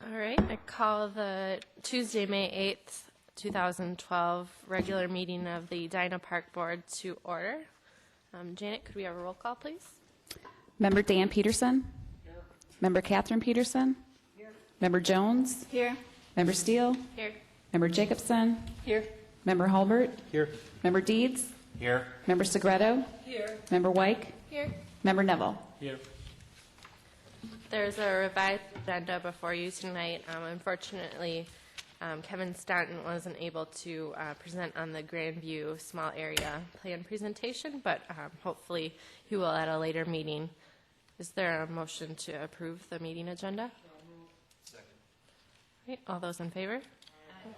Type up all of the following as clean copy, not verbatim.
All right, I call the Tuesday, May 8th, 2012 regular meeting of the Edina Park Board to order. Janet, could we have a roll call, please? Member Dan Peterson? Here. Member Catherine Peterson? Here. Member Jones? Here. Member Steele? Here. Member Jacobson? Here. Member Hulbert? Here. Member Deeds? Here. Member Segreto? Here. Member Wyke? Here. Member Neville? Here. There's a revised agenda before you tonight. Unfortunately, Kevin Stanton wasn't able to present on the Grandview Small Area Plan presentation, but hopefully he will at a later meeting. Is there a motion to approve the meeting agenda? Second. Right, all those in favor? Aye.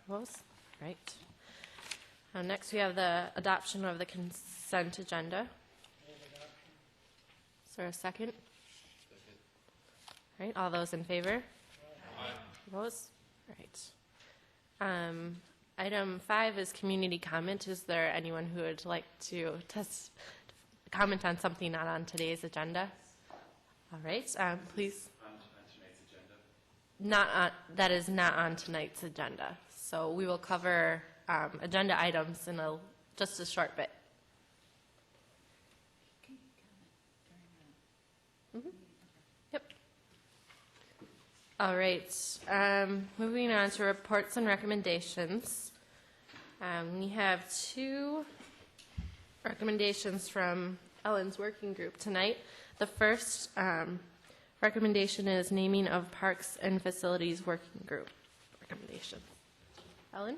Opposed? Right. Next, we have the adoption of the consent agenda. Is there a second? Right, all those in favor? Aye. Opposed? Right. Item 5 is community comment. Is there anyone who would like to comment on something not on today's agenda? All right, please. On tonight's agenda? Not on, that is not on tonight's agenda. So we will cover agenda items in just a short bit. Yep. All right. Moving on to reports and recommendations. We have 2 recommendations from Ellen's working group tonight. The first recommendation is naming of Parks and Facilities Working Group recommendation. Ellen?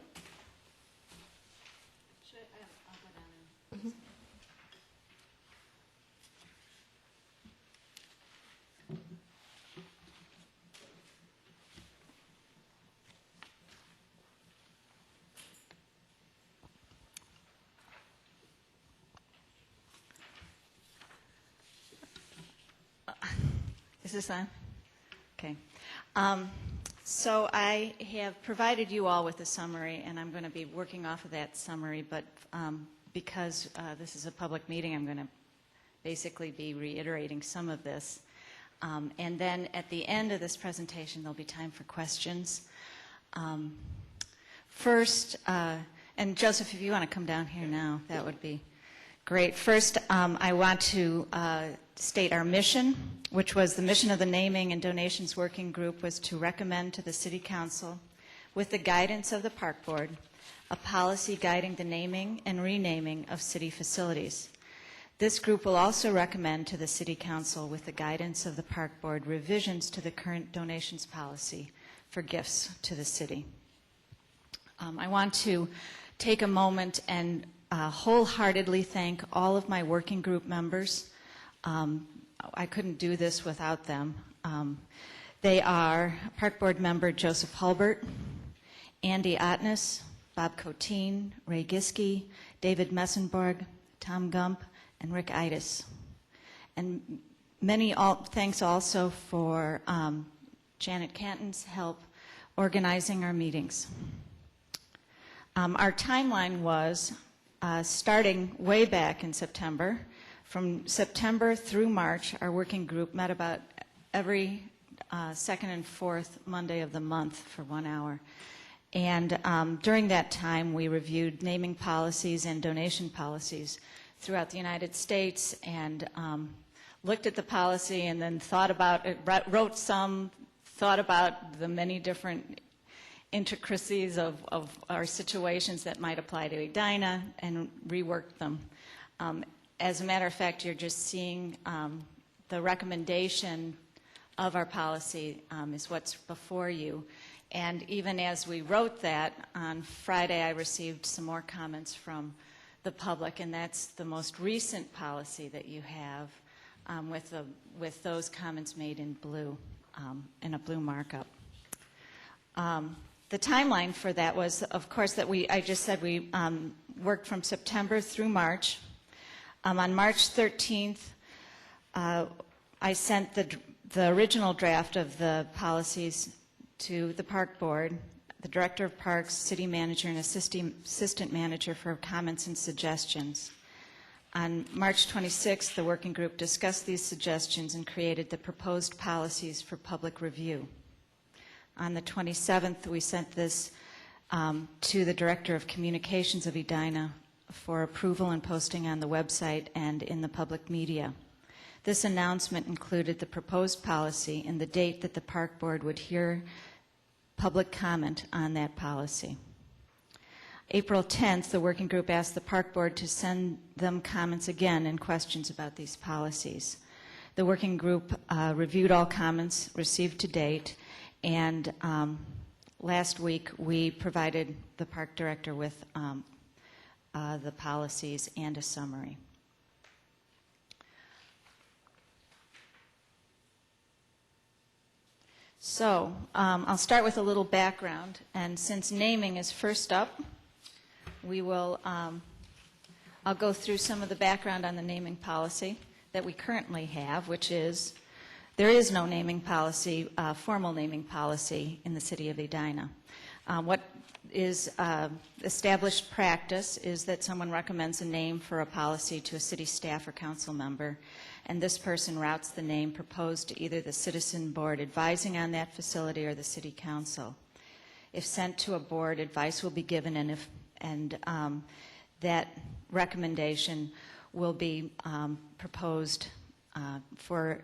I'll go down. Is this on? Okay. So I have provided you all with a summary, and I'm going to be working off of that summary, but because this is a public meeting, I'm going to basically be reiterating some of this. And then at the end of this presentation, there'll be time for questions. First, and Joseph, if you want to come down here now, that would be great. First, I want to state our mission, which was the mission of the Naming and Donations Working Group was to recommend to the City Council, with the guidance of the Park Board, a policy guiding the naming and renaming of city facilities. This group will also recommend to the City Council, with the guidance of the Park Board, revisions to the current donations policy for gifts to the city. I want to take a moment and wholeheartedly thank all of my working group members. I couldn't do this without them. They are Park Board member Joseph Hulbert, Andy Otness, Bob Coteen, Ray Giske, David Messenborg, Tom Gump, and Rick Itis. And many thanks also for Janet Canton's help organizing our meetings. Our timeline was starting way back in September. From September through March, our working group met about every second and fourth Monday of the month for 1 hour. And during that time, we reviewed naming policies and donation policies throughout the United States and looked at the policy and then thought about it, wrote some, thought about the many different intricacies of our situations that might apply to Edina and reworked them. As a matter of fact, you're just seeing the recommendation of our policy is what's before you. And even as we wrote that, on Friday I received some more comments from the public, and that's the most recent policy that you have with those comments made in blue, in a blue markup. The timeline for that was, of course, that I just said we worked from September through March. On March 13th, I sent the original draft of the policies to the Park Board, the Director of Parks, City Manager, and Assistant Manager for comments and suggestions. On March 26th, the working group discussed these suggestions and created the proposed policies for public review. On the 27th, we sent this to the Director of Communications of Edina for approval and posting on the website and in the public media. This announcement included the proposed policy and the date that the Park Board would hear public comment on that policy. April 10th, the working group asked the Park Board to send them comments again and questions about these policies. The working group reviewed all comments received to date, and last week we provided the Park Director with the policies and a summary. So I'll start with a little background, and since naming is first up, we will, I'll go through some of the background on the naming policy that we currently have, which is there is no naming policy, formal naming policy in the city of Edina. What is established practice is that someone recommends a name for a policy to a city staff or council member, and this person routes the name proposed to either the citizen board advising on that facility or the city council. If sent to a board, advice will be given, and that recommendation will be proposed for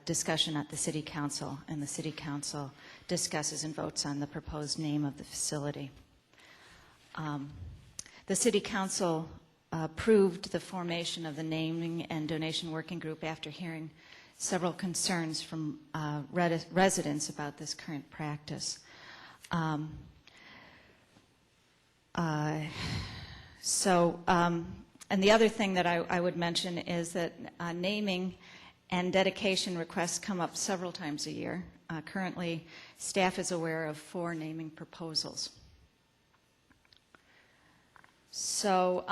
discussion at the city council, and the city council discusses and votes on the proposed name of the facility. The city council approved the formation of the naming and donation working group after hearing several concerns from residents about this current practice. And the other thing that I would mention is that naming and dedication requests come up several times a year. Currently, staff is aware of 4 naming proposals. So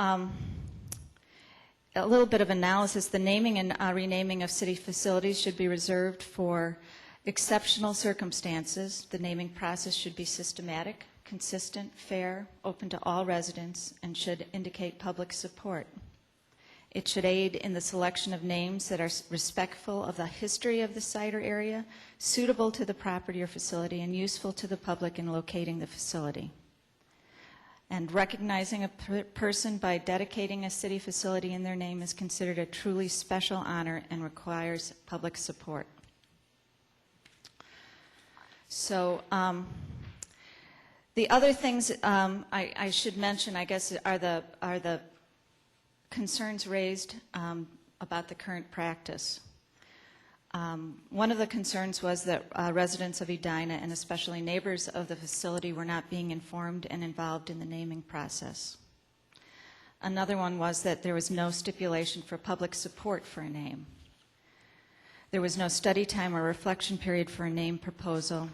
a little bit of analysis. The naming and renaming of city facilities should be reserved for exceptional circumstances. The naming process should be systematic, consistent, fair, open to all residents, and should indicate public support. It should aid in the selection of names that are respectful of the history of the site or area, suitable to the property or facility, and useful to the public in locating the facility. And recognizing a person by dedicating a city facility in their name is considered a truly special honor and requires public support. So the other things I should mention, I guess, are the concerns raised about the current practice. One of the concerns was that residents of Edina, and especially neighbors of the facility, were not being informed and involved in the naming process. Another one was that there was no stipulation for public support for a name. There was no study time or reflection period for a name proposal.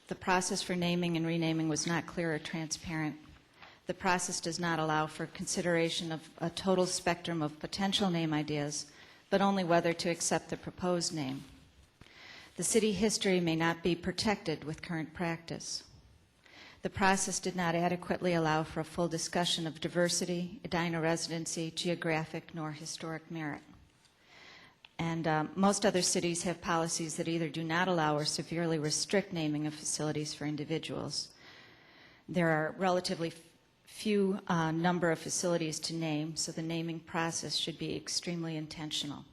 The process for naming and renaming was not clear or transparent. The process does not allow for consideration of a total spectrum of potential name ideas, but only whether to accept the proposed name. The city history may not be protected with current practice. The process did not adequately allow for a full discussion of diversity, Edina residency, geographic, nor historic merit. And most other cities have policies that either do not allow or severely restrict naming of facilities for individuals. There are relatively few number of facilities to name, so the naming process should be extremely intentional.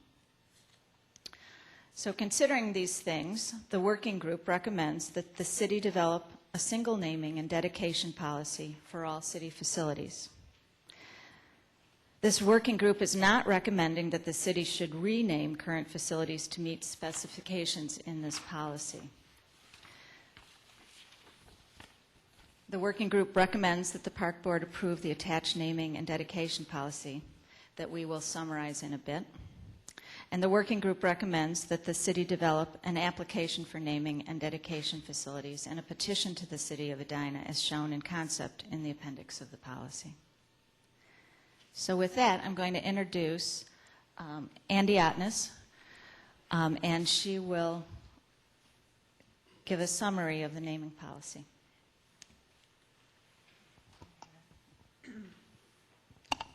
So considering these things, the working group recommends that the city develop a single naming and dedication policy for all city facilities. This working group is not recommending that the city should rename current facilities to meet specifications in this policy. The working group recommends that the Park Board approve the attached naming and dedication policy that we will summarize in a bit. And the working group recommends that the city develop an application for naming and dedication facilities and a petition to the city of Edina as shown in concept in the appendix of the policy. So with that, I'm going to introduce Andy Otnes, and she will give a summary of the naming policy.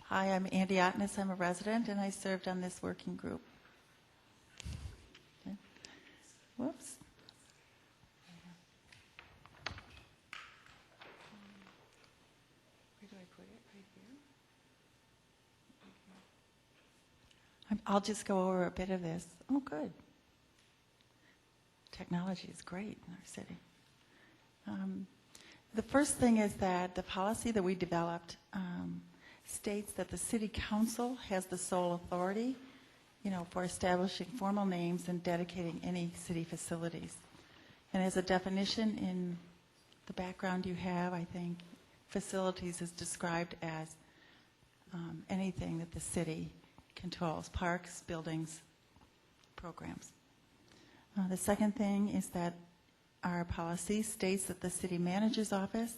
Hi, I'm Andy Otnes. I'm a resident, and I served on this working group. Okay. Whoops. I'll just go over a bit of this. Oh, good. Technology is great in our city. The first thing is that the policy that we developed states that the city council has the sole authority, for establishing formal names and dedicating any city facilities. And as a definition in the background you have, I think facilities is described as anything that the city controls: parks, buildings, programs. The second thing is that our policy states that the city manager's office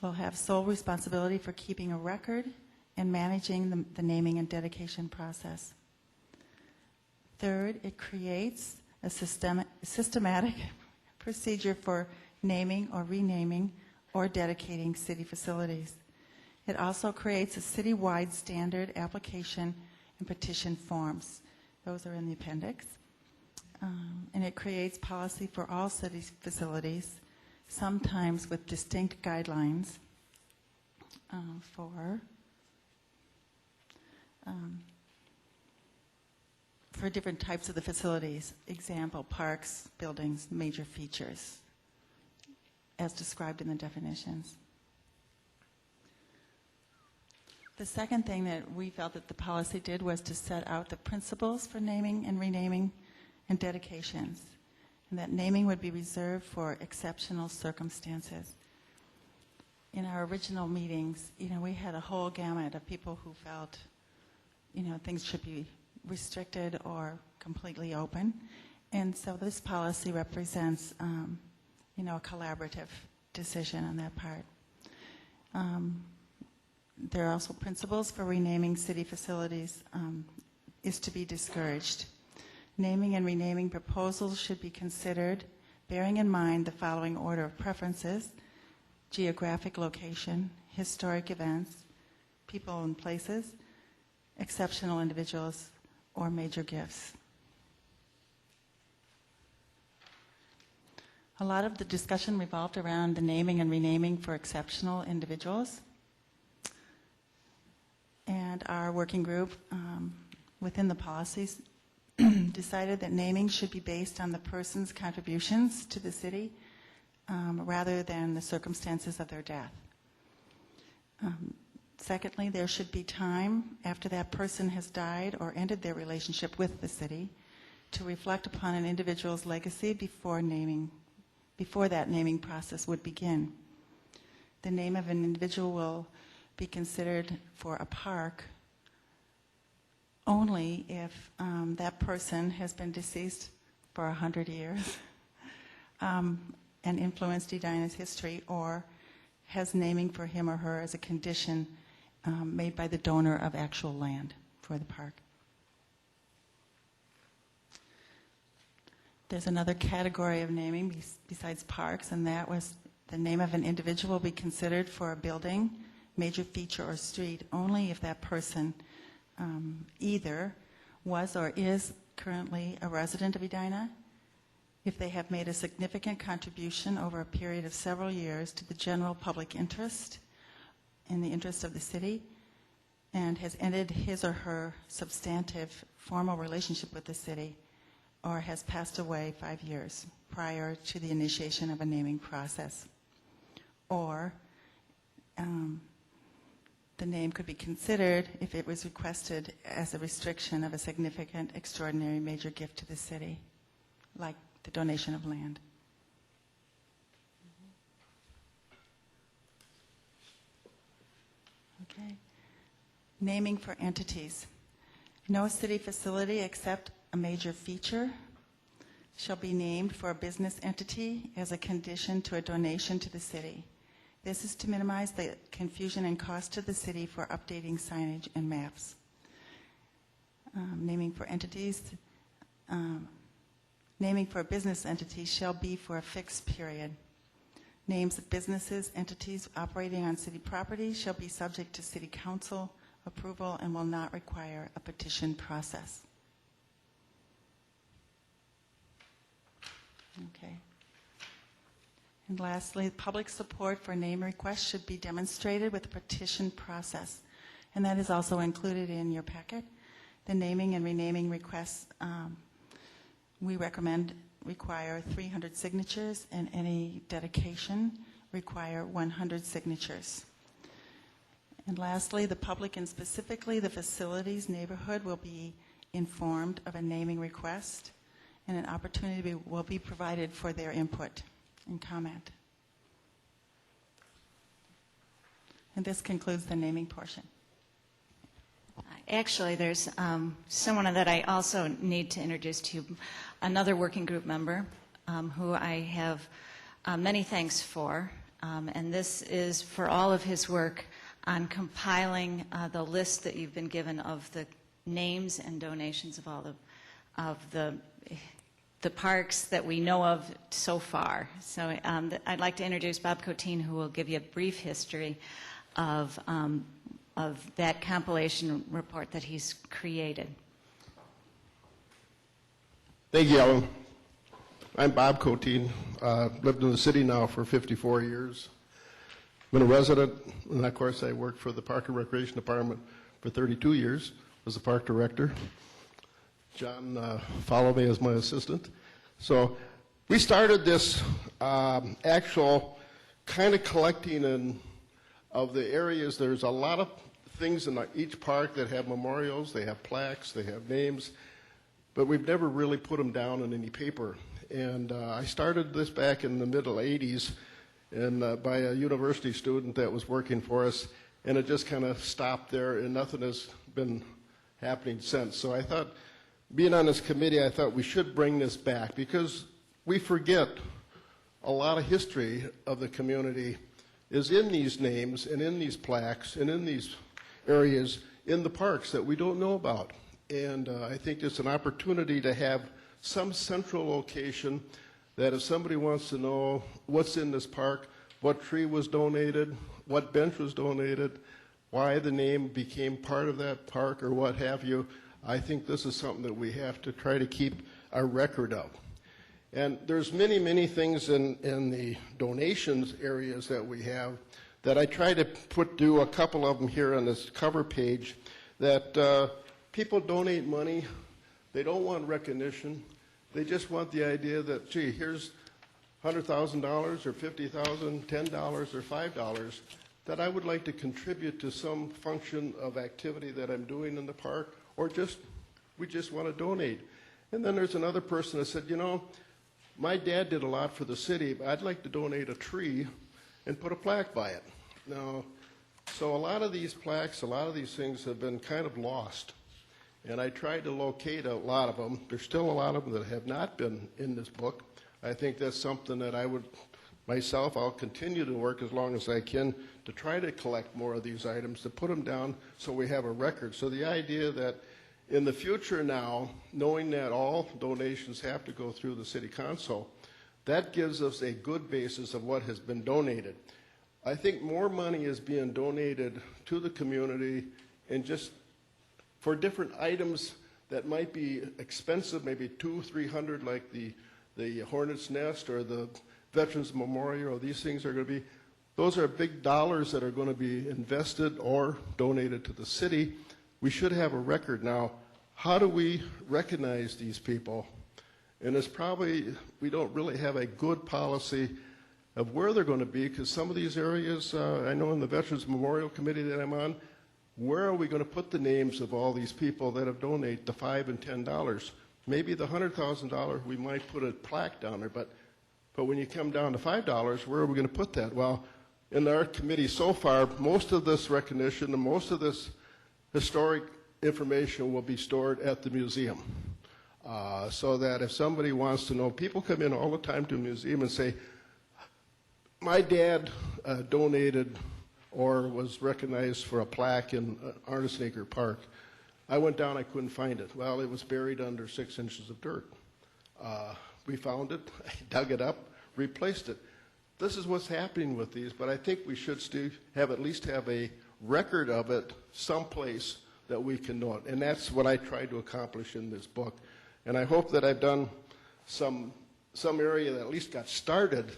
will have sole responsibility for keeping a record and managing the naming and dedication process. Third, it creates a systematic procedure for naming or renaming or dedicating city facilities. It also creates a citywide standard application and petition forms. Those are in the appendix. And it creates policy for all city facilities, sometimes with distinct guidelines for different types of the facilities. Example, parks, buildings, major features, as described in the definitions. The second thing that we felt that the policy did was to set out the principles for naming and renaming and dedications, and that naming would be reserved for exceptional circumstances. In our original meetings, we had a whole gamut of people who felt, things should be restricted or completely open. And so this policy represents, a collaborative decision on that part. There are also principles for renaming city facilities is to be discouraged. Naming and renaming proposals should be considered bearing in mind the following order of preferences: geographic location, historic events, people and places, exceptional individuals, or major gifts. A lot of the discussion revolved around the naming and renaming for exceptional individuals. And our working group within the policies decided that naming should be based on the person's contributions to the city rather than the circumstances of their death. Secondly, there should be time after that person has died or ended their relationship with the city to reflect upon an individual's legacy before that naming process would begin. The name of an individual will be considered for a park only if that person has been deceased for 100 years and influenced Edina's history, or has naming for him or her as a condition made by the donor of actual land for the park. There's another category of naming besides parks, and that was the name of an individual will be considered for a building, major feature, or street only if that person either was or is currently a resident of Edina, if they have made a significant contribution over a period of several years to the general public interest, in the interest of the city, and has ended his or her substantive formal relationship with the city, or has passed away 5 years prior to the initiation of a naming process. Or the name could be considered if it was requested as a restriction of a significant, extraordinary, major gift to the city, like the donation of land. Okay. Naming for entities. No city facility except a major feature shall be named for a business entity as a condition to a donation to the city. This is to minimize the confusion and cost to the city for updating signage and maps. Naming for entities, naming for a business entity shall be for a fixed period. Names of businesses, entities operating on city property shall be subject to city council approval and will not require a petition process. Okay. And lastly, public support for name requests should be demonstrated with a petition process. And that is also included in your packet. The naming and renaming requests, we recommend require 300 signatures, and any dedication require 100 signatures. And lastly, the public and specifically the facilities neighborhood will be informed of a naming request, and an opportunity will be provided for their input and comment. And this concludes the naming portion. Actually, there's someone that I also need to introduce to you, another working group member who I have many thanks for, and this is for all of his work on compiling the list that you've been given of the names and donations of all the parks that we know of so far. So I'd like to introduce Bob Coteen, who will give you a brief history of that compilation report that he's created. Thank you, Ellen. I'm Bob Coteen. Lived in the city now for 54 years. Been a resident, and of course I worked for the Park and Recreation Department for 32 years. Was the park director. John followed me as my assistant. So we started this actual kind of collecting of the areas. There's a lot of things in each park that have memorials, they have plaques, they have names, but we've never really put them down in any paper. And I started this back in the middle 80s and by a university student that was working for us, and it just kind of stopped there, and nothing has been happening since. So I thought, being on this committee, I thought we should bring this back, because we forget a lot of history of the community is in these names and in these plaques and in these areas in the parks that we don't know about. And I think it's an opportunity to have some central location that if somebody wants to know what's in this park, what tree was donated, what bench was donated, why the name became part of that park or what have you, I think this is something that we have to try to keep a record of. And there's many, many things in the donations areas that we have that I try to do a couple of them here on this cover page, that people donate money. They don't want recognition. They just want the idea that, gee, here's $100,000 or $50,000, $10 or $5 that I would like to contribute to some function of activity that I'm doing in the park, or we just want to donate. And then there's another person that said, you know, my dad did a lot for the city, but I'd like to donate a tree and put a plaque by it. Now, so a lot of these plaques, a lot of these things have been kind of lost. And I tried to locate a lot of them. There's still a lot of them that have not been in this book. I think that's something that I would, myself, I'll continue to work as long as I can to try to collect more of these items, to put them down so we have a record. So the idea that in the future now, knowing that all donations have to go through the city council, that gives us a good basis of what has been donated. I think more money is being donated to the community and just for different items that might be expensive, maybe $200-300, like the Hornet's Nest or the Veterans Memorial, or these things are going to be, those are big dollars that are going to be invested or donated to the city. We should have a record now. How do we recognize these people? And it's probably, we don't really have a good policy of where they're going to be, because some of these areas, I know in the Veterans Memorial Committee that I'm on, where are we going to put the names of all these people that have donated the $5 and $10? Maybe the $100,000, we might put a plaque down there, but when you come down to $5, where are we going to put that? Well, in our committee so far, most of this recognition and most of this historic information will be stored at the museum. So that if somebody wants to know, people come in all the time to a museum and say, my dad donated or was recognized for a plaque in Arneson Acre Park. I went down, I couldn't find it. Well, it was buried under 6 inches of dirt. We found it, I dug it up, replaced it. This is what's happening with these, but I think we should still have at least have a record of it someplace that we can know it. And that's what I tried to accomplish in this book. And I hope that I've done some area that at least got started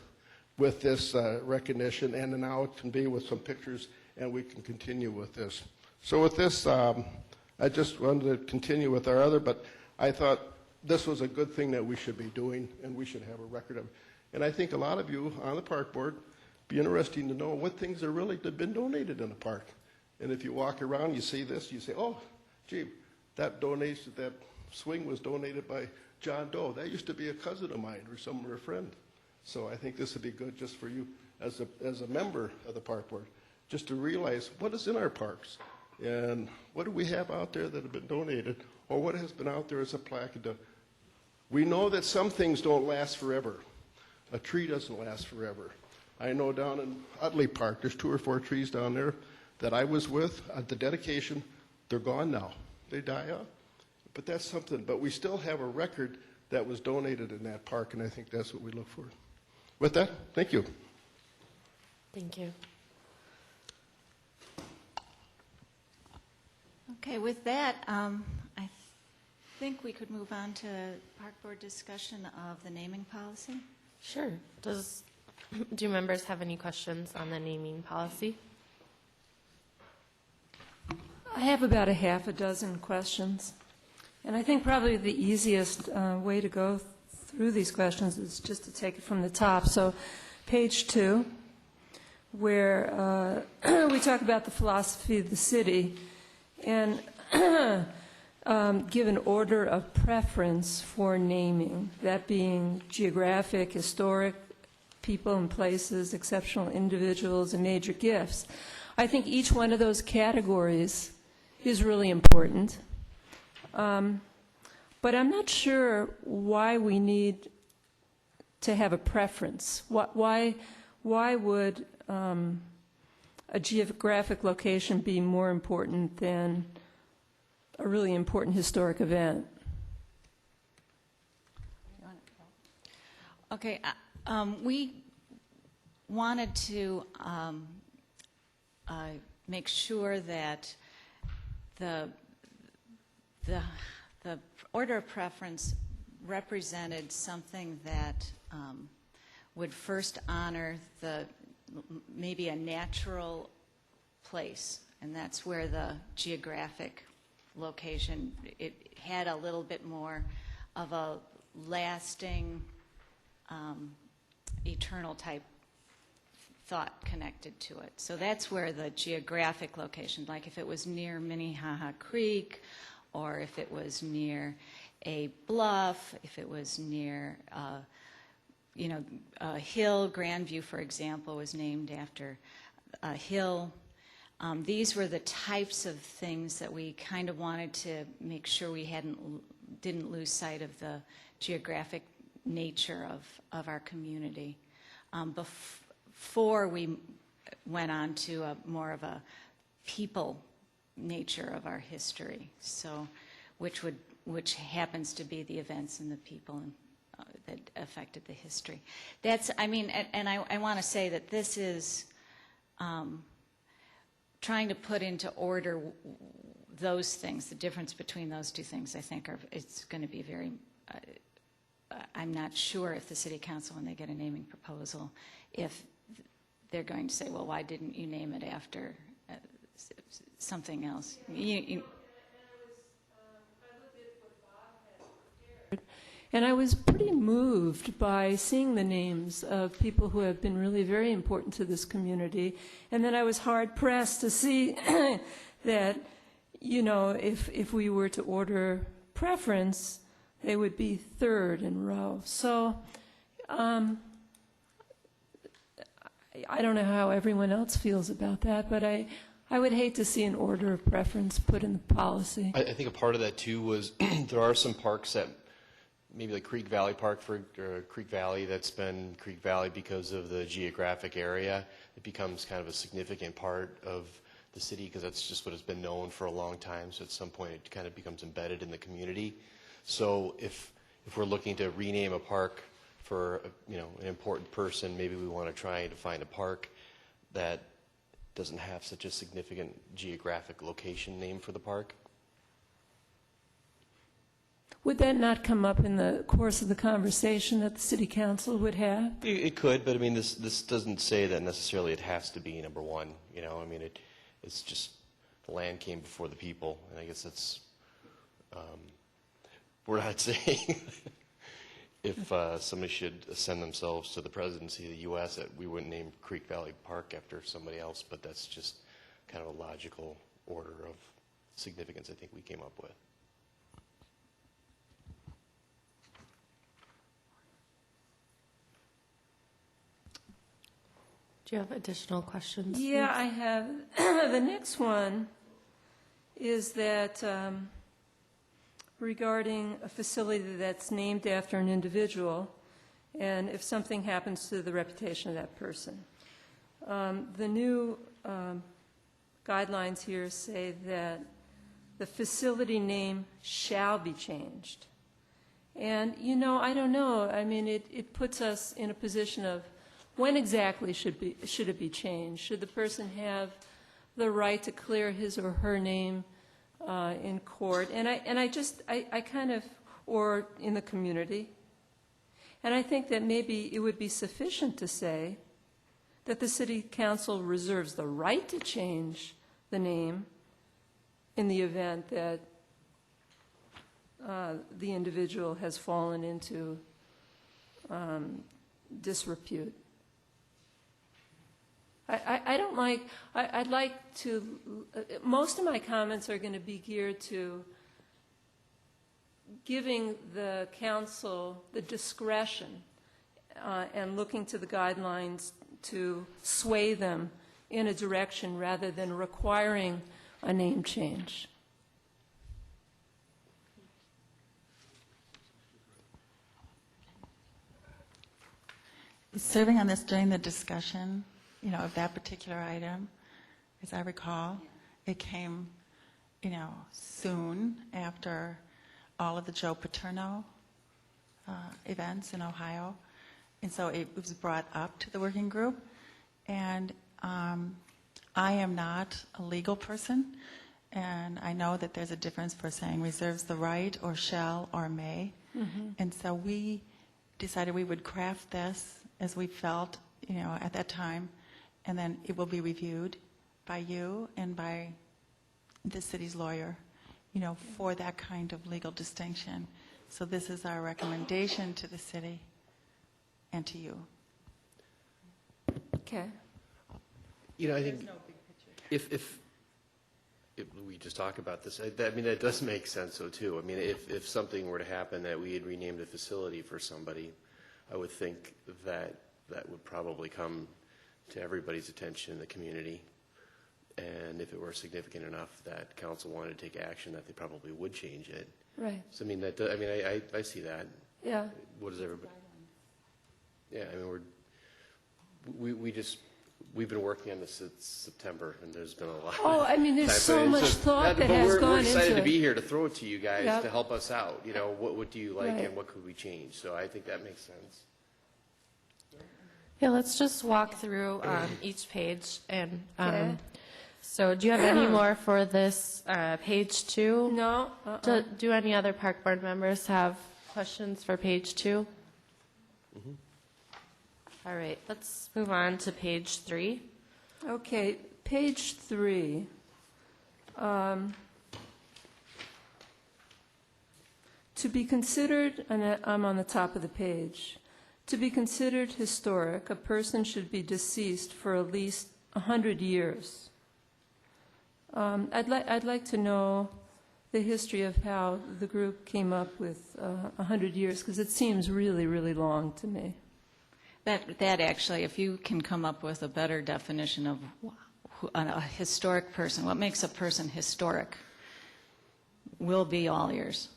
with this recognition, and now it can be with some pictures, and we can continue with this. So with this, I just wanted to continue with our other, but I thought this was a good thing that we should be doing, and we should have a record of it. And I think a lot of you on the park board be interesting to know what things are really been donated in the park. And if you walk around, you see this, you say, oh, gee, that donation, that swing was donated by John Doe. That used to be a cousin of mine or some or a friend. So I think this would be good just for you as a member of the park board, just to realize what is in our parks and what do we have out there that have been donated or what has been out there as a plaque. We know that some things don't last forever. A tree doesn't last forever. I know down in Utley Park, there's 2 or 4 trees down there that I was with at the dedication. They're gone now. They die out. But that's something. But we still have a record that was donated in that park, and I think that's what we look for. With that, thank you. Thank you. Okay, with that, I think we could move on to Park Board discussion of the naming policy. Sure. Do members have any questions on the naming policy? I have about a half a dozen questions. And I think probably the easiest way to go through these questions is just to take it from the top. So page 2, where we talk about the philosophy of the city and give an order of preference for naming, that being geographic, historic, people and places, exceptional individuals, and major gifts. I think each one of those categories is really important. But I'm not sure why we need to have a preference. Why would a geographic location be more important than a really important historic event? Okay, we wanted to make sure that the order of preference represented something that would first honor maybe a natural place, and that's where the geographic location, it had a little bit more of a lasting, eternal type thought connected to it. So that's where the geographic location, like if it was near Minnehaha Creek, or if it was near a bluff, if it was near, a hill. Grandview, for example, was named after a hill. These were the types of things that we kind of wanted to make sure we didn't lose sight of the geographic nature of our community. Before we went on to more of a people nature of our history, so which happens to be the events and the people that affected the history. And I want to say that this is trying to put into order those things. The difference between those two things, I think, it's going to be very. I'm not sure if the City Council, when they get a naming proposal, if they're going to say, well, why didn't you name it after something else? And I was pretty moved by seeing the names of people who have been really very important to this community. And then I was hard-pressed to see that, if we were to order preference, they would be third in row. So I don't know how everyone else feels about that, but I would hate to see an order of preference put in the policy. I think a part of that too was there are some parks that maybe like Creek Valley Park Creek Valley that's been Creek Valley because of the geographic area. It becomes kind of a significant part of the city because that's just what has been known for a long time. So at some point it kind of becomes embedded in the community. So if we're looking to rename a park for an important person, maybe we want to try to find a park that doesn't have such a significant geographic location name for the park. Would that not come up in the course of the conversation that the City Council would have? It could, but I mean, this doesn't say that necessarily it has to be number one. It's just the land came before the people, and I guess that's, we're not saying if somebody should ascend themselves to the presidency of the U.S., that we wouldn't name Creek Valley Park after somebody else, but that's just kind of a logical order of significance I think we came up with. Do you have additional questions? Yeah, I have. The next one is that regarding a facility that's named after an individual, and if something happens to the reputation of that person. The new guidelines here say that the facility name shall be changed. And, you know, I don't know. I mean, it puts us in a position of when exactly should it be changed? Should the person have the right to clear his or her name in court? And I kind of, or in the community. And I think that maybe it would be sufficient to say that the city council reserves the right to change the name in the event that the individual has fallen into disrepute. I don't like, I'd like to, most of my comments are going to be geared to giving the council the discretion and looking to the guidelines to sway them in a direction rather than requiring a name change. Serving on this during the discussion, you know, of that particular item, as I recall, it came, you know, soon after all of the Joe Paterno events in Ohio, and so it was brought up to the working group. And I am not a legal person, and I know that there's a difference for saying reserves the right or shall or may. Mm-hmm. And so we decided we would craft this as we felt, you know, at that time, and then it will be reviewed by you and by the city's lawyer, you know, for that kind of legal distinction. So this is our recommendation to the city and to you. Okay. You know, I think if we just talk about this, I mean, that does make sense, though, too. I mean, if something were to happen that we had renamed a facility for somebody, I would think that that would probably come to everybody's attention in the community. And if it were significant enough that council wanted to take action, that they probably would change it. Right. So, I mean, I see that. Yeah. What does everybody? Yeah, I mean, we've been working on this since September, and there's been a lot. Oh, I mean, there's so much thought that has gone into it. We're excited to be here to throw it to you guys Yep. to help us out. You know, what do you like Right. and what could we change? So I think that makes sense. Yeah, let's just walk through each page. And Okay. so do you have any more for this page 2? No? Do any other park board members have questions for page 2? Mm-hmm. All right, let's move on to page 3. Okay, page 3. To be considered, and I'm on the top of the page, to be considered historic, a person should be deceased for at least 100 years. I'd like to know the history of how the group came up with 100 years, because it seems really, really long to me. That actually, if you can come up with a better definition of a historic person, what makes a person historic, will be all ears.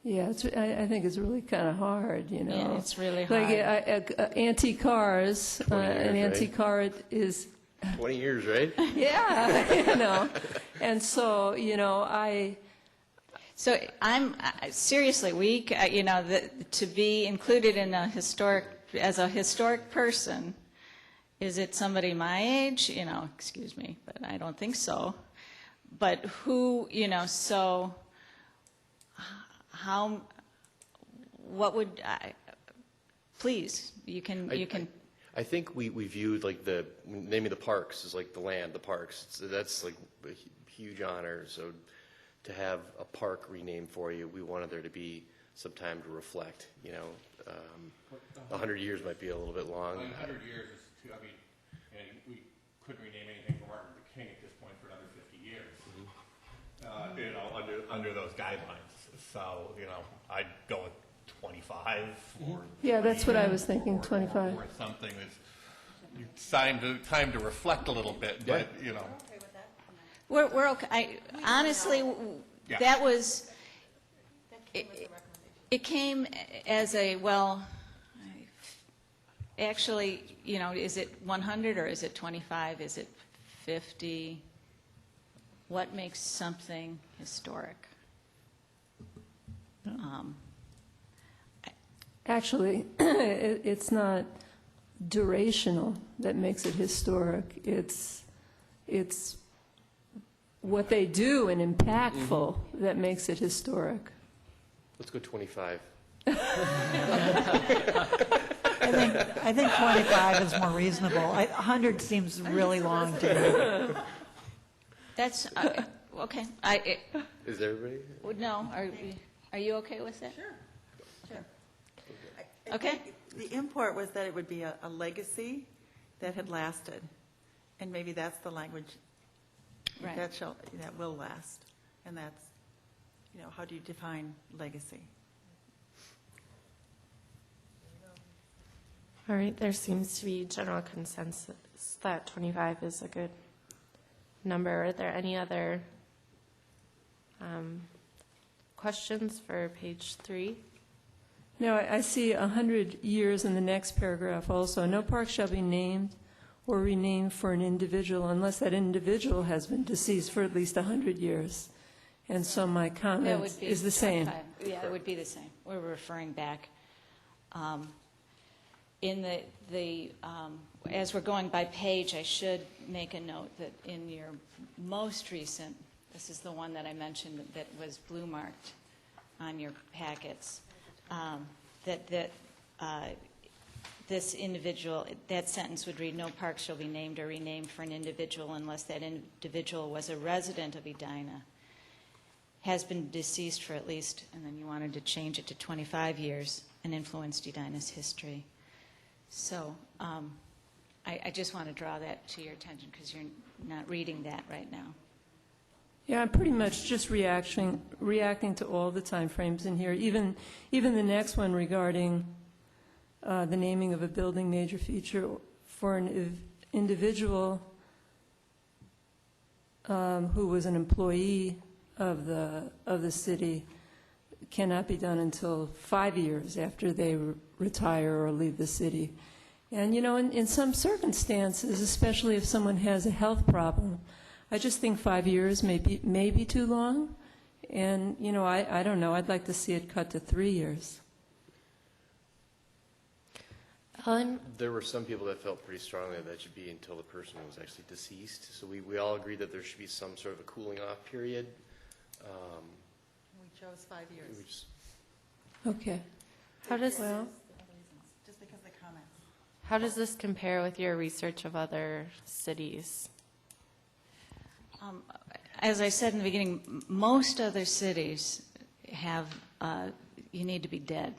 Yeah, I think it's really kind of hard, you know. Yeah, it's really hard. Like antique cars, 20 years, an right? antique car is 20 years, right? yeah, you know. And so, you know, So I'm seriously, you know, to be included in as a historic person, is it somebody my age? You know, excuse me, but I don't think so. But who, you know, so what would, please, you can. I think we viewed like the naming the parks as like the land, the parks. That's like a huge honor. So to have a park renamed for you, we wanted there to be some time to reflect. 100 years might be a little bit long. 100 years is too. I mean, we couldn't rename anything for Martin Luther King at this point for another 50 years. Under those guidelines. So I'd go with 25 or Yeah, that's what I was thinking, 25. or something that's time to reflect a little bit. But We're okay. Honestly, Yeah. that was, it came as a, actually, is it 100 or is it 25? Is it 50? What makes something historic? Actually, it's not durational that makes it historic. It's what they do and impactful that makes it historic. Let's go 25. I think 25 is more reasonable. 100 seems really long to me. That's, okay. Is everybody? No, are you okay with that? Sure. Okay. The import was that it would be a legacy that had lasted, and maybe that's the language Right. that will last, and that's, how do you define legacy? All right, there seems to be general consensus that 25 is a good number. Are there any other questions for page 3? Now, I see 100 years in the next paragraph also. No park shall be named or renamed for an individual unless that individual has been deceased for at least 100 years. And so my That comment would be is the same. 25. Yeah, it would be the same. We're referring back. In as we're going by page, I should make a note that in your most recent, this is the one that I mentioned that was blue marked on your packets, this individual, that sentence would read, no park shall be named or renamed for an individual unless that individual was a resident of Edina, has been deceased for at least, and then you wanted to change it to 25 years, and influenced Edina's history. So I just want to draw that to your attention because you're not reading that right now. Yeah, I'm pretty much just reacting to all the timeframes in here, even the next one regarding the naming of a building major feature for an individual who was an employee of the city cannot be done until 5 years after they retire or leave the city. And, in some circumstances, especially if someone has a health problem, I just think 5 years may be too long. And, I don't know. I'd like to see it cut to 3 years. Ellen? There were some people that felt pretty strongly that should be until the person was actually deceased. So we all agreed that there should be some sort of a cooling off period. We chose 5 years. We just, Okay. Just because of the comments. How does this compare with your research of other cities? As I said in the beginning, most other cities have, you need to be dead.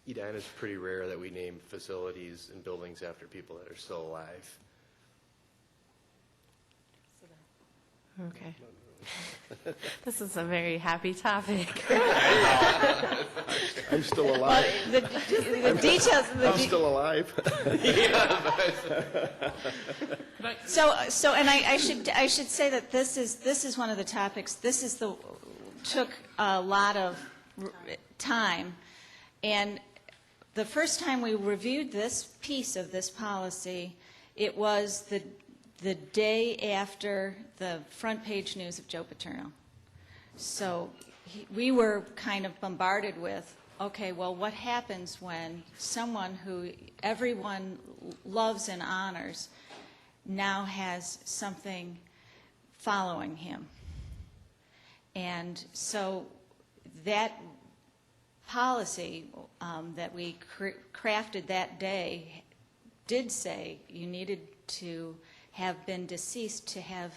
Edina is pretty rare that we name facilities and buildings after people that are still alive. Okay. This is a very happy topic. I'm still alive. The details. I'm still alive. So, and I should say that this is one of the topics. Took a lot of time, and the first time we reviewed this piece of this policy, it was the day after the front page news of Joe Paterno. So we were kind of bombarded with, okay, well, what happens when someone who everyone loves and honors now has something following him? And so that policy that we crafted that day did say you needed to have been deceased to have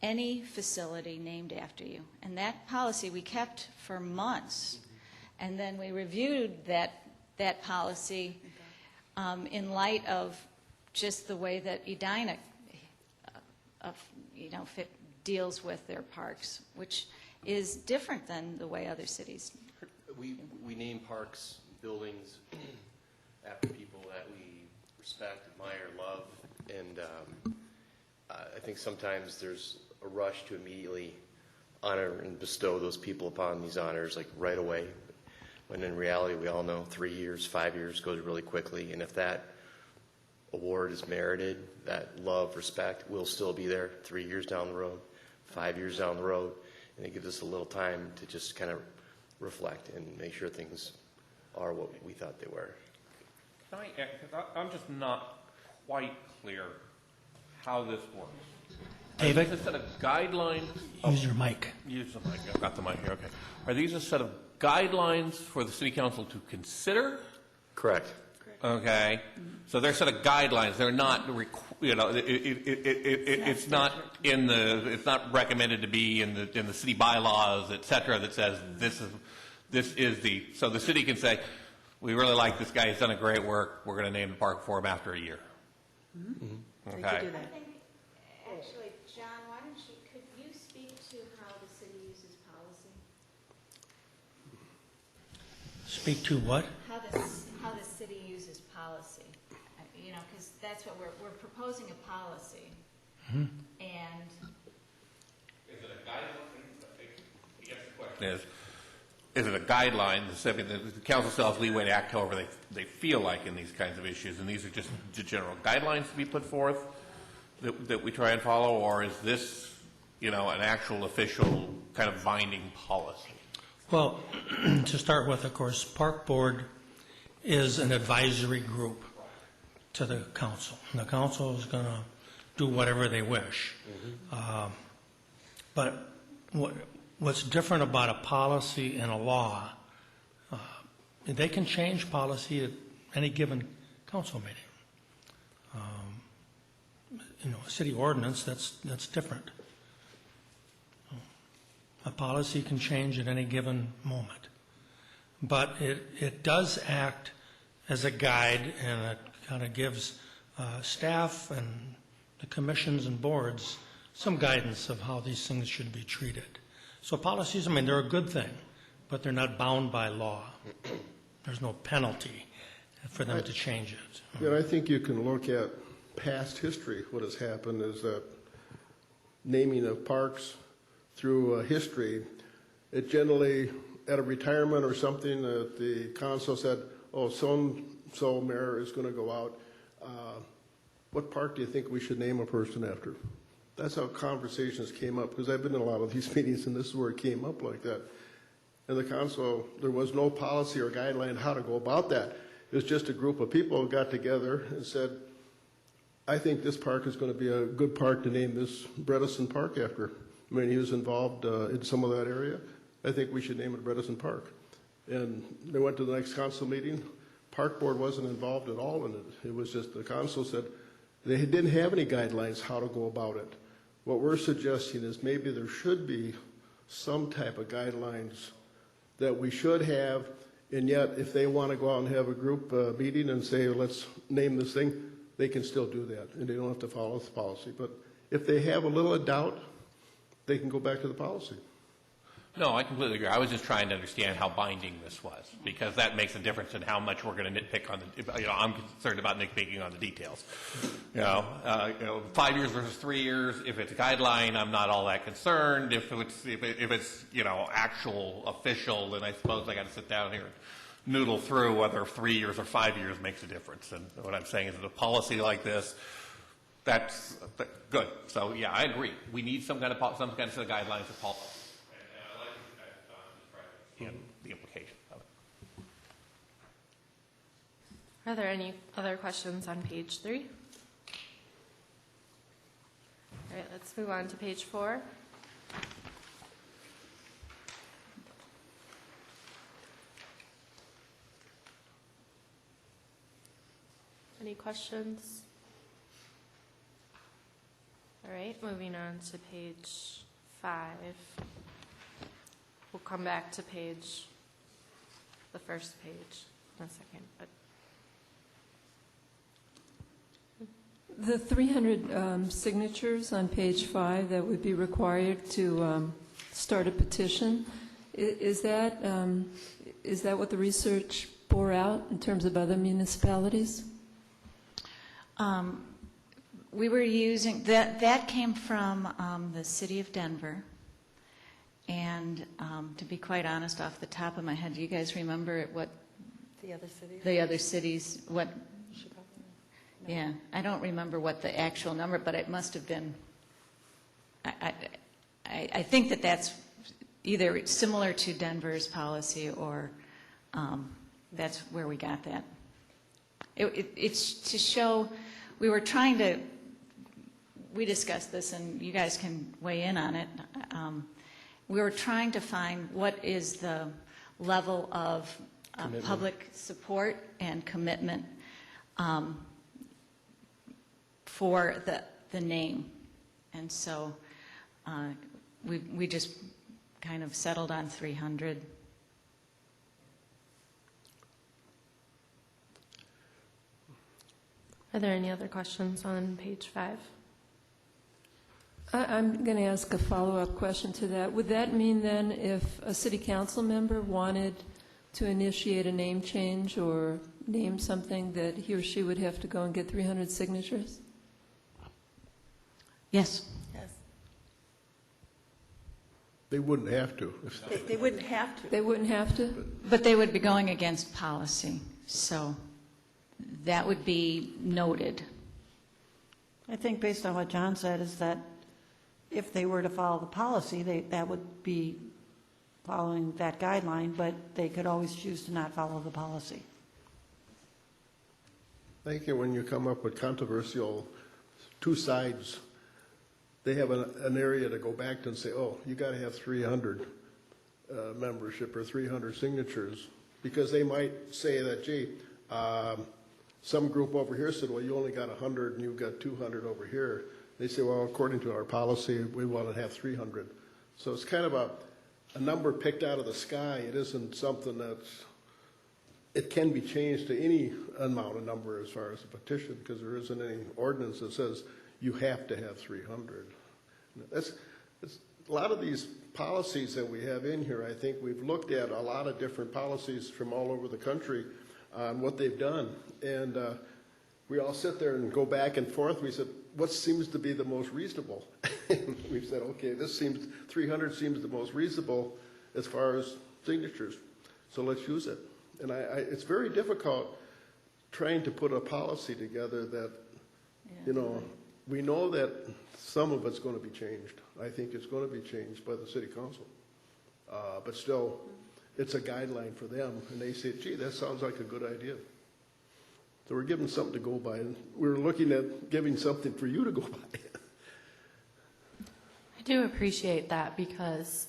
any facility named after you. And that policy we kept for months. And then we reviewed that policy in light of just the way that Edina deals with their parks, which is different than the way other cities. We name parks, buildings after people that we respect, admire, love, and I think sometimes there's a rush to immediately honor and bestow those people upon these honors like right away, when in reality we all know 3 years, 5 years goes really quickly, and if that award is merited, that love, respect will still be there 3 years down the road, 5 years down the road, and it gives us a little time to just kind of reflect and make sure things are what we thought they were. Can I'm just not quite clear how this works. David? Are these a set of guidelines? Use your mic. Use the mic. I've got the mic here. Okay. Are these a set of guidelines for the city council to consider? Correct. Okay. So they're a set of guidelines. They're not, it's not in the, it's not recommended to be in the city bylaws, et cetera, that says this is the, so the city can say, we really like this guy. He's done a great work. We're going to name the park for him after a year. They Okay. could do that. Actually, John, could you speak to how the city uses policy? Speak to what? How the city uses policy, because that's what we're proposing a policy, and Is it a guideline? I guess the question is it a guideline? The council still has leeway to act however they feel like in these kinds of issues, and these are just general guidelines to be put forth that we try and follow, or is this, an actual official kind of binding policy? Well, to start with, of course, Park Board is an advisory group to the council. And the council is going to do whatever they wish. But what's different about a policy and a law, they can change policy at any given council meeting. A city ordinance, that's different. A policy can change at any given moment. But it does act as a guide, and it kind of gives staff and the commissions and boards some guidance of how these things should be treated. So policies, they're a good thing, but they're not bound by law. There's no penalty for them to change it. Yeah, I think you can look at past history. What has happened is that naming of parks through history, it generally, at a retirement or something, that the council said, oh, so-and-so mayor is going to go out. What park do you think we should name a person after? That's how conversations came up, because I've been in a lot of these meetings, and this is where it came up like that. And the council, there was no policy or guideline how to go about that. It was just a group of people who got together and said, I think this park is going to be a good park to name this Bredesen Park after. He was involved in some of that area. I think we should name it Bredesen Park. And they went to the next council meeting. Park Board wasn't involved at all in it. It was just the council said they didn't have any guidelines how to go about it. What we're suggesting is maybe there should be some type of guidelines that we should have, and yet if they want to go out and have a group meeting and say, let's name this thing, they can still do that, and they don't have to follow the policy. But if they have a little doubt, they can go back to the policy. No, I completely agree. I was just trying to understand how binding this was, because that makes a difference in how much we're going to nitpick on the, I'm concerned about nitpicking on the details. 5 years versus 3 years, if it's a guideline, I'm not all that concerned. If it's actual official, then I suppose I got to sit down here and noodle through whether 3 years or 5 years makes a difference. And what I'm saying is that a policy like this, that's good. So yeah, I agree. We need some kind of set of guidelines to follow. And the implication of it. Are there any other questions on page 3? All right, let's move on to page 4. Any questions? All right, moving on to page 5. We'll come back to the first page in a second, but The 300 signatures on page 5 that would be required to start a petition, is that what the research bore out in terms of other municipalities? We were using, that came from the city of Denver. And to be quite honest, off the top of my head, do you guys remember what The other cities? the other cities, what? Yeah, I don't remember what the actual number, but it must have been, I think that that's either similar to Denver's policy or that's where we got that. It's to show, we were trying to, we discussed this and you guys can weigh in on it. We were trying to find what is the level of public support and commitment for the name. And so we just kind of settled on 300. are there any other questions on page 5? I'm going to ask a follow-up question to that. Would that mean then if a city council member wanted to initiate a name change or name something that he or she would have to go and get 300 signatures? Yes. Yes. They wouldn't have to. They wouldn't have to. They wouldn't have to? But they would be going against policy, so that would be noted. I think based on what John said is that if they were to follow the policy, that would be following that guideline, but they could always choose to not follow the policy. I think when you come up with controversial two sides, they have an area to go back to and say, oh, you got to have 300 membership or 300 signatures, because they might say that, gee, some group over here said, well, you only got 100 and you've got 200 over here. They say, well, according to our policy, we want to have 300. So it's kind of a number picked out of the sky. It isn't something it can be changed to any amount of number as far as a petition, because there isn't any ordinance that says you have to have 300. That's a lot of these policies that we have in here. I think we've looked at a lot of different policies from all over the country on what they've done. And we all sit there and go back and forth. We said, what seems to be the most reasonable? We've said, okay, 300 seems the most reasonable as far as signatures. So let's use it. And it's very difficult trying to put a policy together that, we know that some of it's going to be changed. I think it's going to be changed by the city council. But still, it's a guideline for them. And they say, gee, that sounds like a good idea. So we're giving something to go by. And we're looking at giving something for you to go by. I do appreciate that, because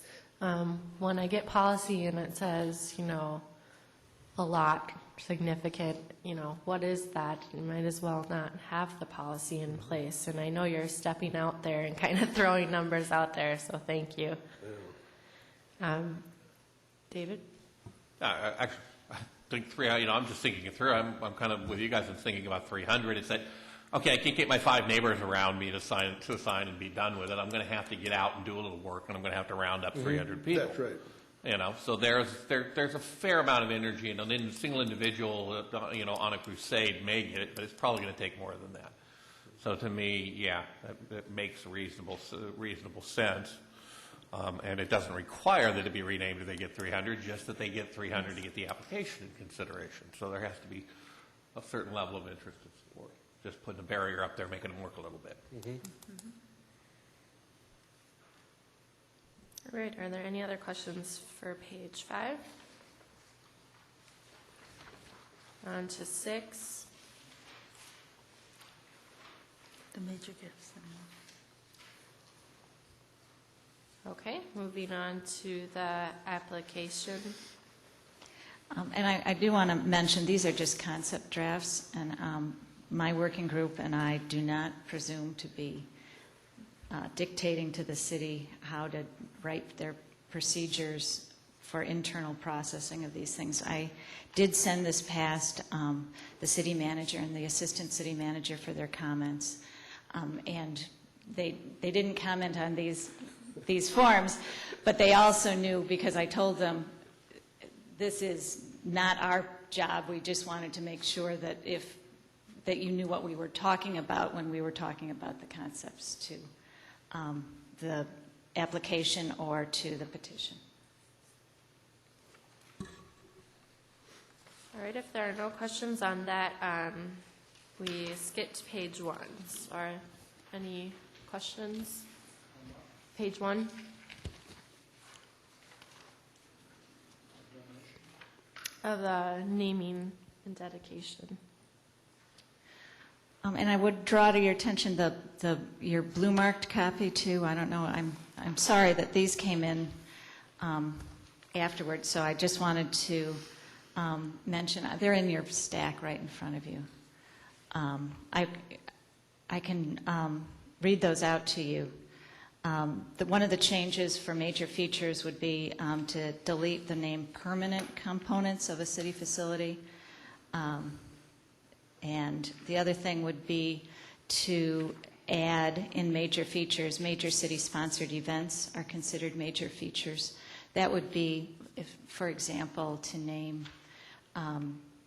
when I get policy and it says, a lot, significant, what is that? You might as well not have the policy in place. And I know you're stepping out there and kind of throwing numbers out there, so thank you. David? Actually, I think I'm just thinking it through. I'm kind of with you guys and thinking about 300. It's that, okay, I can't get my 5 neighbors around me to sign and be done with it. I'm going to have to get out and do a little work, and I'm going to have to round up 300 people. That's right. So there's a fair amount of energy, and a single individual, on a crusade may get it, but it's probably going to take more than that. So to me, yeah, that makes reasonable sense. And it doesn't require that it be renamed if they get 300, just that they get 300 to get the application in consideration. So there has to be a certain level of interest and support. Just putting a barrier up there, making them work a little bit. Mm-hmm. All right, are there any other questions for page 5? On to 6. The major gifts. Okay, moving on to the application. And I do want to mention, these are just concept drafts, and my working group and I do not presume to be dictating to the city how to write their procedures for internal processing of these things. I did send this past the city manager and the assistant city manager for their comments, and they didn't comment on these forms, but they also knew, because I told them this is not our job. We just wanted to make sure that that you knew what we were talking about when we were talking about the concepts to the application or to the petition. All right, if there are no questions on that, we skipped page 1. So are any questions? Page 1. Of the naming and dedication. And I would draw to your attention your blue marked copy too. I don't know. I'm sorry that these came in afterwards. So I just wanted to mention they're in your stack right in front of you. I can read those out to you. One of the changes for major features would be to delete the name permanent components of a city facility. And the other thing would be to add in major features, major city-sponsored events are considered major features. That would be, for example, to name,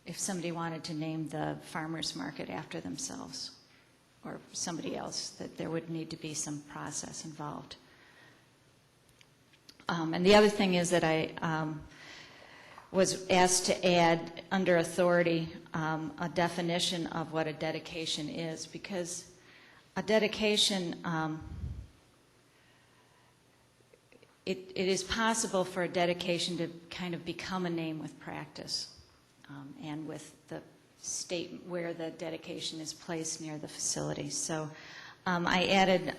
if somebody wanted to name the farmers market after themselves or somebody else, that there would need to be some process involved. And the other thing is that I was asked to add under authority a definition of what a dedication is, because a dedication, it is possible for a dedication to kind of become a name with practice and with the state where the dedication is placed near the facility. So I added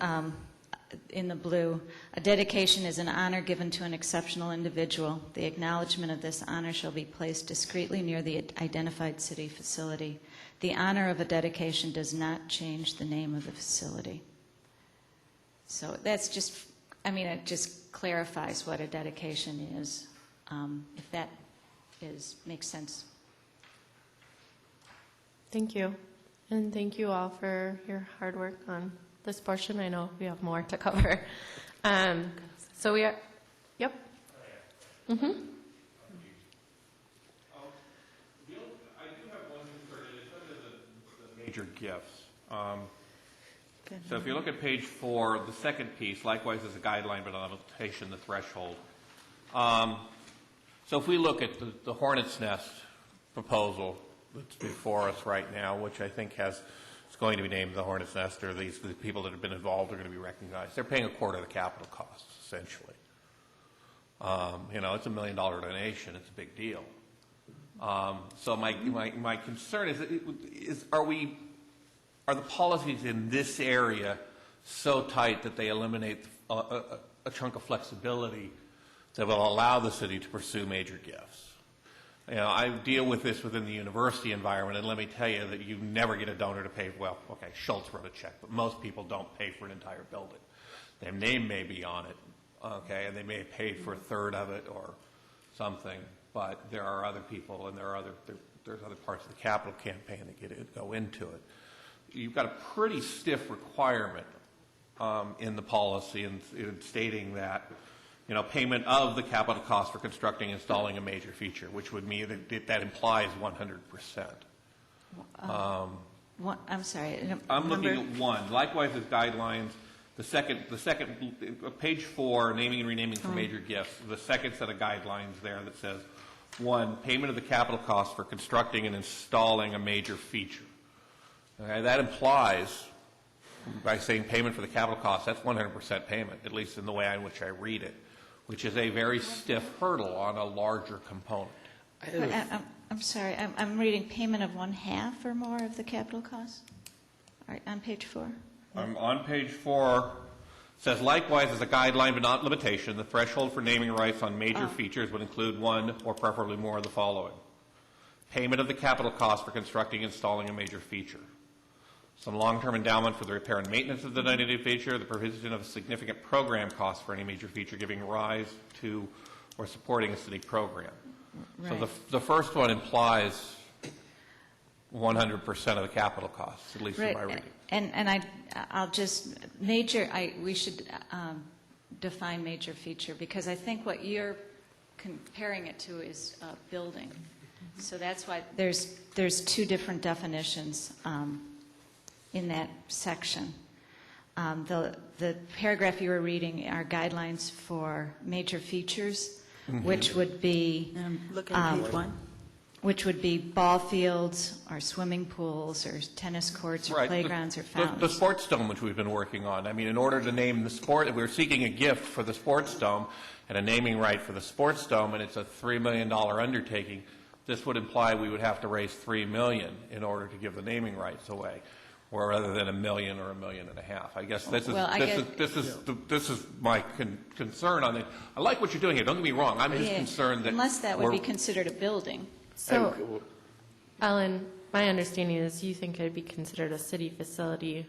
in the blue, a dedication is an honor given to an exceptional individual. The acknowledgement of this honor shall be placed discreetly near the identified city facility. The honor of a dedication does not change the name of the facility. So that's just, it just clarifies what a dedication is, if that makes sense. Thank you. And thank you all for your hard work on this portion. I know we have more to cover. So we are, yep. Mm-hmm. I do have one concern, and it's under the major gifts. So if you look at page 4, the second piece, likewise is a guideline but a limitation, the threshold. So if we look at the Hornet's Nest proposal that's before us right now, which I think is going to be named the Hornet's Nest, or the people that have been involved are going to be recognized. They're paying a quarter of the capital costs, essentially. It's $1 million donation. It's a big deal. So my concern is are the policies in this area so tight that they eliminate a chunk of flexibility that will allow the city to pursue major gifts? I deal with this within the university environment, and let me tell you that you never get a donor to pay. Well, okay, Schultz wrote a check, but most people don't pay for an entire building. Their name may be on it, okay, and they may have paid for a third of it or something, but there are other people, and there's other parts of the capital campaign that go into it. You've got a pretty stiff requirement in the policy in stating that payment of the capital cost for constructing and installing a major feature, which would mean that implies 100%. I'm sorry. I'm looking at 1. Likewise as guidelines, the second page 4, naming and renaming for major gifts, the second set of guidelines there that says 1, payment of the capital cost for constructing and installing a major feature. Okay, that implies, by saying payment for the capital cost, that's 100% payment, at least in the way in which I read it, which is a very stiff hurdle on a larger component. I'm sorry. I'm reading payment of 1/2 or more of the capital cost. All right, on page 4. On page 4, it says, likewise, as a guideline but not limitation, the threshold for naming rights on major features would include 1 or preferably more of the following. Payment of the capital cost for constructing and installing a major feature. some long-term endowment for the repair and maintenance of the 90-day feature, the provision of significant program costs for any major feature giving rise to or supporting a city program. So the first one implies 100% of the capital costs, at least in my reading. And I'll just, we should define major feature, because I think what you're comparing it to is building. So that's why there's two different definitions in that section. The paragraph you were reading are guidelines for major features, which would be Look at page 1. which would be ball fields or swimming pools or tennis courts or playgrounds or fountains. The sports dome, which we've been working on. I mean, in order to name the sport, we're seeking a gift for the sports dome and a naming right for the sports dome, and it's a $3 million undertaking. This would imply we would have to raise $3 million in order to give the naming rights away, or rather than $1 million or $1.5 million. I guess this is my concern on it. I like what you're doing here. Don't get me wrong. I'm just concerned that unless that would be considered a building. So, Ellen, my understanding is you think it would be considered a city facility,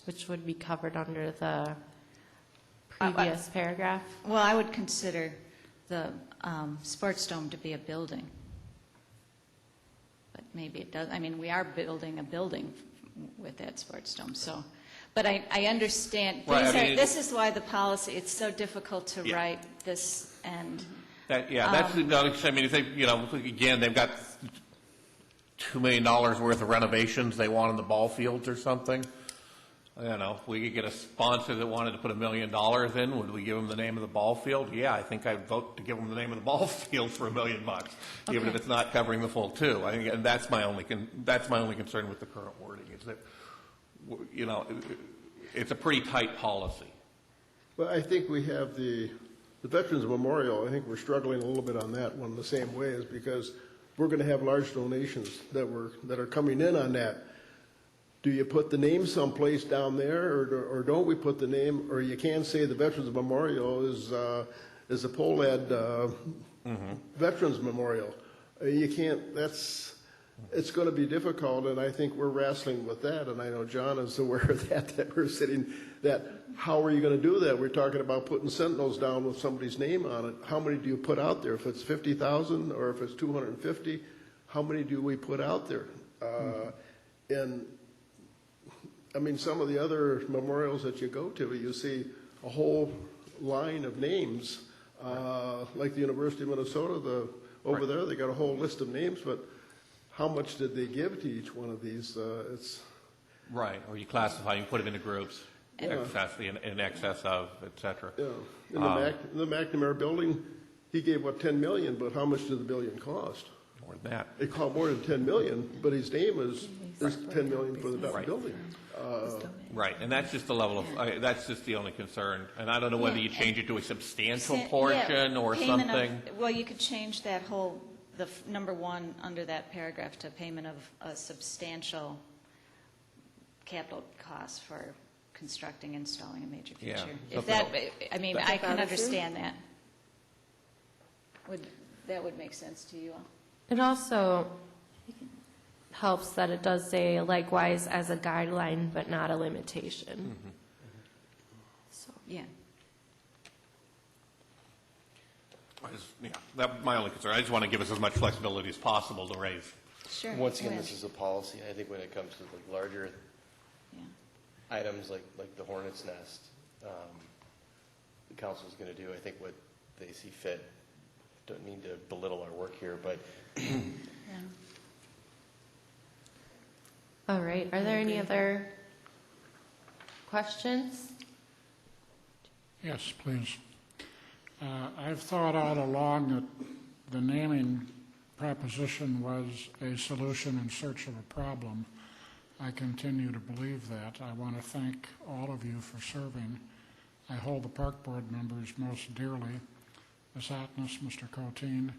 which would be covered under the previous paragraph? Well, I would consider the sports dome to be a building. But maybe it does. I mean, we are building a building with that sports dome. So, but I understand. This is why the policy, it's so difficult to write this and... that's I mean, if they, again, they've got $2 million worth of renovations they want in the ball fields or something. We could get a sponsor that wanted to put $1 million in. Would we give them the name of the ball field? Yeah, I think I'd vote to give them the name of the ball field for $1 million, even if it's not covering the full $2. I think, and that's my only concern with the current wording is that, it's a pretty tight policy. Well, I think we have the Veterans Memorial. I think we're struggling a little bit on that one the same way, is because we're going to have large donations that are coming in on that. Do you put the name someplace down there, or don't we put the name? Or you can say the Veterans Memorial is a POLAD Veterans Memorial. You can't. It's going to be difficult, and I think we're wrestling with that. And I know John is aware of that we're sitting. How are you going to do that? We're talking about putting sentinels down with somebody's name on it. How many do you put out there? If it's 50,000 or if it's 250, how many do we put out there? And I mean, some of the other memorials that you go to, you see a whole line of names, like the University of Minnesota. Over there, they got a whole list of names, but how much did they give to each one of these? Right, or you classify, you put them into groups, in excess of, et cetera. Yeah. In the McNamara building, he gave, $10 million, but how much did the building cost? More than that. It cost more than $10 million, but his name is $10 million for the building. Right, and that's just the level of, that's just the only concern. And I don't know whether you change it to a substantial portion or something. Well, you could change that whole, number 1 under that paragraph to payment of a substantial capital cost for constructing, installing a major feature. If that, I mean, I can understand that. That would make sense to you all? It also helps that it does say likewise as a guideline, but not a limitation. So, yeah. That's my only concern. I just want to give us as much flexibility as possible to raise. Sure. Once again, this is a policy. I think when it comes to larger items like the hornet's nest, the council is going to do, I think, what they see fit. Don't mean to belittle our work here, but all right. Are there any other questions? Yes, please. I've thought all along that the naming proposition was a solution in search of a problem. I continue to believe that. I want to thank all of you for serving. I hold the park board members most dearly. Ms. Atnas, Mr. Coteen,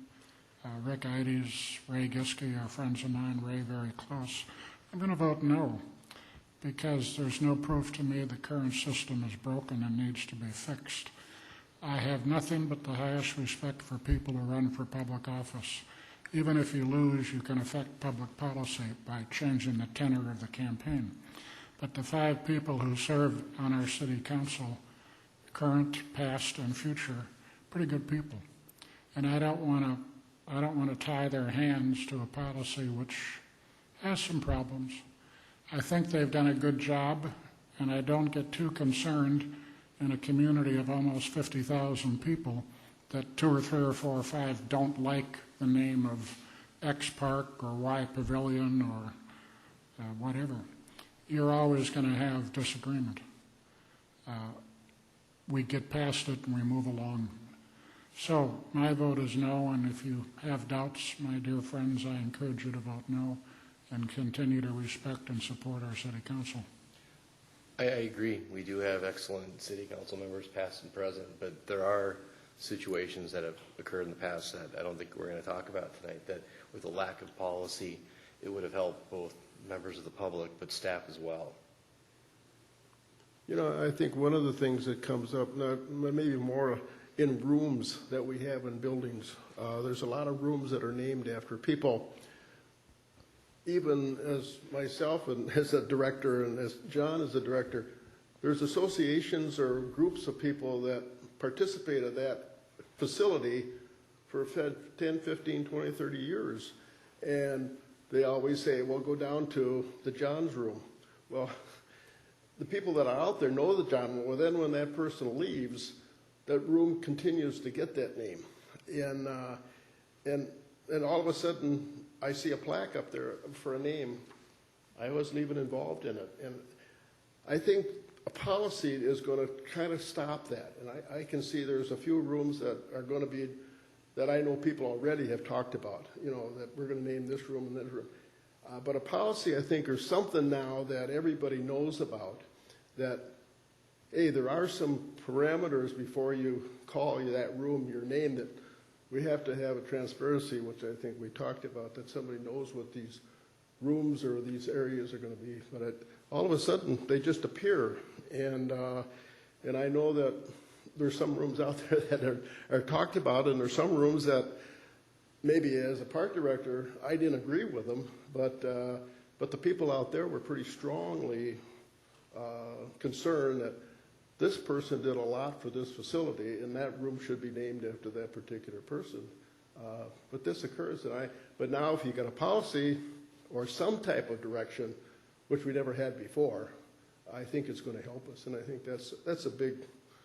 Rick Ides, Ray Giske are friends of mine, Ray very close. I'm going to vote no, because there's no proof to me the current system is broken and needs to be fixed. I have nothing but the highest respect for people who run for public office. Even if you lose, you can affect public policy by changing the tenor of the campaign. but the 5 people who serve on our city council, current, past, and future, pretty good people. And I don't want to tie their hands to a policy which has some problems. I think they've done a good job, and I don't get too concerned in a community of almost 50,000 people that 2 or 3 or 4 or 5 don't like the name of X Park or Y Pavilion or whatever. You're always going to have disagreement. We get past it and we move along. So my vote is no, and if you have doubts, my dear friends, I encourage you to vote no and continue to respect and support our city council. I agree. We do have excellent city council members, past and present, but there are situations that have occurred in the past that I don't think we're going to talk about tonight, that with a lack of policy, it would have helped both members of the public, but staff as well. You know, I think one of the things that comes up, maybe more in rooms that we have in buildings, there's a lot of rooms that are named after people. Even as myself and as a director and as John as a director, there's associations or groups of people that participate at that facility for 10, 15, 20, 30 years. And they always say, well, go down to the John's room. Well, the people that are out there know the John room. Well, then when that person leaves, that room continues to get that name. And all of a sudden, I see a plaque up there for a name. I wasn't even involved in it. And I think a policy is going to kind of stop that. And I can see there's a few rooms that are going to be, that I know people already have talked about, you know, that we're going to name this room and that room. But a policy, I think, or something now that everybody knows about, that, hey, there are some parameters before you call that room your name, that we have to have a transparency, which I think we talked about, that somebody knows what these rooms or these areas are going to be. But all of a sudden, they just appear. And I know that there's some rooms out there that are talked about, and there's some rooms that maybe as a park director, I didn't agree with them, but the people out there were pretty strongly concerned that this person did a lot for this facility, and that room should be named after that particular person. But this occurs, but now if you got a policy or some type of direction, which we never had before, I think it's going to help us, and I think that's a big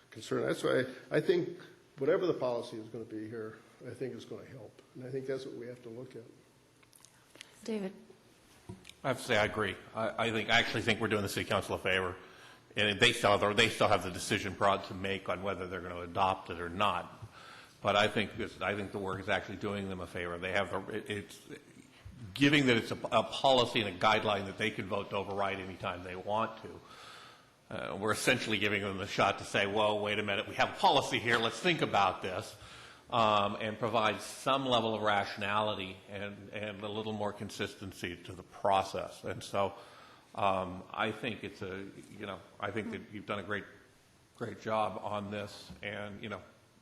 concern. That's why I think whatever the policy is going to be here, I think it's going to help, and I think that's what we have to look at. David. I have to say I agree. I actually think we're doing the city council a favor, and they still have the decision prod to make on whether they're going to adopt it or not. But I think the work is actually doing them a favor. They have it's giving that it's a policy and a guideline that they can vote to override anytime they want to. We're essentially giving them the shot to say, well, wait a minute, we have a policy here, let's think about this, and provide some level of rationality and a little more consistency to the process. And so I think I think that you've done a great job on this, and,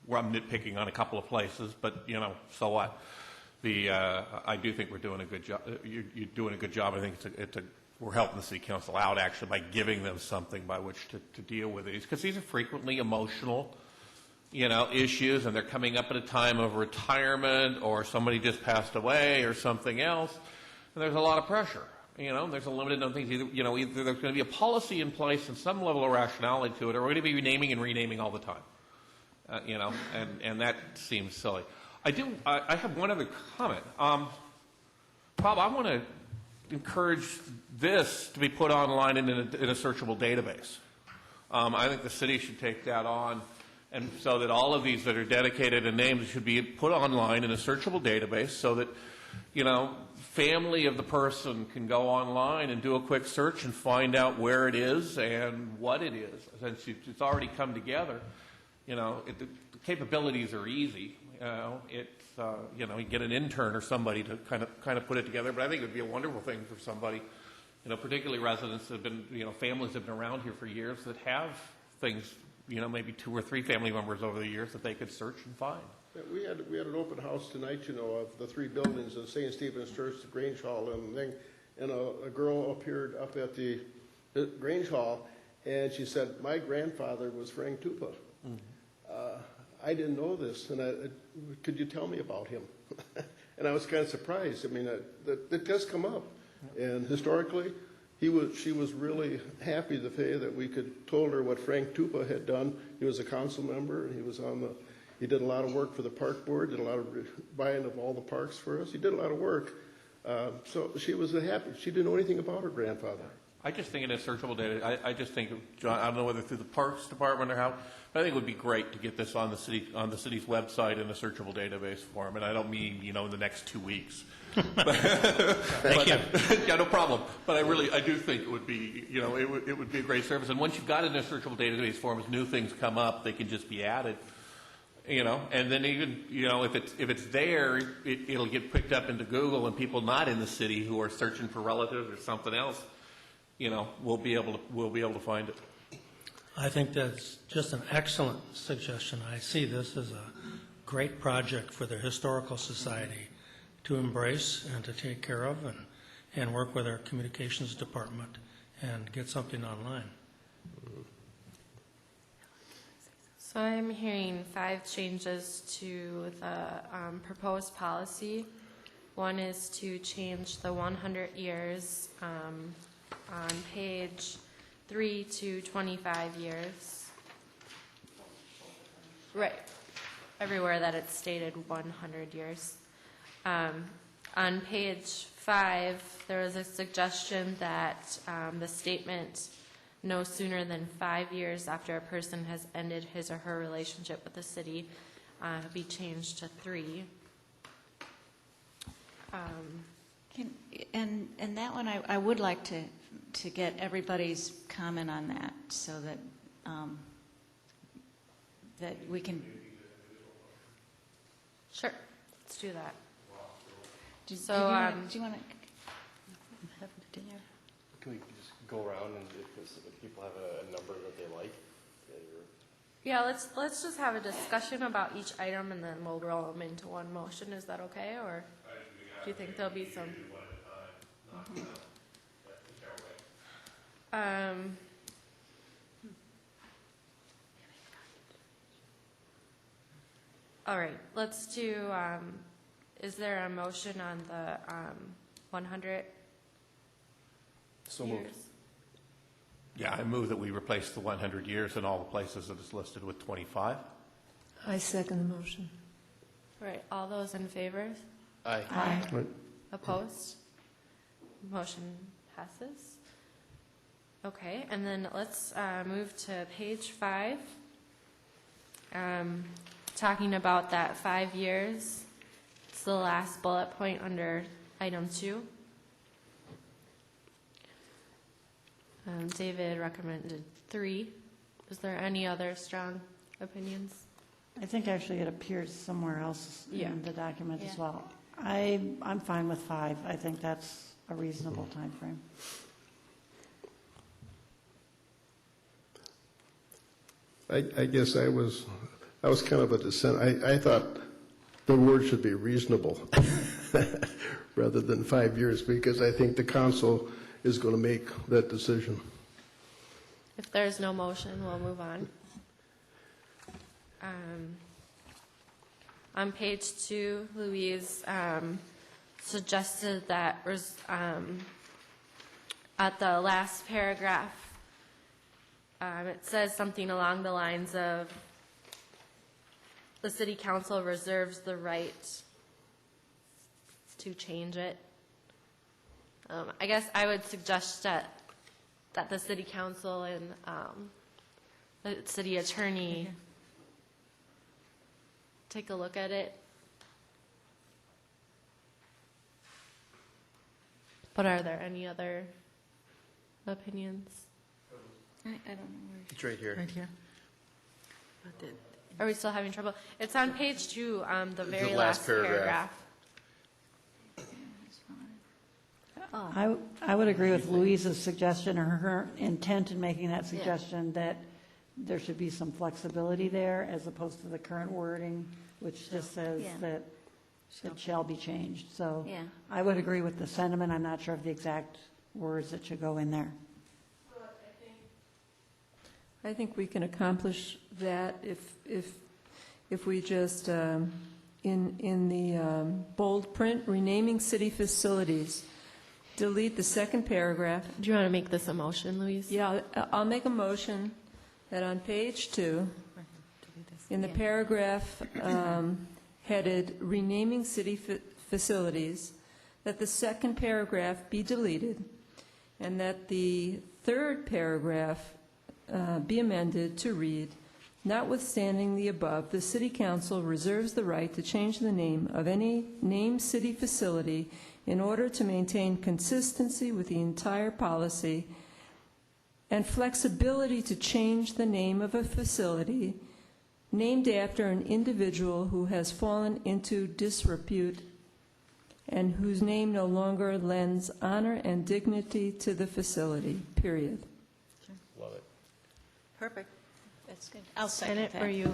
I'm nitpicking on a couple of places, but, so what? I do think we're doing a good job. You're doing a good job. I think we're helping the city council out, actually, by giving them something by which to deal with these, because these are frequently emotional, issues, and they're coming up at a time of retirement or somebody just passed away or something else, and there's a lot of pressure. There's a limited number of things. Either there's going to be a policy in place and some level of rationality to it, or we're going to be renaming and renaming all the time. And that seems silly. I have one other comment. Bob, I want to encourage this to be put online in a searchable database. I think the city should take that on, and so that all of these that are dedicated and named should be put online in a searchable database, so that family of the person can go online and do a quick search and find out where it is and what it is. Since it's already come together, the capabilities are easy. You get an intern or somebody to kind of put it together. But I think it would be a wonderful thing for somebody, particularly residents that have been, families that have been around here for years that have things, maybe 2 or 3 family members over the years that they could search and find. Yeah, we had an open house tonight, of the 3 buildings, the St. Stephen's Church, the Grange Hall, and a girl appeared up at the Grange Hall, and she said, my grandfather was Frank Tupa. I didn't know this, and could you tell me about him? And I was kind of surprised. I mean, it does come up. And historically, she was really happy the day that we told her what Frank Tupa had done. He was a council member, and he did a lot of work for the park board, did a lot of buying of all the parks for us. He did a lot of work. So she was happy. She didn't know anything about her grandfather. I just think in a searchable data, I just think, John, I don't know whether through the Parks Department or how, but I think it would be great to get this on the city's website in a searchable database form. And I don't mean, in the next 2 weeks. Thank you. Yeah, no problem. But I do think it would be, it would be a great service. And once you've got it in a searchable database form, as new things come up, they can just be added. And then even, if it's there, it'll get picked up into Google, and people not in the city who are searching for relatives or something else, we'll be able to find it. I think that's just an excellent suggestion. I see this as a great project for the Historical Society to embrace and to take care of, and work with our communications department and get something online. So I'm hearing 5 changes to the proposed policy. One is to change the 100 years on page 3 to 25 years. Right. Everywhere that it's stated 100 years. On page 5, there was a suggestion that the statement no sooner than 5 years after a person has ended his or her relationship with the city be changed to 3. And that one, I would like to get everybody's comment on that, so that that we can. Sure, let's do that. Do you So, want to? Can we just go around and if people have a number that they like? Yeah, let's just have a discussion about each item, and then we'll roll them into one motion. Is that okay, or do you think there'll be some? All right, let's do, is there a motion on the 100 So years? moved. Yeah, I move that we replace the 100 years in all the places that it's listed with 25. I second the motion. All right, all those in favor? Aye. Right. Opposed? Motion passes. Okay, and then let's move to page 5. Talking about that 5 years. It's the last bullet point under item 2. David recommended 3. Is there any other strong opinions? I think actually it appears somewhere else in the document as Yeah. well. I'm fine with 5. I think that's a reasonable time frame. I guess I was kind of a dissent. I thought the word should be reasonable rather than 5 years, because I think the council is going to make that decision. If there's no motion, we'll move on. On page 2, Louise suggested that at the last paragraph, it says something along the lines of, the city council reserves the right to change it. I guess I would suggest that the city council and the city attorney take a look at it. But are there any other opinions? I don't know where. It's right here. Right here. Are we still having trouble? It's on page 2, the very last last paragraph. I would agree with Louise's suggestion, or her intent in making that suggestion, that there should be some flexibility there as opposed to the current wording, which just says Yeah. that it shall be changed. So Yeah. I would agree with the sentiment. I'm not sure of the exact words that should go in there. I think we can accomplish that if we just, in the bold print, renaming city facilities, delete the second paragraph. Do you want to make this a motion, Louise? Yeah, I'll make a motion that on page 2, in the paragraph headed renaming city facilities, that the second paragraph be deleted, and that the third paragraph be amended to read, notwithstanding the above, the City Council reserves the right to change the name of any named city facility in order to maintain consistency with the entire policy and flexibility to change the name of a facility named after an individual who has fallen into disrepute and whose name no longer lends honor and dignity to the facility, period. Love it. Perfect. That's good. I'll And second it that. for you.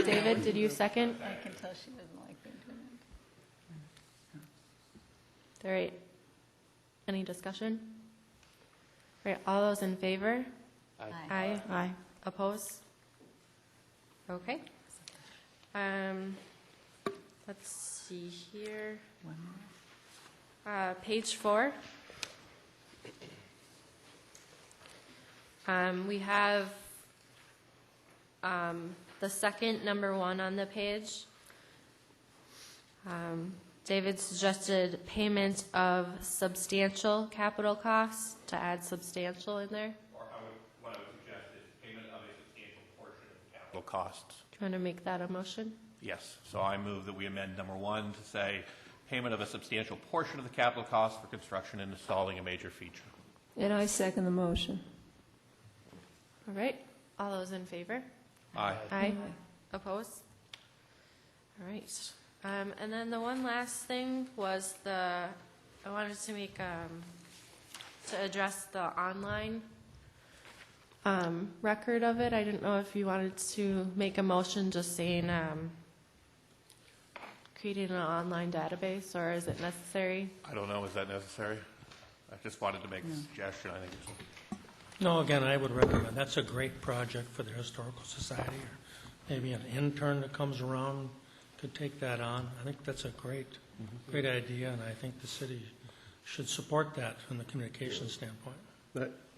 David, did you second? I can tell she doesn't like me doing it. All right. Any discussion? All right, all those in favor? Aye. Aye. Oppose? Okay. Let's see here. Page 4. We have the second number 1 on the page. David suggested payment of substantial capital costs, to add substantial in there. Or what I would suggest is payment of a substantial portion of the capital costs. Do you want to make that a motion? Yes, so I move that we amend number 1 to say payment of a substantial portion of the capital cost for construction and installing a major feature. And I second the motion. All right. All those in favor? Aye. Aye. Oppose? All right. And then the one last thing was I wanted to make, to address the online record of it. I didn't know if you wanted to make a motion just saying creating an online database, or is it necessary? I don't know, is that necessary? I just wanted to make a suggestion, I think it's... No, again, I would recommend, that's a great project for the Historical Society, or maybe an intern that comes around could take that on. I think that's a great idea, and I think the city should support that from the communication standpoint.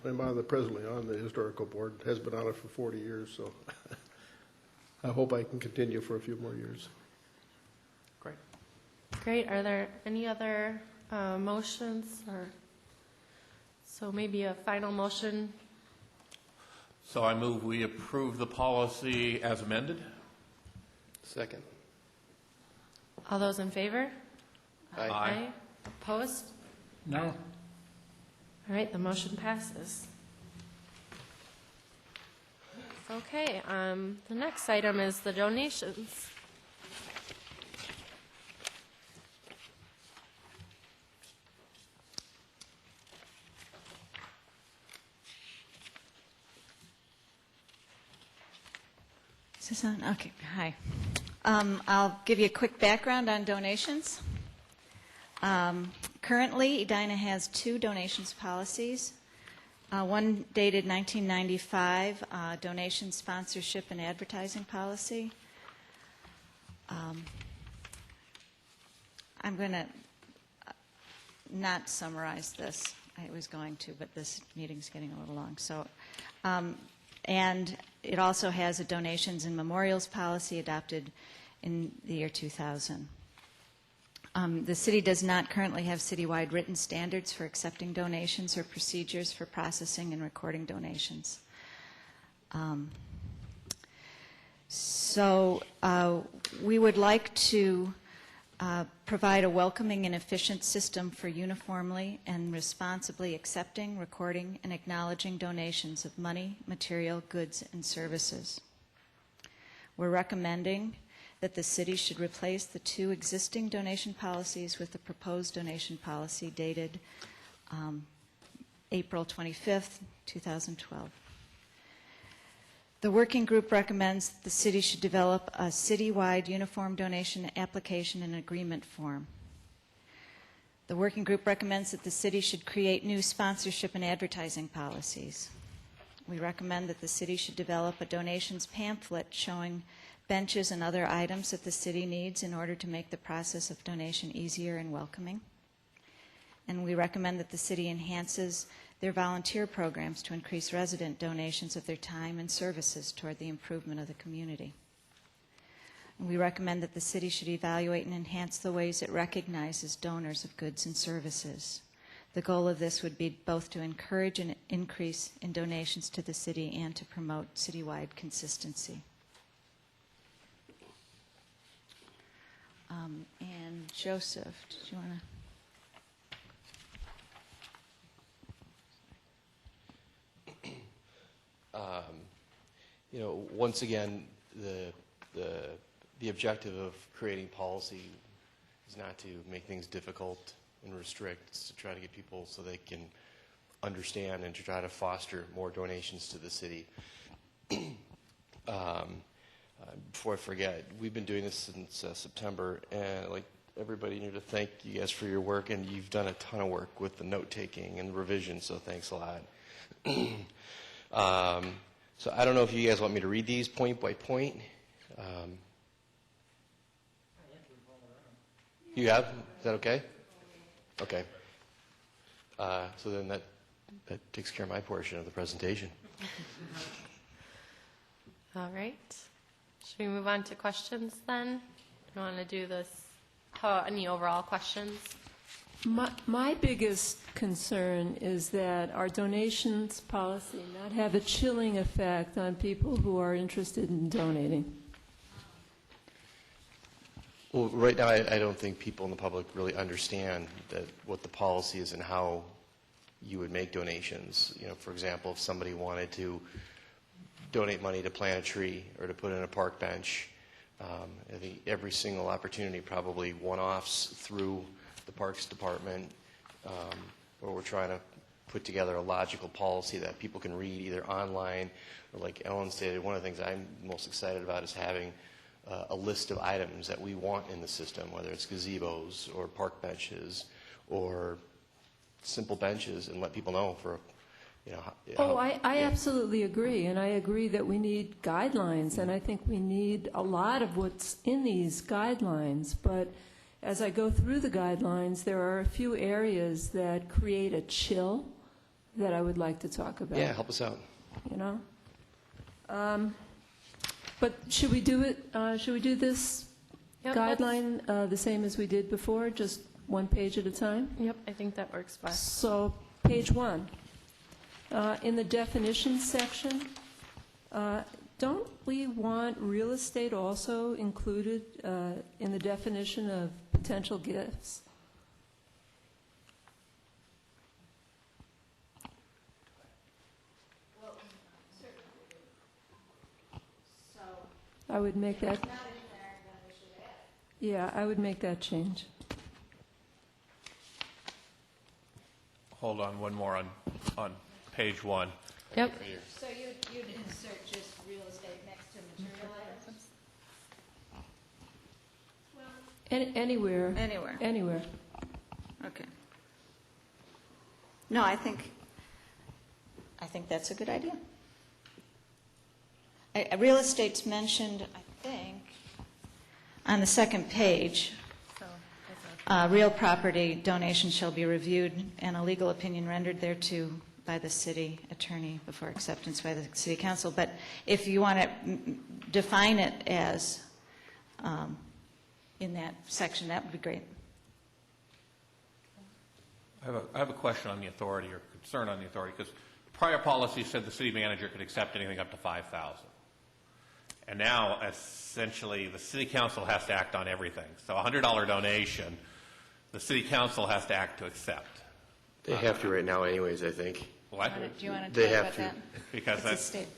I'm presently on the Historical Board, has been on it for 40 years, so I hope I can continue for a few more years. Great. Great. Are there any other motions? So maybe a final motion. So I move we approve the policy as amended. Second. All those in favor? Aye. Opposed? No? All right, the motion passes. Okay, the next item is the donations. Is this on? Okay, hi. I'll give you a quick background on donations. Currently, Edina has 2 donations policies. One dated 1995, donation, sponsorship, and advertising policy. I'm going to not summarize this. I was going to, but this meeting's getting a little long. So, and it also has a donations and memorials policy adopted in the year 2000. The city does not currently have citywide written standards for accepting donations or procedures for processing and recording donations. So we would like to provide a welcoming and efficient system for uniformly and responsibly accepting, recording, and acknowledging donations of money, material, goods, and services. We're recommending that the city should replace the 2 existing donation policies with the proposed donation policy dated April 25th, 2012. The working group recommends that the city should develop a citywide uniform donation application and agreement form. The working group recommends that the city should create new sponsorship and advertising policies. We recommend that the city should develop a donations pamphlet showing benches and other items that the city needs in order to make the process of donation easier and welcoming. And we recommend that the city enhances their volunteer programs to increase resident donations of their time and services toward the improvement of the community. And we recommend that the city should evaluate and enhance the ways it recognizes donors of goods and services. The goal of this would be both to encourage an increase in donations to the city and to promote citywide consistency. And Joseph, did you want to? Once again, the objective of creating policy is not to make things difficult and restrict. It's to try to get people so they can understand and to try to foster more donations to the city. Before I forget, we've been doing this since September, and like everybody need to thank you guys for your work, and you've done a ton of work with the note-taking and the revision, so thanks a lot. So I don't know if you guys want me to read these point by point. You have? Is that okay? Okay. So then that takes care of my portion of the presentation. All right. Should we move on to questions then? You want to do this? Any overall questions? My biggest concern is that our donations policy not have a chilling effect on people who are interested in donating. Well, right now, I don't think people in the public really understand what the policy is and how you would make donations. For example, if somebody wanted to donate money to plant a tree or to put in a park bench, I think every single opportunity, probably one-offs through the Parks Department, where we're trying to put together a logical policy that people can read either online or, like Ellen stated, one of the things I'm most excited about is having a list of items that we want in the system, whether it's gazebos or park benches or simple benches, and let people know for, I absolutely agree, and I agree that we need guidelines, and I think we need a lot of what's in these guidelines, but as I go through the guidelines, there are a few areas that create a chill that I would like to talk about. Yeah, help us out. But should we do it? Should we do this guideline the same as we did before, just one page at a time? Yep, I think that works best. So, page 1. In the definitions section, don't we want real estate also included in the definition of potential gifts? I would make that. Yeah, I would make that change. Hold on, one more on page 1. Yep. So you'd insert just real estate next to material items? Anywhere. Anywhere. Okay. No, I think that's a good idea. Real estate's mentioned, I think, on the second page. Real property donations shall be reviewed and a legal opinion rendered thereto by the city attorney before acceptance by the city council. But if you want to define it as in that section, that would be great. I have a question on the authority, or concern on the authority, because prior policy said the city manager could accept anything up to $5,000. And now, essentially, the city council has to act on everything. So a $100 donation, the city council has to act to accept. They have to right now anyways, I think. What? Do you want to They talk have about to. that? Because It's a that's, state.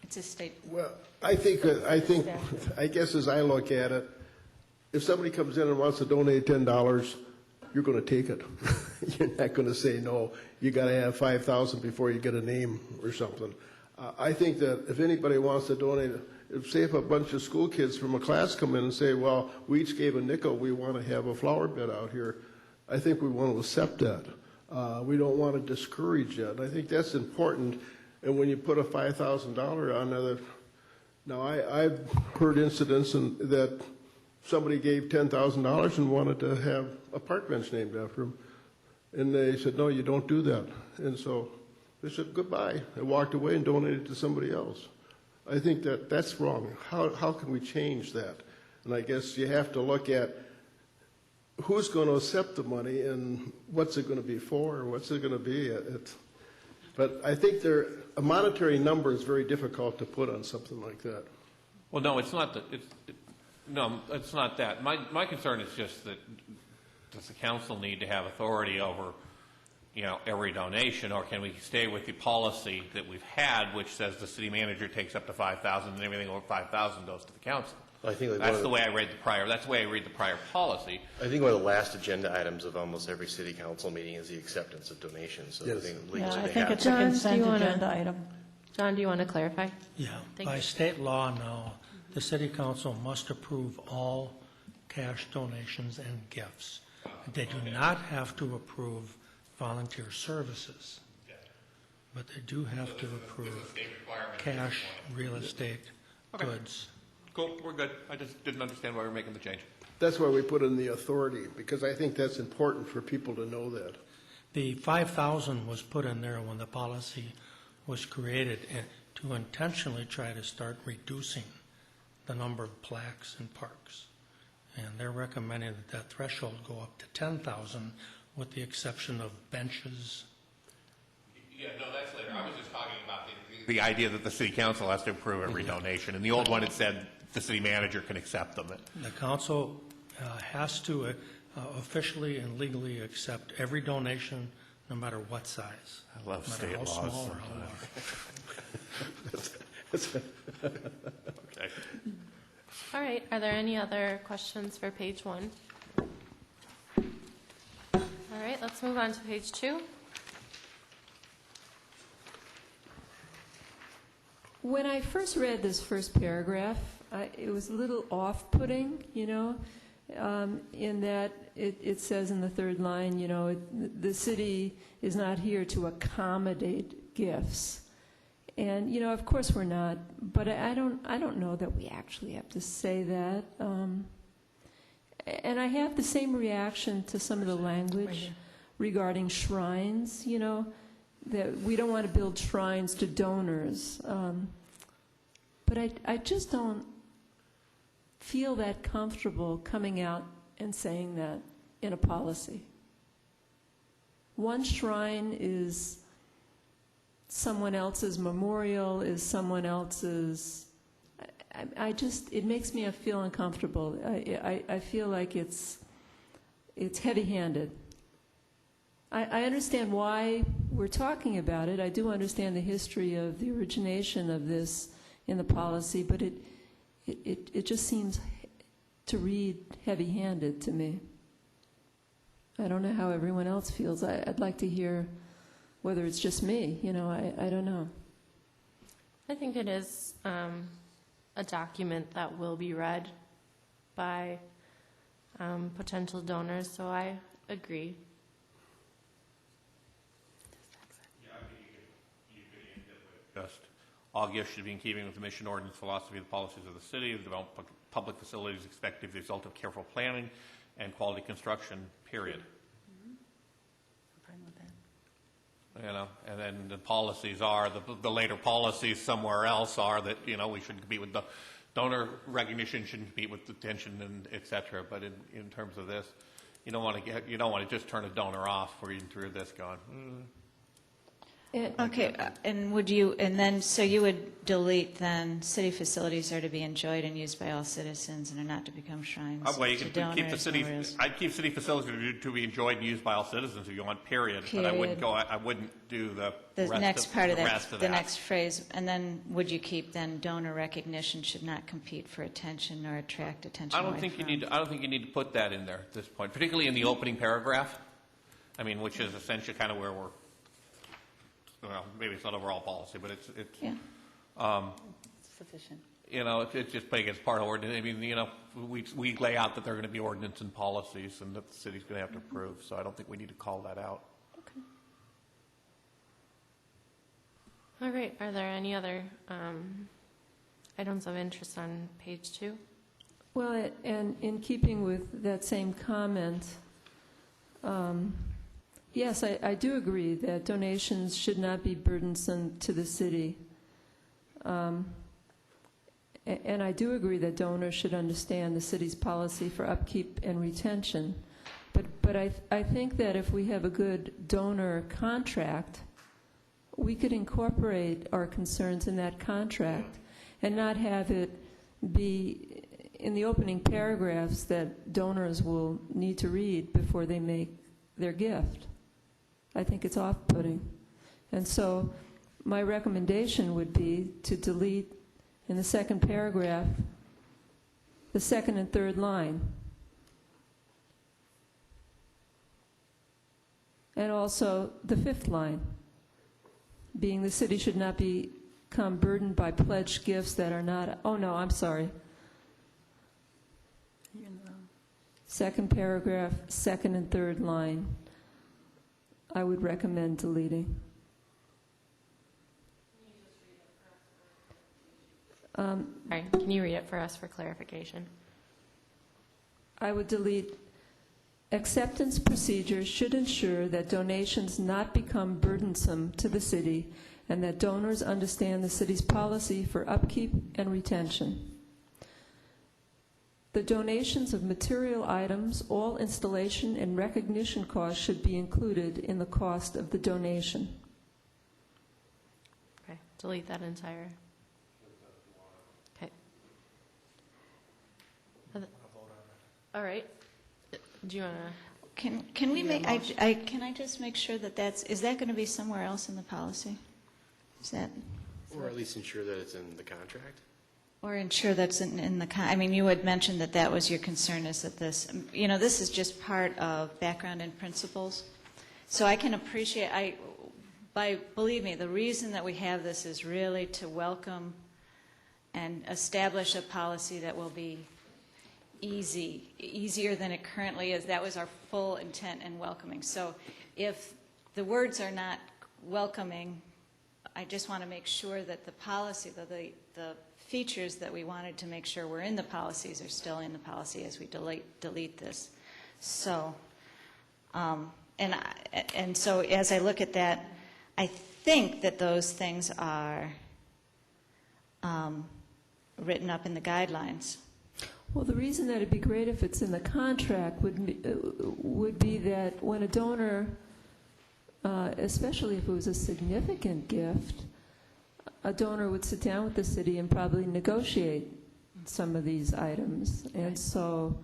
It's a state. Well, I guess as I look at it, if somebody comes in and wants to donate $10, you're going to take it. You're not going to say no. You got to have 5,000 before you get a name or something. I think that if anybody wants to donate, if a bunch of school kids from a class come in and say, well, we each gave a nickel, we want to have a flower bed out here, I think we want to accept that. We don't want to discourage that. I think that's important. And when you put a $5,000 on there, now I've heard incidents that somebody gave $10,000 and wanted to have a park bench named after him. And they said, no, you don't do that. And so they said, goodbye. They walked away and donated it to somebody else. I think that that's wrong. How can we change that? And I guess you have to look at who's going to accept the money and what's it going to be for, or what's it going to be. But I think a monetary number is very difficult to put on something like that. Well, no, it's not that. No, it's not that. My concern is just that does the council need to have authority over, every donation, or can we stay with the policy that we've had, which says the city manager takes up to $5,000 and everything over $5,000 goes to the council? I think that's the way I read the prior. That's the way I read the prior policy. I think one of the last agenda items of almost every city council meeting is the acceptance of donations. So Yes. I think legally Yeah, I they think have it's to. a John, do consent you wanna- agenda item. John, do you want to clarify? Yeah, Thank by you. state law now, the city council must approve all cash donations and gifts. They do not have to approve volunteer services, but they do have to approve cash, real estate, goods. Cool, we're good. I just didn't understand why we were making the change. That's why we put in the authority, because I think that's important for people to know that. The 5,000 was put in there when the policy was created to intentionally try to start reducing the number of plaques in parks. And they're recommending that threshold go up to 10,000 with the exception of benches. Yeah, no, that's later. I was just talking about the idea that the city council has to approve every donation. And the old one, it said the city manager can accept them. The council has to officially and legally accept every donation, no matter what size. I love no matter state how laws small or how large. Okay. All right, are there any other questions for page 1? All right, let's move on to page 2. When I first read this first paragraph, it was a little off-putting, in that it says in the third line, the city is not here to accommodate gifts. And, of course we're not, but I don't know that we actually have to say that. And I have the same reaction to some of the language regarding shrines, that we don't want to build shrines to donors. But I just don't feel that comfortable coming out and saying that in a policy. One shrine is someone else's memorial, is someone else's. It makes me feel uncomfortable. I feel like it's heavy-handed. I understand why we're talking about it. I do understand the history of the origination of this in the policy, but it just seems to read heavy-handed to me. I don't know how everyone else feels. I'd like to hear whether it's just me. I don't know. I think it is a document that will be read by potential donors, so I agree. Just all gifts should be in keeping with the mission, ordinance, philosophy, and policies of the city. The development of public facilities expected to be the result of careful planning and quality construction, period. And then the policies are, the later policies somewhere else are that, we shouldn't compete with the donor recognition, shouldn't compete with detention, and et cetera. But in terms of this, you don't want to just turn a donor off reading through this going, Okay, so you would delete then, city facilities are to be enjoyed and used by all citizens and are not to become shrines Well, you to can donors, keep the city. memorials. I'd keep city facilities to be enjoyed and used by all citizens if you want. Period. But I wouldn't go. I wouldn't do the Next rest part of of the that, rest of the that. next phrase, and then would you keep then donor recognition should not compete for attention or attract attention I don't away think you from. need. I don't think you need to put that in there at this point, particularly in the opening paragraph. I mean, which is essentially kind of where we're. Well, maybe it's not overall policy, but it's. Yeah. Sufficient. you know, it's just making it part of ordinance. I mean, you know, we lay out that there are going to be ordinance and policies and that the city's going to have to approve, so I don't think we need to call that out. Okay. All right, are there any other items of interest on page 2? Well, and in keeping with that same comment, yes, I do agree that donations should not be burdensome to the city. And I do agree that donors should understand the city's policy for upkeep and retention. But I think that if we have a good donor contract, we could incorporate our concerns in that contract and not have it be in the opening paragraphs that donors will need to read before they make their gift. I think it's off-putting. And so my recommendation would be to delete in the second paragraph the second and third line. And also the fifth line, being the city should not become burdened by pledged gifts that are not, oh no, I'm sorry. Second paragraph, second and third line, I would recommend deleting. All right, can you read it for us for clarification? I would delete, acceptance procedures should ensure that donations not become burdensome to the city and that donors understand the city's policy for upkeep and retention. The donations of material items, all installation and recognition costs should be included in the cost of the donation. Okay, delete that entire. Okay. All right. Do you want to? Can we make, can I just make sure that is that going to be somewhere else in the policy? Is that? Or at least ensure that it's in the contract? Or ensure that's in the, I mean, you had mentioned that was your concern, is that this, you know, this is just part of background and principles. So I can appreciate, believe me, the reason that we have this is really to welcome and establish a policy that will be easier than it currently is. That was our full intent in welcoming. So if the words are not welcoming, I just want to make sure that the policy, the features that we wanted to make sure were in the policies are still in the policy as we delete this. So, and so as I look at that, I think that those things are written up in the guidelines. Well, the reason that it'd be great if it's in the contract would be that when a donor, especially if it was a significant gift, a donor would sit down with the city and probably negotiate some of these items. And so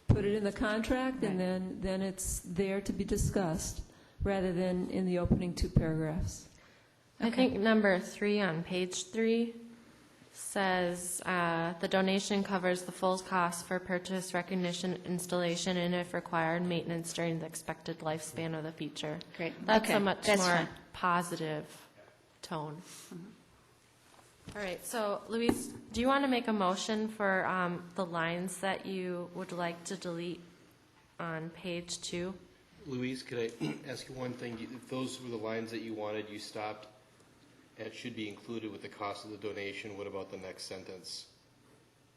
put it in the contract, and then it's there to be discussed rather than in the opening 2 paragraphs. I think number 3 on page 3 says the donation covers the full cost for purchase, recognition, installation, and if required, maintenance during the expected lifespan of the feature. Great. That's Okay. a much That's more fine. positive tone. All right, so Louise, do you want to make a motion for the lines that you would like to delete on page 2? Louise, could I ask you one thing? If those were the lines that you wanted, you stopped at should be included with the cost of the donation. What about the next sentence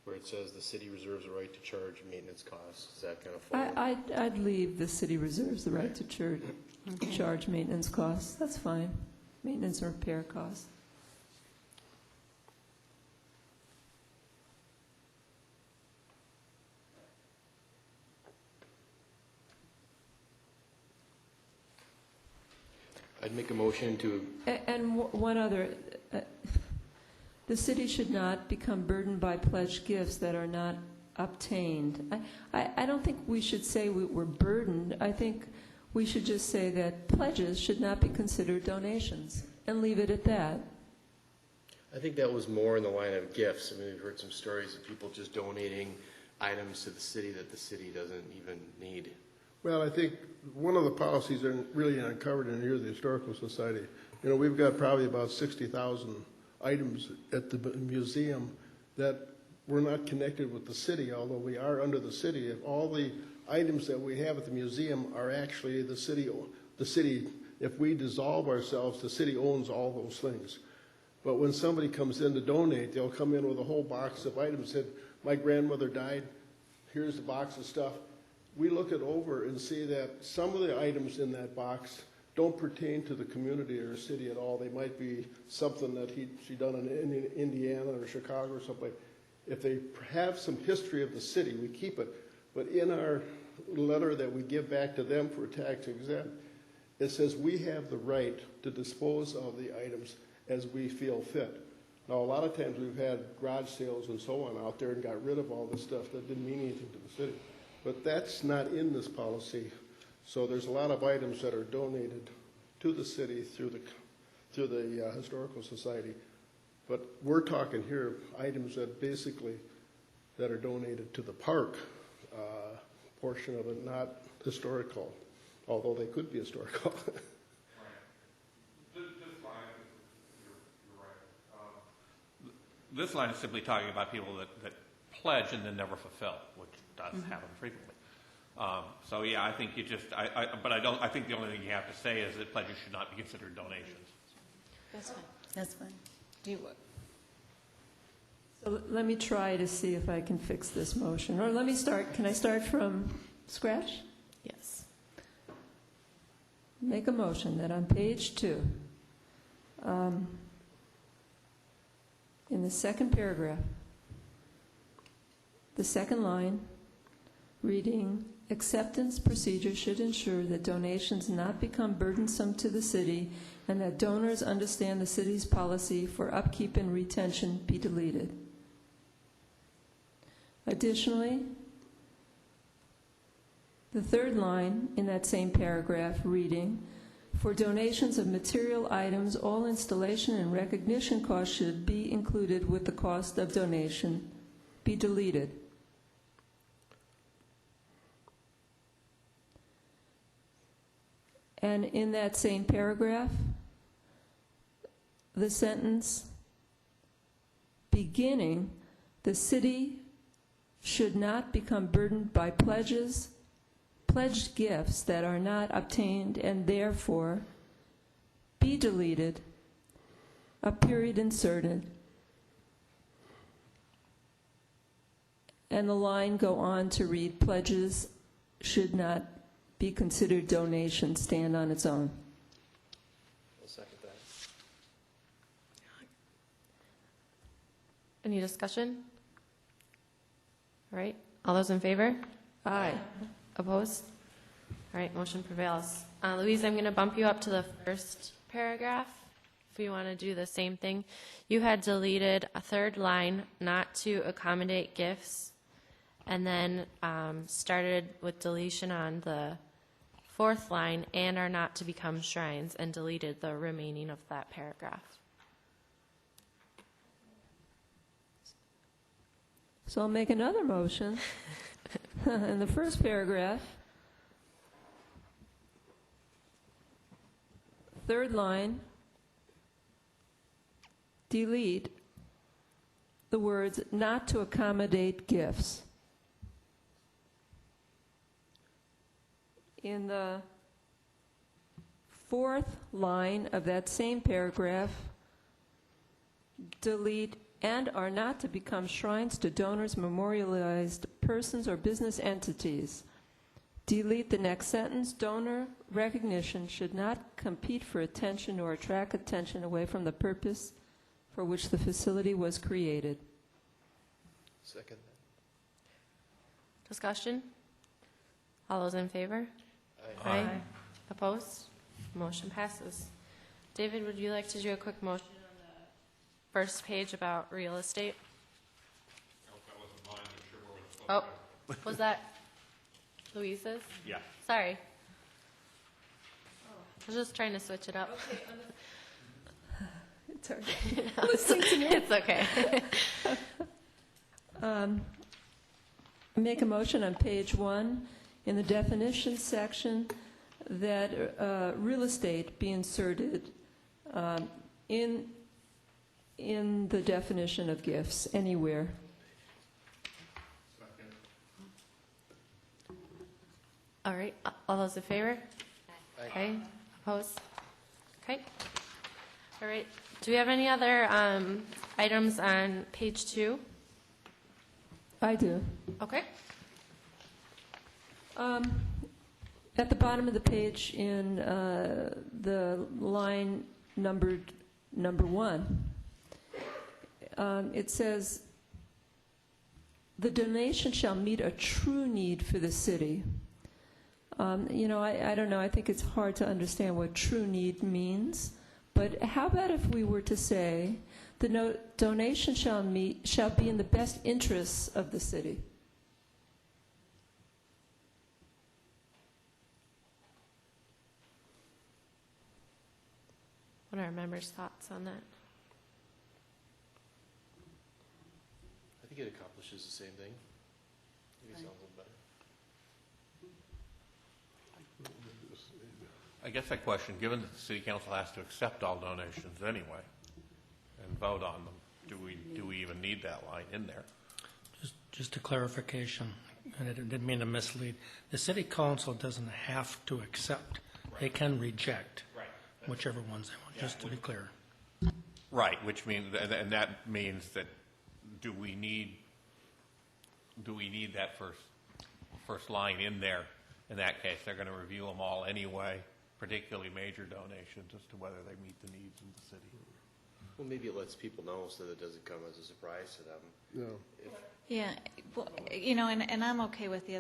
where it says the city reserves the right to charge maintenance costs? Is that kind of fall? I'd leave the city reserves the right to charge maintenance costs. That's fine. Maintenance and repair costs. I'd make a motion to, And one other, the city should not become burdened by pledged gifts that are not obtained. I don't think we should say we're burdened. I think we should just say that pledges should not be considered donations and leave it at that. I think that was more in the line of gifts. I mean, we've heard some stories of people just donating items to the city that the city doesn't even need. Well, I think one of the policies that really aren't covered in here, the Historical Society, you know, we've got probably about 60,000 items at the museum, that we're not connected with the city, although we are under the city. If all the items that we have at the museum are actually the city, if we dissolve ourselves, the city owns all those things. But when somebody comes in to donate, they'll come in with a whole box of items. Said, my grandmother died, here's the box of stuff. We look it over and see that some of the items in that box don't pertain to the community or city at all. They might be something that she done in Indiana or Chicago or something. If they have some history of the city, we keep it. But in our letter that we give back to them for tax exempt, it says we have the right to dispose of the items as we feel fit. Now, a lot of times we've had garage sales and so on out there and got rid of all this stuff that didn't mean anything to the city. But that's not in this policy. So there's a lot of items that are donated to the city through the Historical Society. But we're talking here items that basically that are donated to the park portion of it, not historical, although they could be historical. This line is simply talking about people that pledge and then never fulfill, which does happen frequently. So yeah, I think you just, I think the only thing you have to say is that pledges should not be considered donations. That's fine. That's fine. Do you what? So let me try to see if I can fix this motion. Or let me start, can I start from scratch? Yes. Make a motion that on page 2, in the second paragraph, the second line, reading, acceptance procedures should ensure that donations not become burdensome to the city and that donors understand the city's policy for upkeep and retention be deleted. Additionally, the third line in that same paragraph, reading, for donations of material items, all installation and recognition costs should be included with the cost of donation, be deleted. And in that same paragraph, the sentence beginning, the city should not become burdened by pledged gifts that are not obtained and therefore be deleted, a period inserted, and the line go on to read, pledges should not be considered donations, stand on its own. I'll second that. Any discussion? All right, all those in favor? Aye. Opposed? All right, motion prevails. Louise, I'm going to bump you up to the first paragraph if you want to do the same thing. You had deleted a third line, not to accommodate gifts, and then started with deletion on the fourth line, and are not to become shrines, and deleted the remaining of that paragraph. So I'll make another motion. In the first paragraph, third line, delete the words not to accommodate gifts. In the fourth line of that same paragraph, delete and are not to become shrines to donors, memorialized persons, or business entities. Delete the next sentence. Donor recognition should not compete for attention or attract attention away from the purpose for which the facility was created. Second. Discussion? All those in favor? Aye. Opposed? Motion passes. David, would you like to do a quick motion on the first page about real estate? Oh, was that Louise's? Yeah. Sorry. I was just trying to switch it up. It's all right. It's okay. Make a motion on page 1 in the definitions section that real estate be inserted in in the definition of gifts anywhere. All right, all those in favor? Okay, opposed? Okay. All right, do we have any other items on page 2? I do. Okay. At the bottom of the page in the line numbered number 1, it says, "The donation shall meet a true need for the city." I don't know. I think it's hard to understand what true need means. But how about if we were to say, the donation shall be in the best interests of the city? What are our members' thoughts on that? I think it accomplishes the same thing. Maybe it sounds a little better. I guess that question, given that the city council has to accept all donations anyway and vote on them, do we even need that line in there? Just a clarification, and I didn't mean to mislead. The city council doesn't have to accept. They can reject whichever ones they want, just to be clear. Right, which means, and that means that do we need that first line in there? In that case, they're going to review them all anyway, particularly major donations, as to whether they meet the needs of the city. Well, maybe it lets people know so that it doesn't come as a surprise to them. Yeah. Yeah, well, and I'm okay with the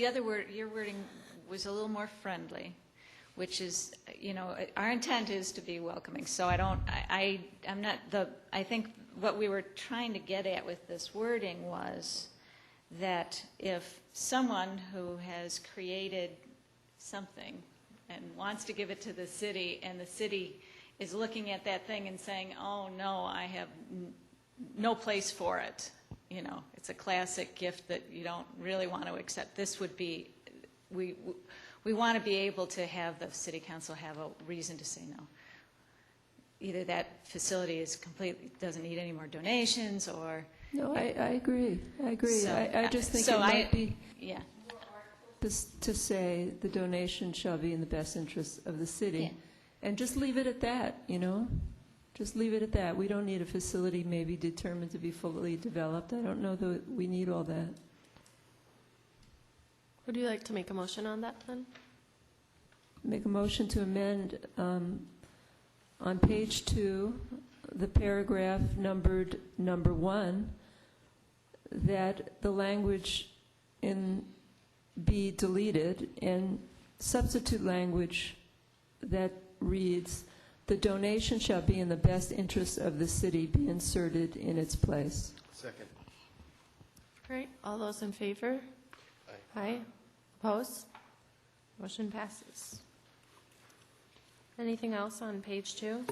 other word, your wording was a little more friendly, which is, our intent is to be welcoming. So I think what we were trying to get at with this wording was that if someone who has created something and wants to give it to the city, and the city is looking at that thing and saying, oh no, I have no place for it, it's a classic gift that you don't really want to accept. This would be, we want to be able to have the city council have a reason to say no. Either that facility doesn't need any more donations, or... No, I agree. So, I just think so it might be yeah. to say the donation shall be in the best interest of the city. Yeah. And just leave it at that, Just leave it at that. We don't need a facility maybe determined to be fully developed. I don't know that we need all that. Would you like to make a motion on that then? Make a motion to amend on page 2, the paragraph numbered number 1, that the language be deleted and substitute language that reads, "The donation shall be in the best interest of the city," be inserted in its place. Second. All right, all those in favor? Aye. Aye. Opposed? Motion passes. Anything else on page 2?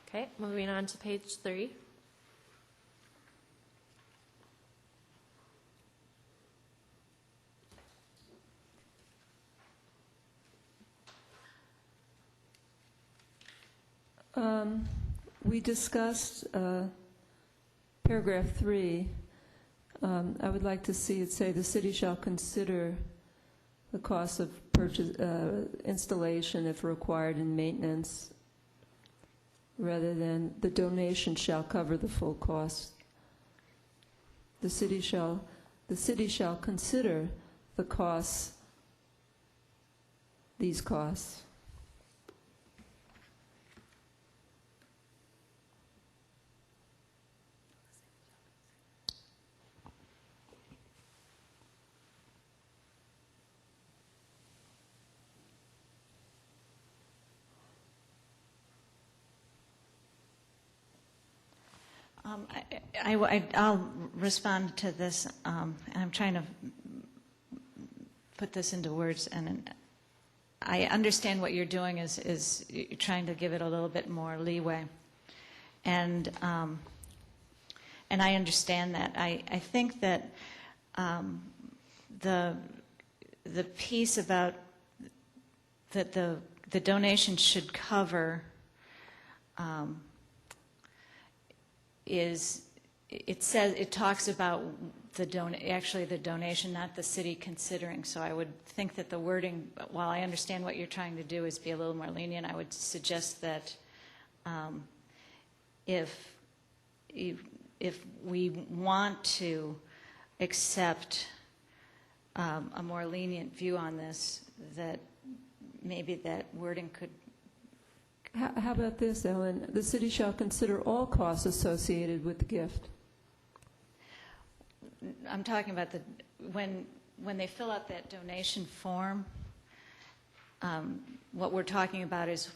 Okay, moving on to page 3. We discussed paragraph 3. I would like to see it say the city shall consider the cost of purchase, installation if required, and maintenance, rather than the donation shall cover the full cost. The city shall consider the costs, these costs. I'll respond to this, and I'm trying to put this into words, and I understand what you're doing is you're trying to give it a little bit more leeway, and I understand that. I think that the piece about that the donation should cover it talks about the donation, not the city considering. So I would think that the wording, while I understand what you're trying to do is be a little more lenient, I would suggest that if we want to accept a more lenient view on this, that maybe that wording could. How about this, Ellen? The city shall consider all costs associated with the gift. I'm talking about when they fill out that donation form, what we're talking about is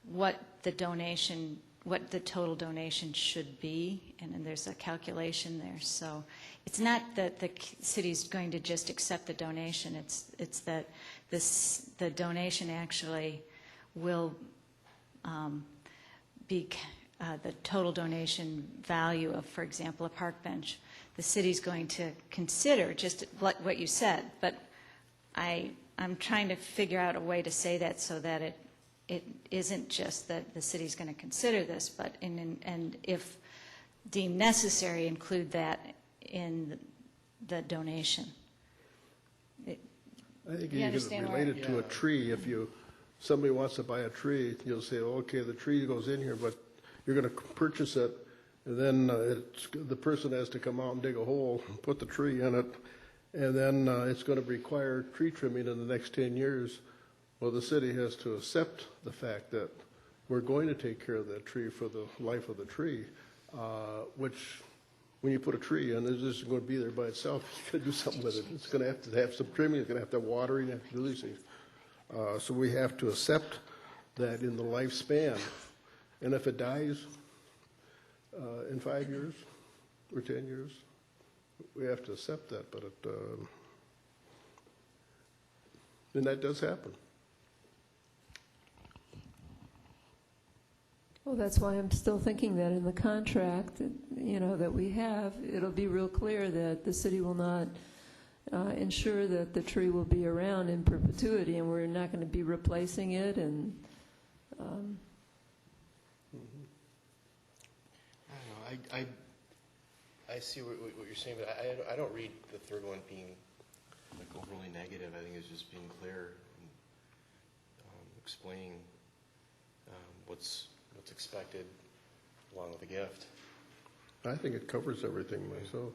what the total donation should be, and then there's a calculation there. So it's not that the city's going to just accept the donation. It's that the donation actually will be the total donation value of, for example, a park bench. The city's going to consider just what you said, but I'm trying to figure out a way to say that so that it isn't just that the city's going to consider this, but and if deemed necessary, include that in the donation. I think you can relate it to a tree. If somebody wants to buy a tree, you'll say, okay, the tree goes in here, but you're going to purchase it, and then the person has to come out and dig a hole, put the tree in it, and then it's going to require tree trimming in the next 10 years. Well, the city has to accept the fact that we're going to take care of that tree for the life of the tree, which when you put a tree in, it's just going to be there by itself. You've got to do something with it. It's going to have some trimming. It's going to have to have watering. You have to do these things. So we have to accept that in the lifespan. And if it dies in 5 years or 10 years, we have to accept that. But and that does happen. Well, that's why I'm still thinking that in the contract, that we have, it'll be real clear that the city will not ensure that the tree will be around in perpetuity, and we're not going to be replacing it. And I don't know. I see what you're saying, but I don't read the third one being like overly negative. I think it's just being clear and explaining what's expected along with the gift. I think it covers everything myself.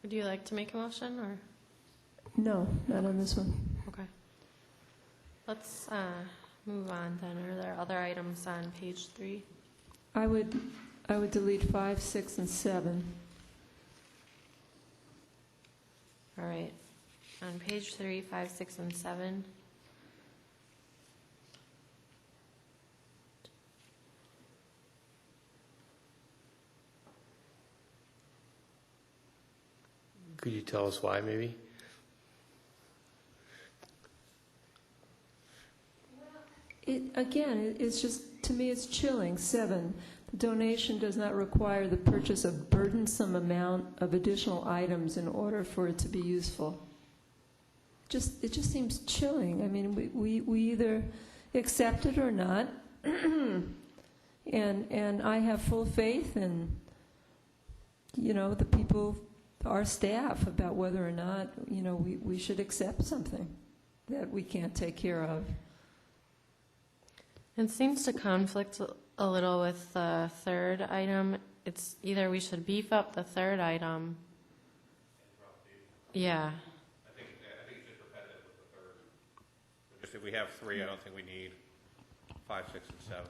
Would you like to make a motion, or? no, not on this one. Okay. Let's move on then. Are there other items on page 3? I would delete 5, 6, and 7. All right. On page 3, 5, 6, and 7. Could you tell us why, maybe? It's just, to me, it's chilling. 7, the donation does not require the purchase of burdensome amount of additional items in order for it to be useful. It just seems chilling. I mean, we either accept it or not, and I have full faith in, the people, our staff, about whether or not, we should accept something that we can't take care of. It seems to conflict a little with the third item. It's either we should beef up the third item. Yeah. I think it's just repetitive with the third. Just if we have 3, I don't think we need 5, 6, and 7.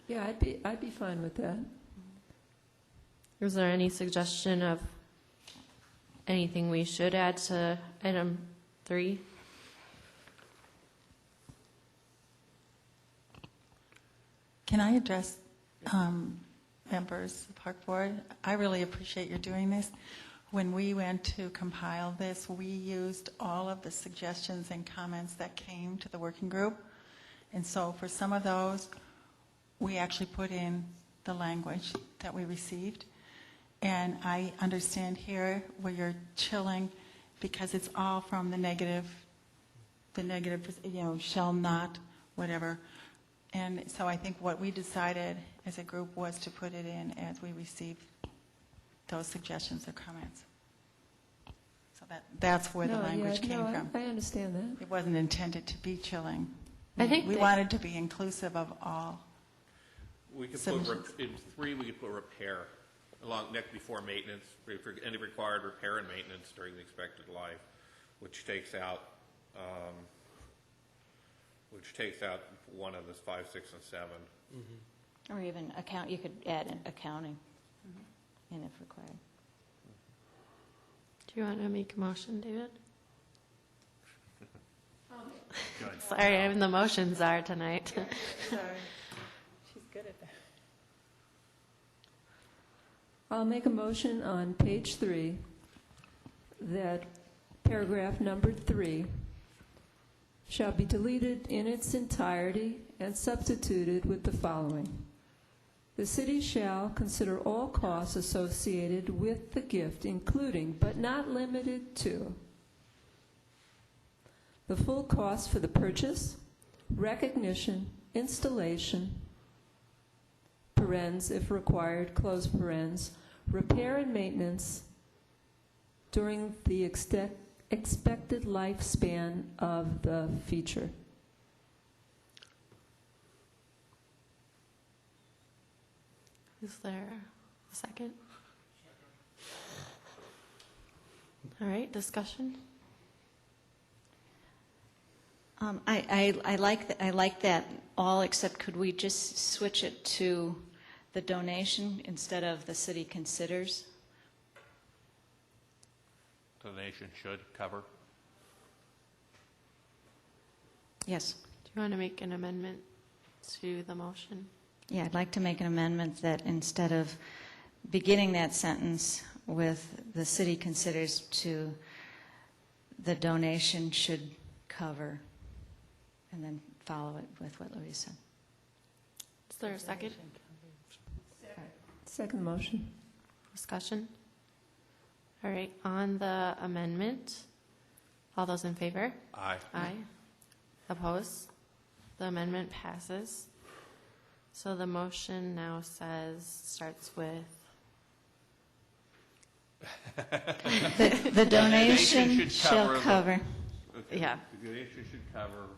Yeah, I'd be fine with that. Is there any suggestion of anything we should add to item 3? Can I address members of the Park Board? I really appreciate your doing this. When we went to compile this, we used all of the suggestions and comments that came to the working group. And so for some of those, we actually put in the language that we received. And I understand here where you're chilling because it's all from the the negative, shall not, whatever. And so I think what we decided as a group was to put it in as we received those suggestions or comments. So that's where the No, language yeah, came no, from. I understand that. It wasn't intended to be chilling. I think We that- wanted to be inclusive of all. We could Submissions. put, in 3, we could put repair, along next before maintenance, for any required repair and maintenance during the expected life, which takes out one of the 5, 6, and 7. Or even you could add an accounting, and if required. Do you want to make a motion, David? Sorry, I'm the motion czar tonight. Sorry. She's good at that. I'll make a motion on page 3 that paragraph number 3 shall be deleted in its entirety and substituted with the following. The city shall consider all costs associated with the gift, including but not limited to the full cost for the purchase, recognition, installation, parens if required, close parens, repair and maintenance during the expected lifespan of the feature. Is there a second? All right, discussion? I like that all, except could we just switch it to the donation instead of the city considers? Donation should cover. Yes. Do you want to make an amendment to the motion? Yeah, I'd like to make an amendment that instead of beginning that sentence with the city considers to the donation should cover, and then follow it with what Louise said. Is there a second? Second motion. Discussion? All right, on the amendment, all those in favor? Aye. Aye. Opposed? The amendment passes. So the motion now starts with, The donation should shall cover cover yeah, The donation should cover,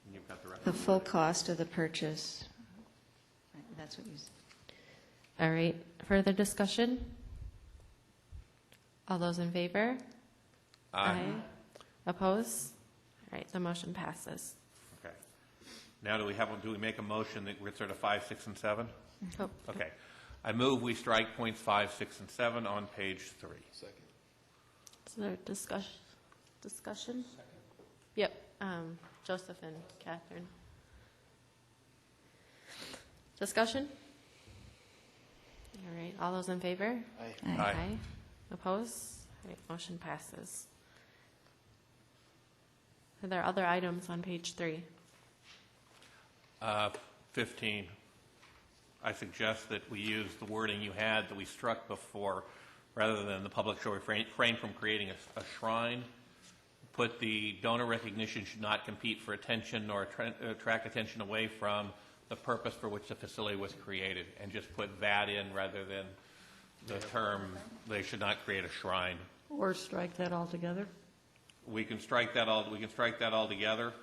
and you've got the rest. the full cost of the purchase. Right, that's what you said. all right, further discussion? All those in favor? Opposed? All right, the motion passes. Okay. Now do we make a motion that we're sort of 5, 6, and 7? Oh, Okay. I move we strike points 5, 6, and 7 on page 3. Second. is there discussion? Yep, Joseph and Catherine. Discussion? All right, all those in favor? Aye. Aye. Opposed? All right, motion passes. Are there other items on page 3? 15. I suggest that we use the wording you had that we struck before, rather than the public shall refrain from creating a shrine. Put the donor recognition should not compete for attention nor attract attention away from the purpose for which the facility was created, and just put that in rather than the term they should not create a shrine. Or strike that altogether? We can strike that all together.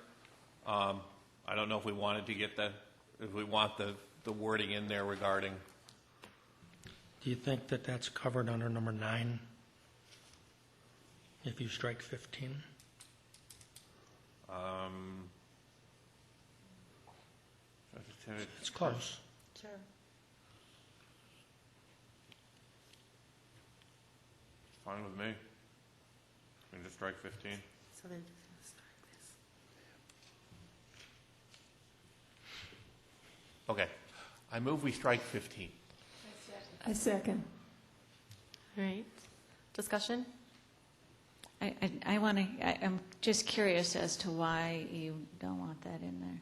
I don't know if we wanted to get if we want the wording in there regarding. Do you think that that's covered under number 9? If you strike 15? It's close. Sure. Fine with me. We can just strike 15. So they're just going to start this. Okay. I move we strike 15. I second. All right, discussion? I'm just curious as to why you don't want that in there.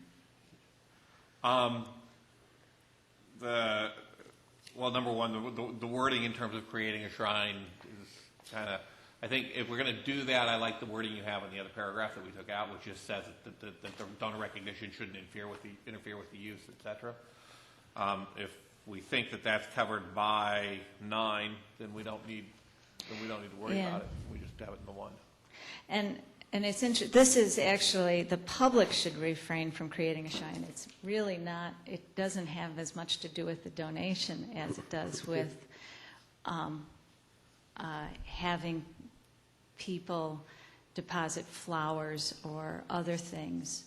Well, number one, the wording in terms of creating a shrine is kind of I think if we're going to do that, I like the wording you have in the other paragraph that we took out, which just says that the donor recognition shouldn't interfere with the use, et cetera. If we think that that's covered by 9, then we don't need to worry about it. We just have it in the 1. And it's this is actually, the public should refrain from creating a shrine. It's really not, it doesn't have as much to do with the donation as it does with having people deposit flowers or other things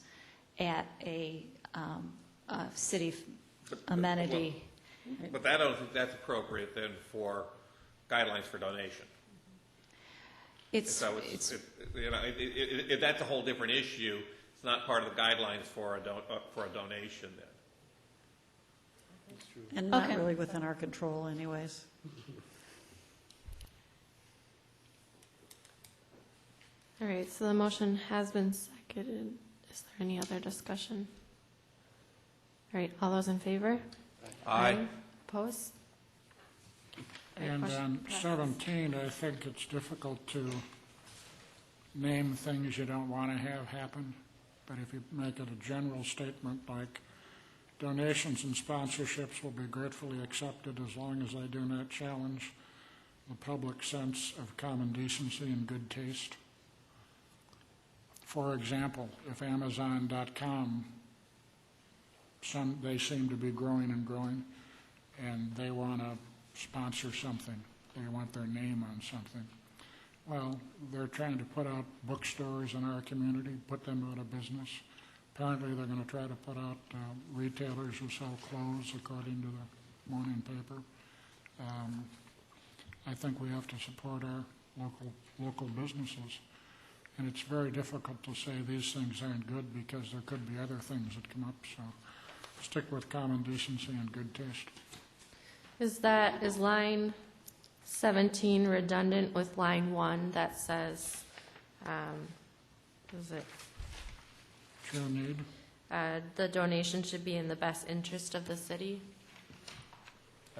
at a city amenity. But I don't think that's appropriate then for guidelines for donation. If that's a whole different issue, it's not part of the guidelines for a donation then. And not Okay. really within our control anyways. All right, so the motion has been seconded. Is there any other discussion? All right, all those in favor? Aye. Opposed? All right, And motion on passes. 17, I think it's difficult to name things you don't want to have happen. But if you make it a general statement like donations and sponsorships will be gratefully accepted as long as they do not challenge the public sense of common decency and good taste. For example, if Amazon.com, they seem to be growing and growing, and they want to sponsor something. They want their name on something. Well, they're trying to put out bookstores in our community, put them out of business. Apparently, they're going to try to put out retailers who sell clothes, according to the morning paper. I think we have to support our local businesses. And it's very difficult to say these things aren't good because there could be other things that come up. So stick with common decency and good taste. Is line 17 redundant with line 1 that says, is it, Sure need. the donation should be in the best interest of the city?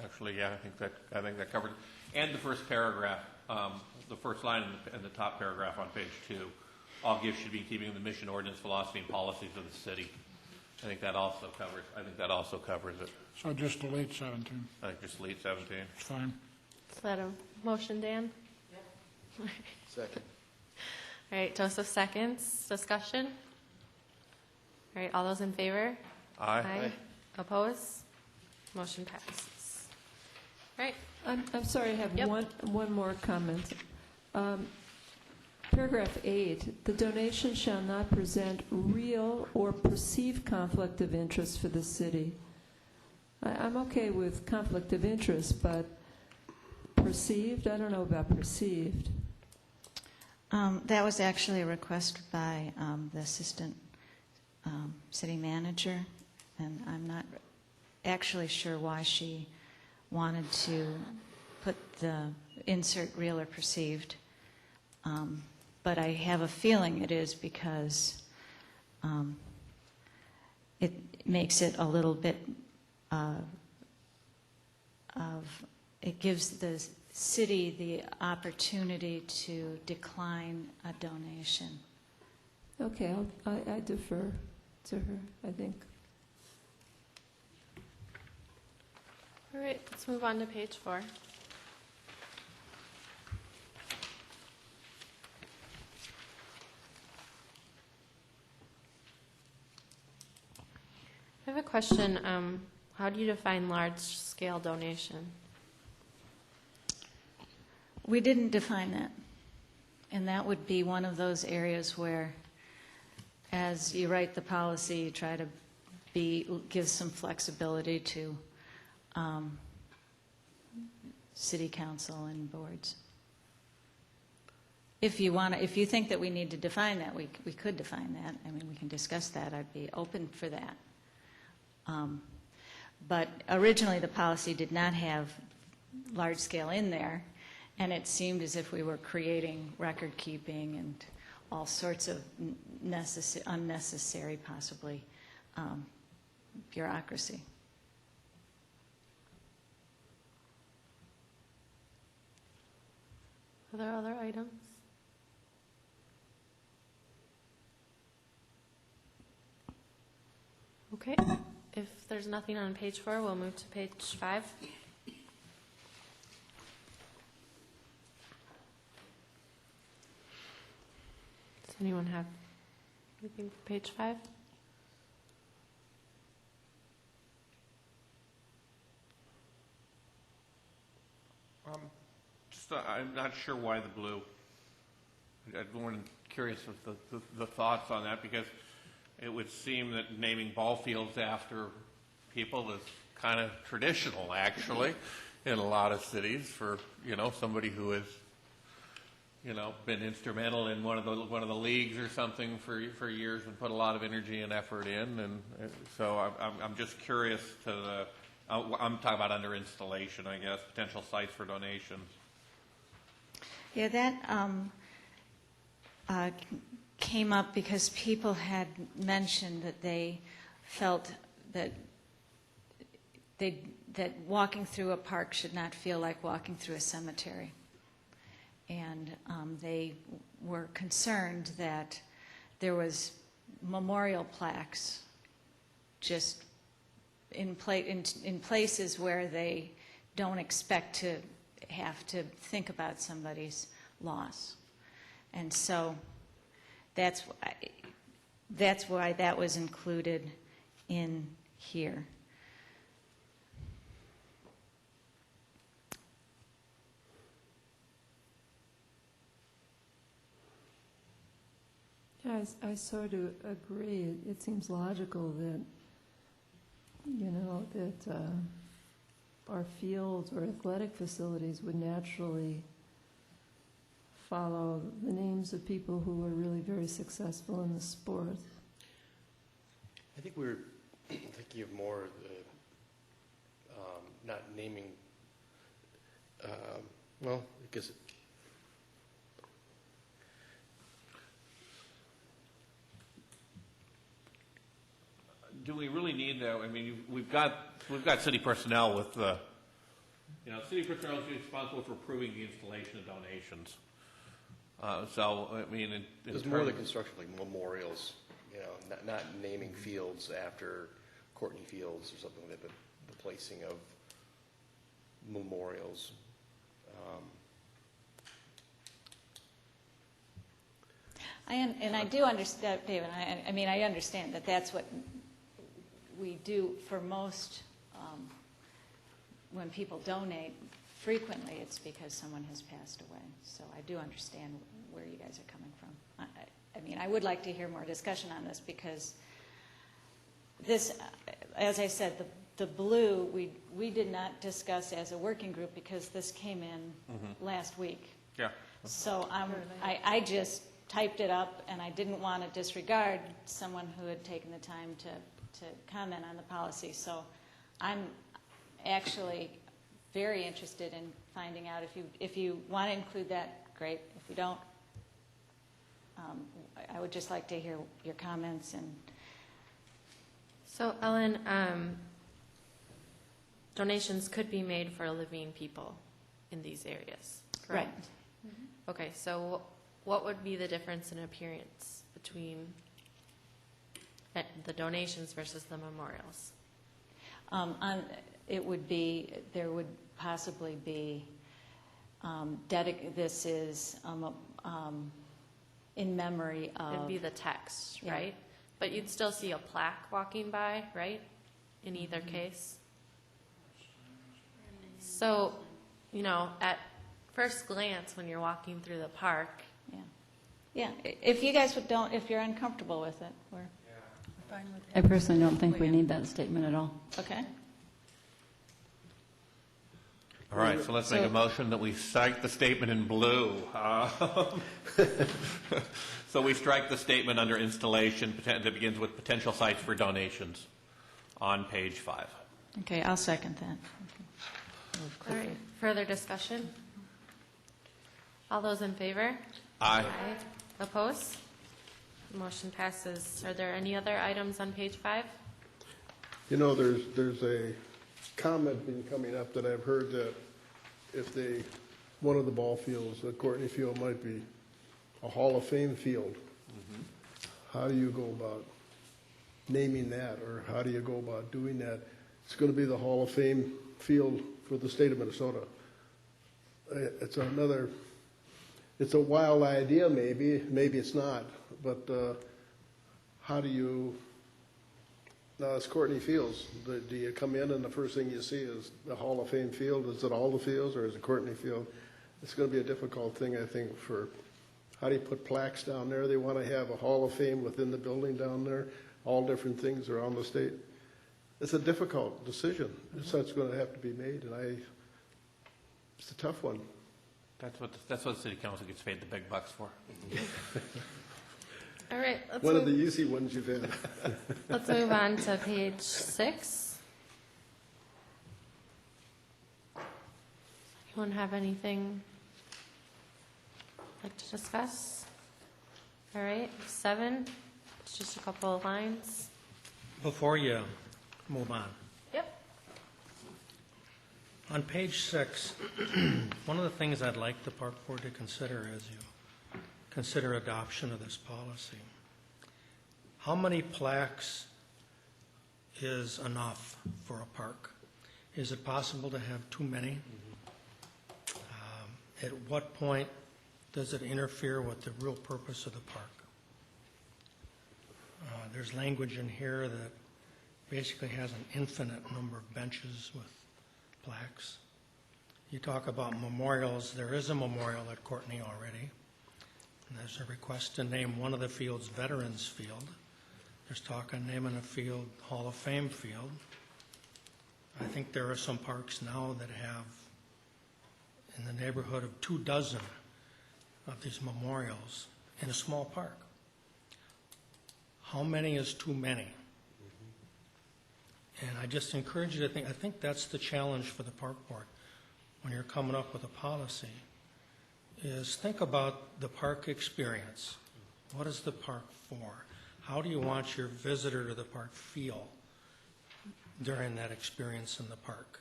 Actually, yeah, I think that covers. And the first paragraph, the first line in the top paragraph on page 2, all gifts should be in keeping with the mission, ordinance, philosophy, and policies of the city. I think that also covers it. So just delete 17. I think just delete 17. It's fine. Is that a motion, Dan? Second. All right, Joseph seconds. Discussion? All right, all those in favor? Aye. Opposed? Motion passes. All right, I'm sorry, I have Yep. one more comment. Paragraph 8, the donation shall not present real or perceived conflict of interest for the city. I'm okay with conflict of interest, but perceived, I don't know about perceived. That was actually a request by the assistant city manager, and I'm not actually sure why she wanted to put the insert real or perceived. But I have a feeling it is because it makes it a little bit it gives the city the opportunity to decline a donation. Okay, I defer to her, I think. all right, let's move on to page 4. I have a question. How do you define large-scale donation? We didn't define that. And that would be one of those areas where, as you write the policy, you try to give some flexibility to city council and boards. If you think that we need to define that, we could define that. I mean, we can discuss that. I'd be open for that. But originally, the policy did not have large scale in there, and it seemed as if we were creating record keeping and all sorts of unnecessary, possibly, bureaucracy. Are there other items? Okay, if there's nothing on page 4, we'll move to page 5. Does anyone have anything for page 5? I'm not sure why the blue. I'm more curious of the thoughts on that, because it would seem that naming ball fields after people is kind of traditional, actually, in a lot of cities for, somebody who has, been instrumental in one of the leagues or something for years and put a lot of energy and effort in. And so I'm just curious I'm talking about under installation, I guess, potential sites for donations. Yeah, that came up because people had mentioned that they felt that walking through a park should not feel like walking through a cemetery. And they were concerned that there was memorial plaques just in places where they don't expect to have to think about somebody's loss. And so that's why that was included in here. Yeah, I sort of agree. It seems logical that, that our fields or athletic facilities would naturally follow the names of people who are really very successful in the sport. I think we're thinking of more not naming, because Do we really need that? I mean, we've got city personnel with the, city personnel is responsible for approving the installation of donations. So, I mean, there's more of the construction, like memorials, not naming fields after Courtney Fields or something like that, but the placing of memorials. I do understand, David. I understand that that's what we do for most. When people donate, frequently it's because someone has passed away. So I do understand where you guys are coming from. I would like to hear more discussion on this, because this, as I said, the blue we did not discuss as a working group because this came in last week. Yeah. So I just typed it up, and I didn't want to disregard someone who had taken the time to comment on the policy. So I'm actually very interested in finding out if you want to include that, great. If you don't, I would just like to hear your comments. And So, Ellen, donations could be made for living people in these areas, correct? Right. Okay, so what would be the difference in appearance between the donations versus the memorials? There would possibly be, this is in memory of. It'd be the text, Yeah. right? But you'd still see a plaque walking by, right? In either case. So, at first glance, when you're walking through the park, Yeah. If you guys if you're uncomfortable with it, we're Fine with I personally don't think we need that statement at all. okay. All right, so let's make a motion that we strike the statement in blue. So we strike the statement under installation that begins with potential sites for donations on page 5. Okay, I'll second that. all right, further discussion? All those in favor? Aye. Opposed? Motion passes. Are there any other items on page 5? There's a comment been coming up that I've heard that if they one of the ball fields, Courtney Field might be a Hall of Fame field. How do you go about naming that, or how do you go about doing that? It's going to be the Hall of Fame field for the state of Minnesota. It's a wild idea maybe it's not, but how do you, now it's Courtney Fields, do you come in and the first thing you see is the Hall of Fame field? Is it all the fields or is it Courtney Field? It's going to be a difficult thing, I think, for, how do you put plaques down there? They want to have a Hall of Fame within the building down there, all different things around the state. It's a difficult decision. That's going to have to be made, and it's a tough one. That's what the city council gets paid the big bucks for. All right, One of the easy ones you've had. let's move on to page 6. Anyone have anything like to discuss? All right, 7, it's just a couple of lines. Before you move on, Yep. on page 6, one of the things I'd like the park board to consider as you consider adoption of this policy, how many plaques is enough for a park? Is it possible to have too many? At what point does it interfere with the real purpose of the park? There's language in here that basically has an infinite number of benches with plaques. You talk about memorials. There is a memorial at Courtney already. And there's a request to name one of the fields Veterans Field. There's talk of naming a field Hall of Fame Field. I think there are some parks now that have in the neighborhood of 24 of these memorials in a small park. How many is too many? And I just encourage you to think, I think that's the challenge for the park board when you're coming up with a policy, is think about the park experience. What is the park for? How do you want your visitor to the park feel during that experience in the park?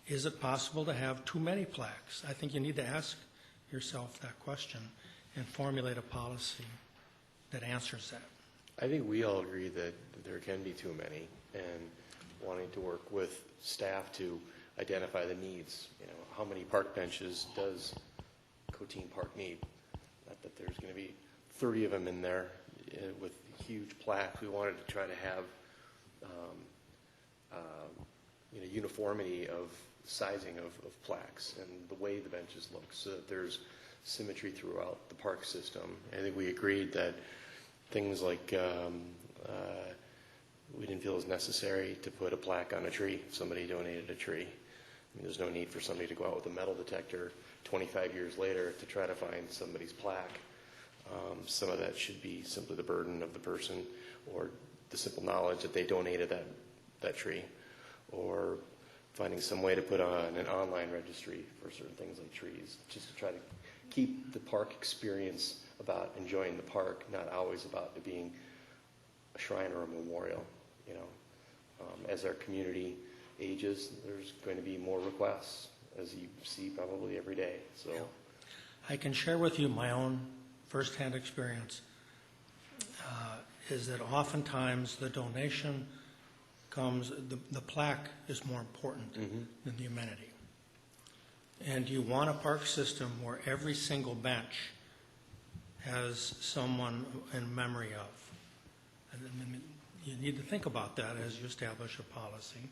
Is it possible to have too many plaques? I think you need to ask yourself that question and formulate a policy that answers that. I think we all agree that there can be too many, and wanting to work with staff to identify the needs. You know, how many park benches does Coteen Park need? Not that there's going to be 30 of them in there with huge plaques. We wanted to try to have uniformity of sizing of plaques and the way the benches look, so that there's symmetry throughout the park system. I think we agreed that things like we didn't feel it was necessary to put a plaque on a tree if somebody donated a tree. I mean, there's no need for somebody to go out with a metal detector 25 years later to try to find somebody's plaque. Some of that should be simply the burden of the person, or the simple knowledge that they donated that tree, or finding some way to put on an online registry for certain things like trees, just to try to keep the park experience about enjoying the park, not always about it being a shrine or a memorial. You know, as our community ages, there's going to be more requests, as you see probably every day. So, I can share with you my own firsthand experience. Is that oftentimes the donation comes, the plaque is more important than the amenity. And you want a park system where every single bench has someone in memory of. And you need to think about that as you establish a policy.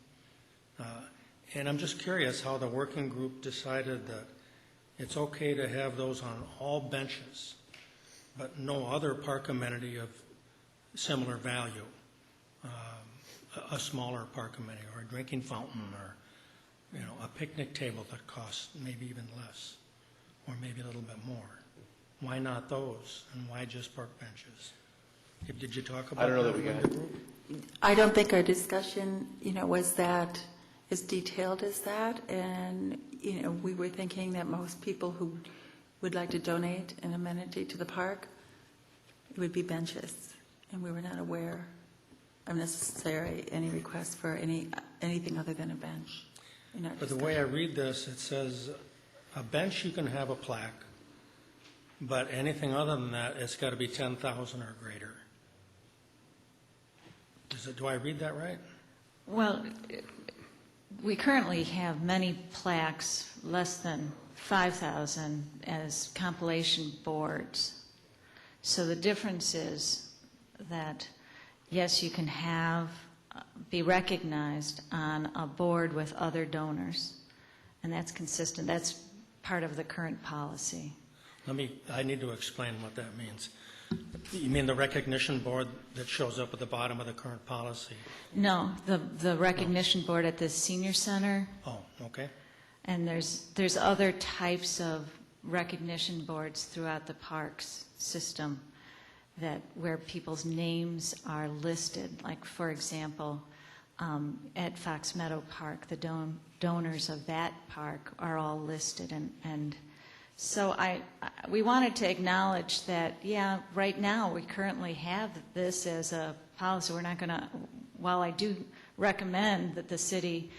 And I'm just curious how the working group decided that it's okay to have those on all benches, but no other park amenity of similar value, a smaller park amenity, or a drinking fountain, or a picnic table that costs maybe even less, or maybe a little bit more. Why not those, and why just park benches? Did you talk about I don't know that we in got the group? I don't think our discussion, was that as detailed as that, and, we were thinking that most people who would like to donate an amenity to the park, it would be benches, and we were not aware of necessarily any request for anything other than a bench. But the way I read this, it says A bench, you can have a plaque, but anything other than that, it's got to be 10,000 or greater. Do I read that right? Well, we currently have many plaques less than 5,000 as compilation boards. So the difference is that, yes, you can be recognized on a board with other donors, and that's consistent. That's part of the current policy. I need to explain what that means. You mean the recognition board that shows up at the bottom of the current policy? No, the recognition board at the senior center. Oh, okay. And there's other types of recognition boards throughout the parks system where people's names are listed. Like, for example, at Fox Meadow Park, the donors of that park are all listed. And so we wanted to acknowledge that, yeah, right now we currently have this as a policy. We're not going to, while I do recommend that the city,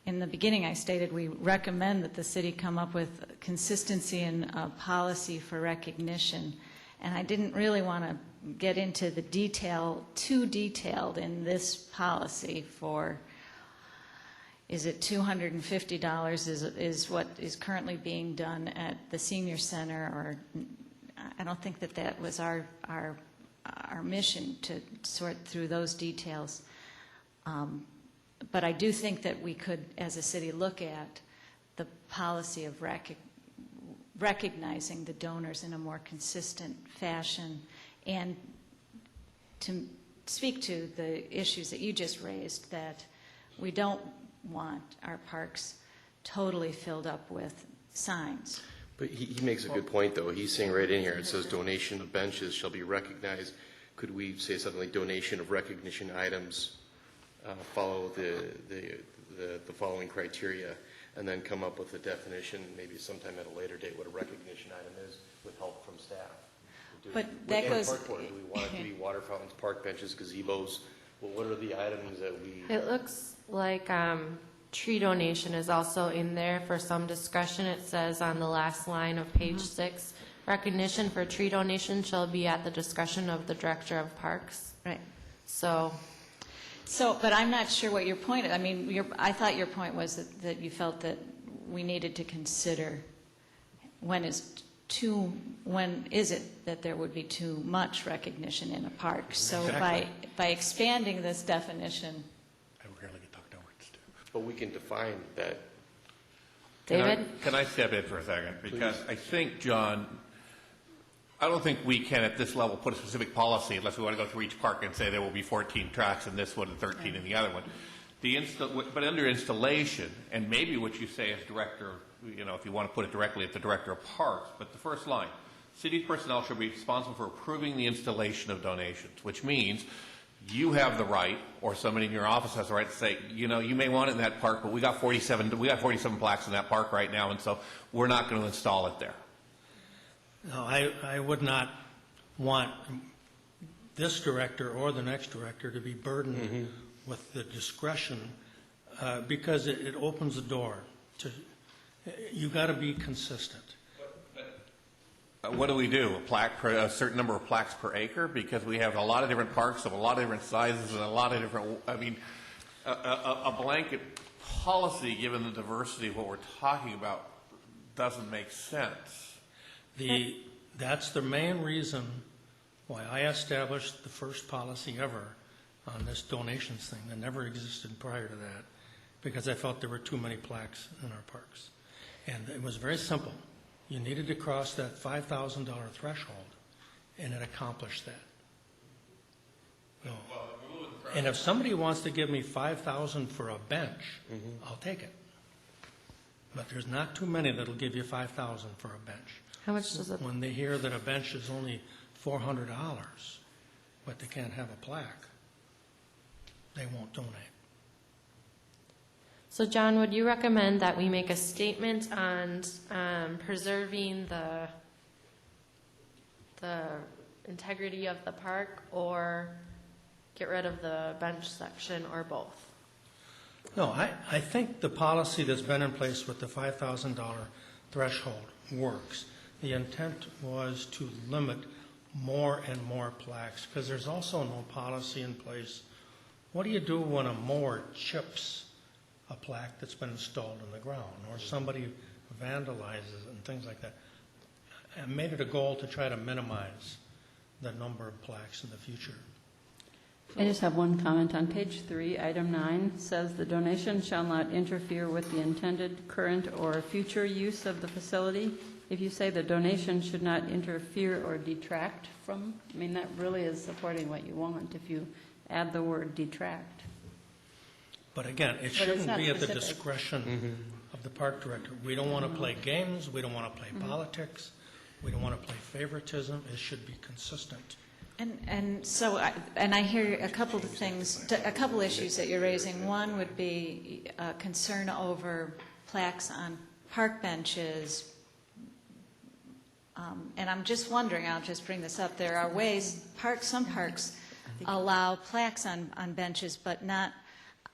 in the beginning I stated we recommend that the city come up with consistency in policy for recognition. And I didn't really want to get into the too detailed in this policy for, is it $250 is what is currently being done at the senior center, or I don't think that was our mission to sort through those details. But I do think that we could, as a city, look at the policy of recognizing the donors in a more consistent fashion, and to speak to the issues that you just raised, that we don't want our parks totally filled up with signs. But he makes a good point, though. He's saying right in here, it says donation of benches shall be recognized. Could we say something like donation of recognition items follow the following criteria, and then come up with a definition, maybe sometime at a later date, what a recognition item is with help from staff? But that goes... Park board, do we want it to be water fountains, park benches, gazebos? Well, what are the items that we... It looks like tree donation is also in there for some discretion. It says on the last line of page 6, recognition for tree donation shall be at the discretion of the director of parks. Right. So, but I'm not sure what your point is. I mean, I thought your point was that you felt that we needed to consider when is it that there would be too much recognition in a park. So Exactly. by expanding this definition. I rarely get talked over. But we can define that. David? Can I step in for a second? Because I think, John, I don't think we can at this level put a specific policy unless we want to go through each park and say there will be 14 tracks in this one and 13 in the other one. But under installation, and maybe what you say as director, if you want to put it directly at the director of parks, but the first line, city personnel shall be responsible for approving the installation of donations, which means you have the right, or somebody in your office has the right to say, you may want it in that park, but we got 47 plaques in that park right now, and so we're not going to install it there. No, I would not want this director or the next director to be burdened with the discretion because it opens the door to, you got to be consistent. What do we do? A certain number of plaques per acre? Because we have a lot of different parks of a lot of different sizes and a lot of different, a blanket policy, given the diversity of what we're talking about, doesn't make sense. That's the main reason why I established the first policy ever on this donations thing that never existed prior to that, because I felt there were too many plaques in our parks. And it was very simple. You needed to cross that $5,000 threshold, and it accomplished that. No. And if somebody wants to give me $5,000 for a bench, I'll take it. But there's not too many that'll give you $5,000 for a bench. how much does it? When they hear that a bench is only $400, but they can't have a plaque, they won't donate. So, John, would you recommend that we make a statement on preserving the integrity of the park, or get rid of the bench section, or both? No, I think the policy that's been in place with the $5,000 threshold works. The intent was to limit more and more plaques, because there's also no policy in place. What do you do when a mower chips a plaque that's been installed in the ground, or somebody vandalizes it and things like that? I made it a goal to try to minimize the number of plaques in the future. I just have one comment. On page 3, item 9 says the donation shall not interfere with the intended current or future use of the facility. If you say the donation should not interfere or detract from, I mean, that really is supporting what you want if you add the word detract. But again, it it's shouldn't not be at the specific. discretion of the park director. We don't want to play games, we don't want to play politics, we don't want to play favoritism. It should be consistent. And so, I hear a couple of things, a couple issues that you're raising. One would be concern over plaques on park benches. And I'm just wondering, I'll just bring this up, there are ways, some parks allow plaques on benches, but not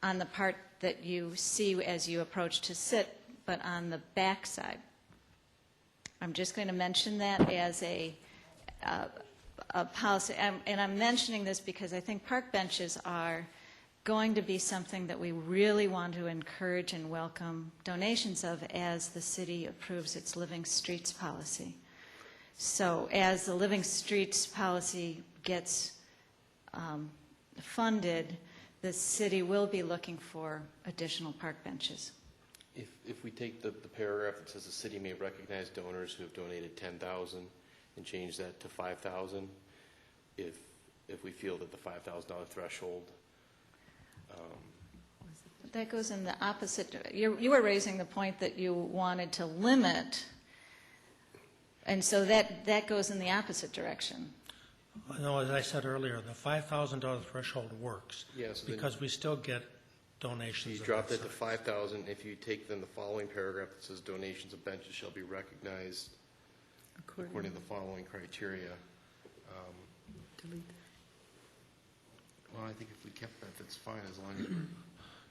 on the part that you see as you approach to sit, but on the back side. I'm just going to mention that as a policy, and I'm mentioning this because I think park benches are going to be something that we really want to encourage and welcome donations of as the city approves its Living Streets policy. So as the Living Streets policy gets funded, the city will be looking for additional park benches. If we take the paragraph that says the city may recognize donors who have donated $10,000 and change that to $5,000, if we feel that the $5,000 threshold. That goes in the opposite. You were raising the point that you wanted to limit, and so that goes in the opposite direction. No, as I said earlier, the $5,000 threshold works Yes, because we still get donations. You drop that to $5,000. If you take then the following paragraph that says donations of benches shall be recognized according to the following criteria. Well, I think if we kept that, that's fine as long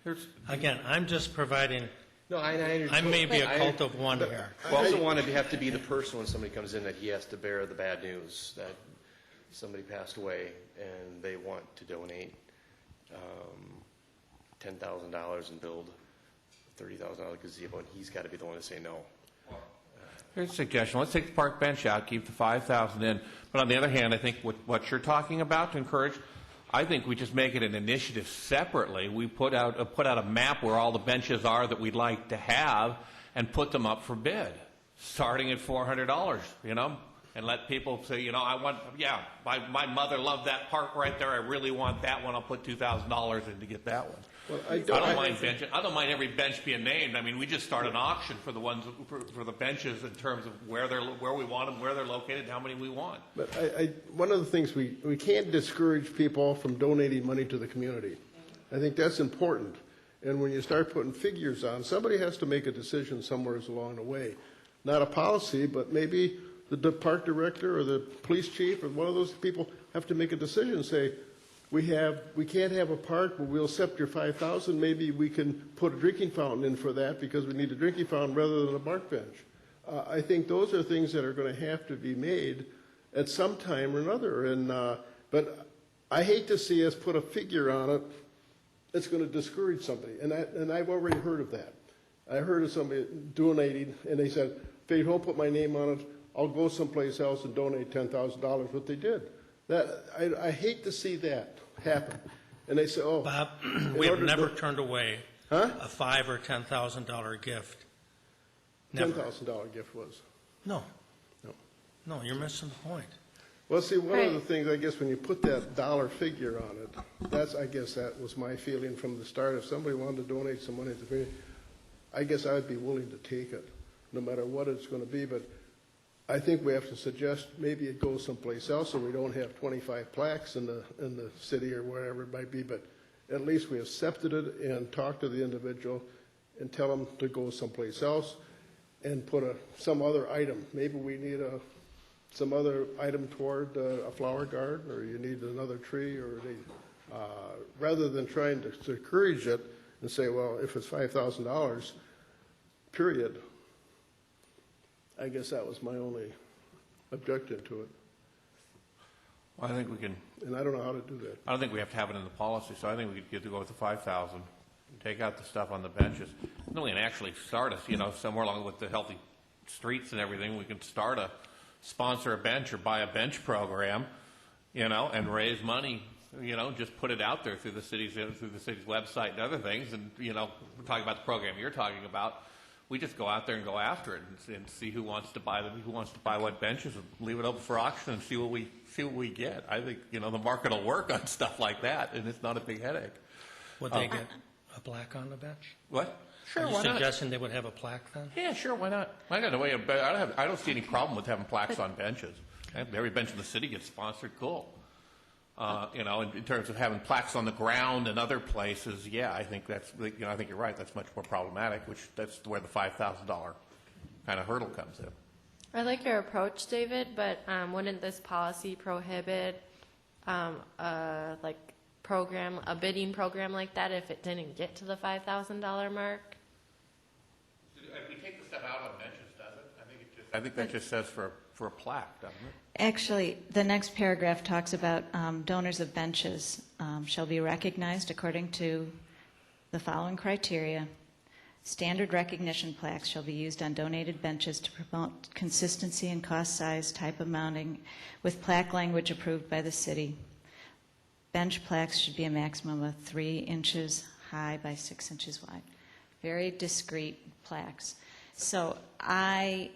as Again, I'm just providing, No, I I may be a cult of one here. I also want to have to be the person when somebody comes in that he has to bear the bad news that somebody passed away and they want to donate $10,000 and build a $30,000 gazebo, and he's got to be the one to say no. Here's a suggestion. Let's take the park bench out, keep the 5,000 in. But on the other hand, I think what you're talking about to encourage, I think we just make it an initiative separately. We put out a map where all the benches are that we'd like to have and put them up for bid, starting at $400, and let people say, my mother loved that park right there. I really want that one. I'll put $2,000 in to get that one. Well, I don't mind every bench being named. I mean, we just start an auction for the ones for the benches in terms of where we want them, where they're located, how many we want. But one of the things we can't discourage people from donating money to the community. I think that's important. And when you start putting figures on, somebody has to make a decision somewhere along the way. Not a policy, but maybe the park director or the police chief or one of those people have to make a decision and say, we can't have a park, but we'll accept your $5,000. Maybe we can put a drinking fountain in for that because we need a drinking fountain rather than a park bench. I think those are things that are going to have to be made at some time or another. But I hate to see us put a figure on it that's going to discourage somebody. And I've already heard of that. I heard of somebody donating, and they said, if you don't put my name on it, I'll go someplace else and donate $10,000. What they did. I hate to see that happen. And they say, oh. Bob, we have never turned away a $5,000 or $10,000 gift. Never. $10,000 gift was. No, you're missing the point. Well, see, one of the things, I guess, when you put that dollar figure on it, I guess that was my feeling from the start. If somebody wanted to donate some money to the community, I guess I'd be willing to take it, no matter what it's going to be. But I think we have to suggest maybe it goes someplace else so we don't have 25 plaques in the city or wherever it might be, but at least we accepted it and talked to the individual and tell them to go someplace else and put some other item. Maybe we need some other item toward a flower garden, or you need another tree, or rather than trying to encourage it and say, well, if it's $5,000, period. I guess that was my only objection to it, I think we can, and I don't know how to do that. I don't think we have to have it in the policy, so I think we could get to go with the 5,000, take out the stuff on the benches. And then we can actually start us, somewhere along with the healthy streets and everything, we can sponsor a bench or buy a bench program, and raise money, just put it out there through the city's website and other things. And, we're talking about the program you're talking about. We just go out there and go after it and see who wants to buy them, who wants to buy what benches, and leave it open for auction and see what we get. I think, the market will work on stuff like that, and it's not a big headache. Would they get a plaque on the bench? What? Sure, Are you why not? suggesting they would have a plaque then? Yeah, sure, why not? I don't see any problem with having plaques on benches. Every bench in the city gets sponsored, cool. In terms of having plaques on the ground and other places, yeah, I think I think you're right. That's much more problematic, that's where the $5,000 kind of hurdle comes in. I like your approach, David, but wouldn't this policy prohibit a bidding program like that if it didn't get to the $5,000 mark? If we take the stuff out on benches, does it? I think that just says for a plaque, doesn't it? Actually, the next paragraph talks about donors of benches shall be recognized according to the following criteria. Standard recognition plaques shall be used on donated benches to promote consistency in cost, size, type of mounting with plaque language approved by the city. Bench plaques should be a maximum of 3 inches high by 6 inches wide. Very discreet plaques. So I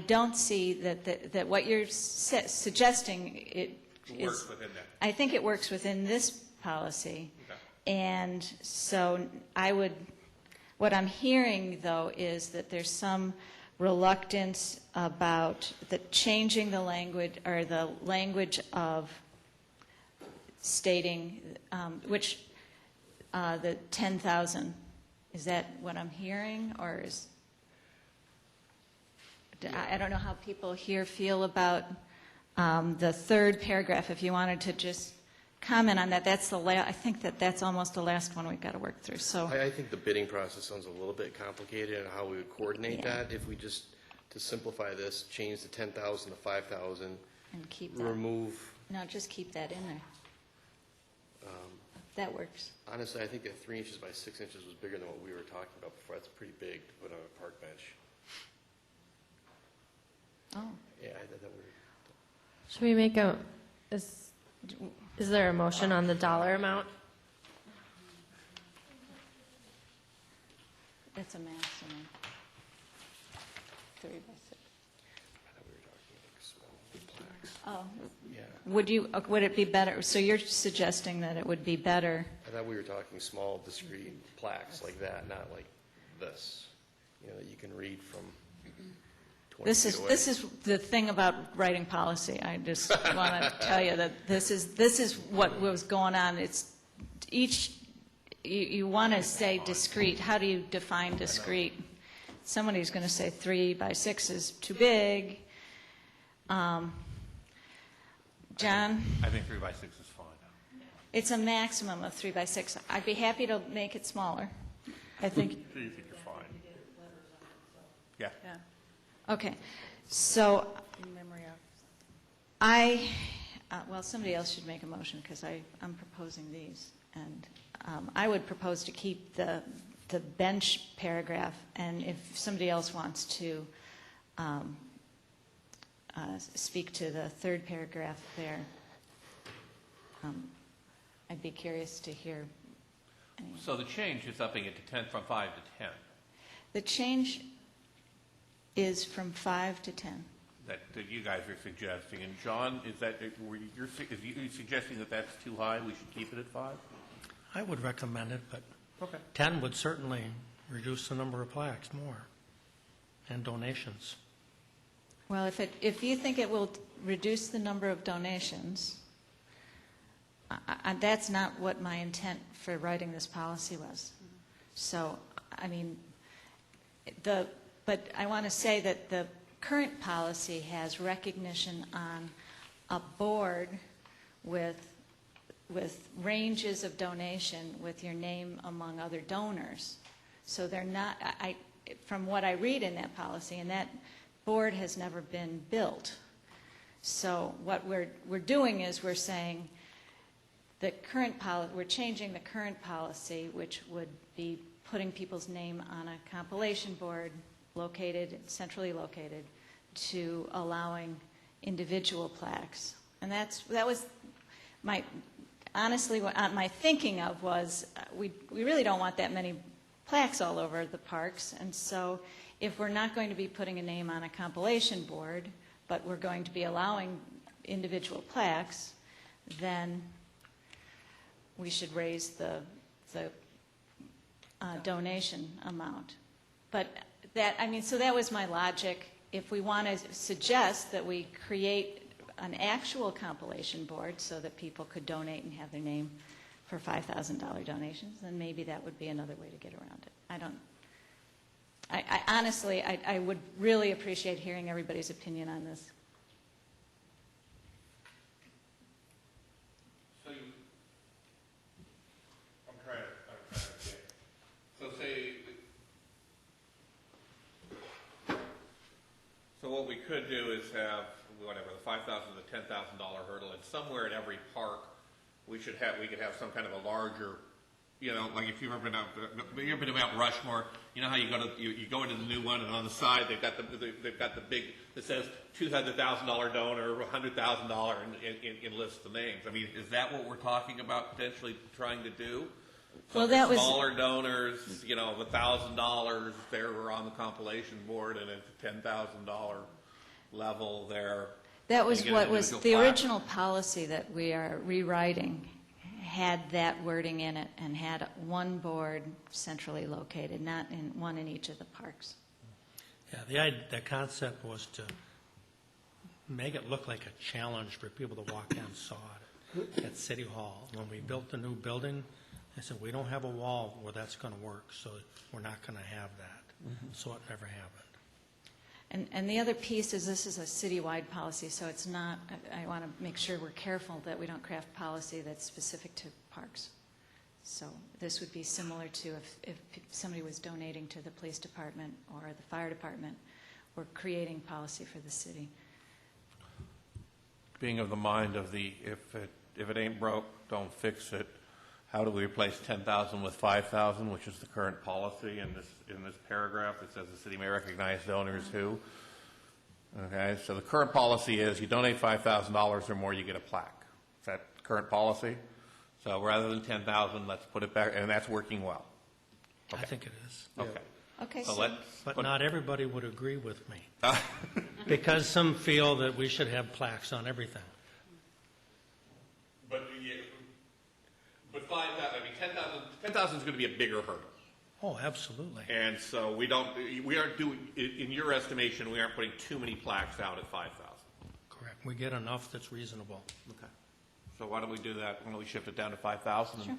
don't see that what you're suggesting It works within that. I think it works within this policy. Okay. And so what I'm hearing, though, is that there's some reluctance about changing the language or the language of stating which the 10,000. Is that what I'm hearing, or is? I don't know how people here feel about the third paragraph. If you wanted to just comment on that, I think that's almost the last one we've got to work through. So I think the bidding process sounds a little bit complicated and how we would coordinate Yeah. that. If we just, to simplify this, change the 10,000 to 5,000, and keep that. remove, Just keep that in there. That works. honestly, I think that 3 inches by 6 inches was bigger than what we were talking about before. That's pretty big to put on a park bench. Oh. Yeah, I thought that we were. Should we make is there a motion on the dollar amount? It's a maximum. 3 by 6. I thought we were talking like small plaques. Oh. Yeah. Would it be better? So you're suggesting that it would be better? I thought we were talking small, discrete plaques like that, not like this, that you can read from 20 feet away. This is the thing about writing policy. I just want to tell you that this is what was going on. It's you want to say discrete. How do you define discrete? Somebody's going to say 3 by 6 is too big. John? I think 3 by 6 is fine. It's a maximum of 3 by 6. I'd be happy to make it smaller. I think, You think you're fine? Yeah. Okay, so somebody else should make a motion because I'm proposing these. And I would propose to keep the bench paragraph, and if somebody else wants to speak to the third paragraph there, I'd be curious to hear. So the change is upping it to 10 from 5 to 10. The change is from 5 to 10. That you guys are suggesting. And John, is you suggesting that that's too high? We should keep it at 5? I would recommend it, but Okay. 10 would certainly reduce the number of plaques more and donations. Well, if you think it will reduce the number of donations, that's not what my intent for writing this policy was. So, I mean, but I want to say that the current policy has recognition on a board with ranges of donation with your name among other donors. So they're not, from what I read in that policy, and that board has never been built. So what we're doing is we're saying the current we're changing the current policy, which would be putting people's name on a compilation board centrally located, to allowing individual plaques. And that was honestly, what my thinking of was we really don't want that many plaques all over the parks. And so if we're not going to be putting a name on a compilation board, but we're going to be allowing individual plaques, then we should raise the donation amount. But so that was my logic. If we want to suggest that we create an actual compilation board so that people could donate and have their name for $5,000 donations, then maybe that would be another way to get around it. I honestly, I would really appreciate hearing everybody's opinion on this. I'm trying to get. So so what we could do is have whatever the $5,000 to $10,000 hurdle, and somewhere in every park we could have some kind of a larger, like if you've ever been to Mount Rushmore, you know how you go into the new one, and on the side they've got the big that says $200,000 donor, $100,000, and lists the names. I mean, is that what we're talking about potentially trying to do? So well, that was smaller donors, $1,000 they're on the compilation board, and at the $10,000 level they're. That was what was the original policy that we are rewriting, had that wording in it and had one board centrally located, not one in each of the parks. Yeah, the concept was to make it look like a challenge for people to walk in and saw it at City Hall. When we built the new building, they said, we don't have a wall where that's going to work, so we're not going to have that. Mm-hmm. So it never happened. And the other piece is this is a citywide policy, so it's not, I want to make sure we're careful that we don't craft policy that's specific to parks. So this would be similar to if somebody was donating to the police department or the fire department, we're creating policy for the city. Being of the mind of if it ain't broke, don't fix it. How do we replace 10,000 with 5,000, which is the current policy in this paragraph? It says the city may recognize donors who. Okay, so the current policy is you donate $5,000 or more, you get a plaque. Is that current policy? So rather than 10,000, let's put it back, and that's working well. Okay. I think it is. Okay. Okay. But not everybody would agree with me, because some feel that we should have plaques on everything. But 10,000 is going to be a bigger hurdle. Oh, absolutely. And so we aren't doing, in your estimation, we aren't putting too many plaques out at 5,000. Correct. We get enough that's reasonable. Okay. So why don't we do that? Why don't we shift it down to 5,000 and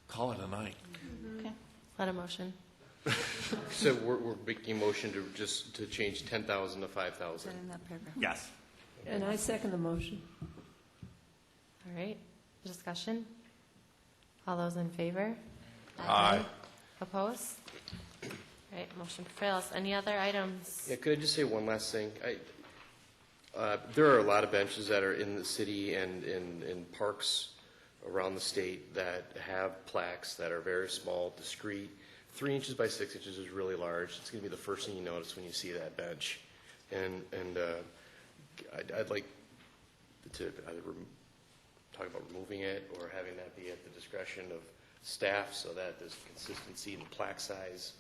call it a night? Okay. Let a motion. So we're making a motion to change 10,000 to 5,000. In that paragraph. Yes. And I second the motion. All right. Discussion? All those in favor? Aye. Opposed? All right, motion fails. Any other items? Yeah, could I just say one last thing? There are a lot of benches that are in the city and in parks around the state that have plaques that are very small, discreet. 3 inches by 6 inches is really large. It's going to be the first thing you notice when you see that bench. And I'd like to either talk about removing it or having that be at the discretion of staff so that there's consistency in the plaque size.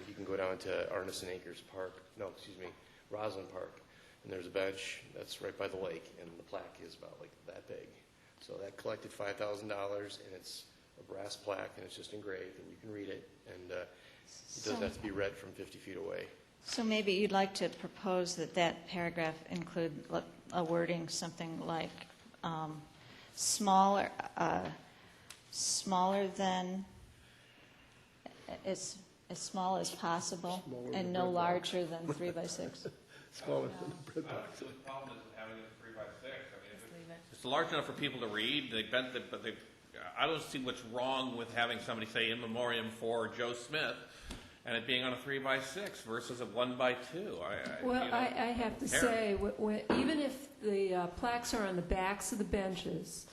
You can go down to Arneson Acres Park, Roslyn Park, and there's a bench that's right by the lake, and the plaque is about like that big. So that collected $5,000, and it's a brass plaque, and it's just engraved, and you can read it, and it doesn't have to be read from 50 feet away. So maybe you'd like to propose that paragraph include a wording, something like smaller than, as small as possible, and no larger than 3 by 6. Smaller than the bread box. The problem is having it 3 by 6. I mean, it's large enough for people to read. But I don't see what's wrong with having somebody say in memoriam for Joe Smith, and it being on a 3x6 versus a 1x2. Well, you know, I have to say, even if the plaques are on the backs of the benches,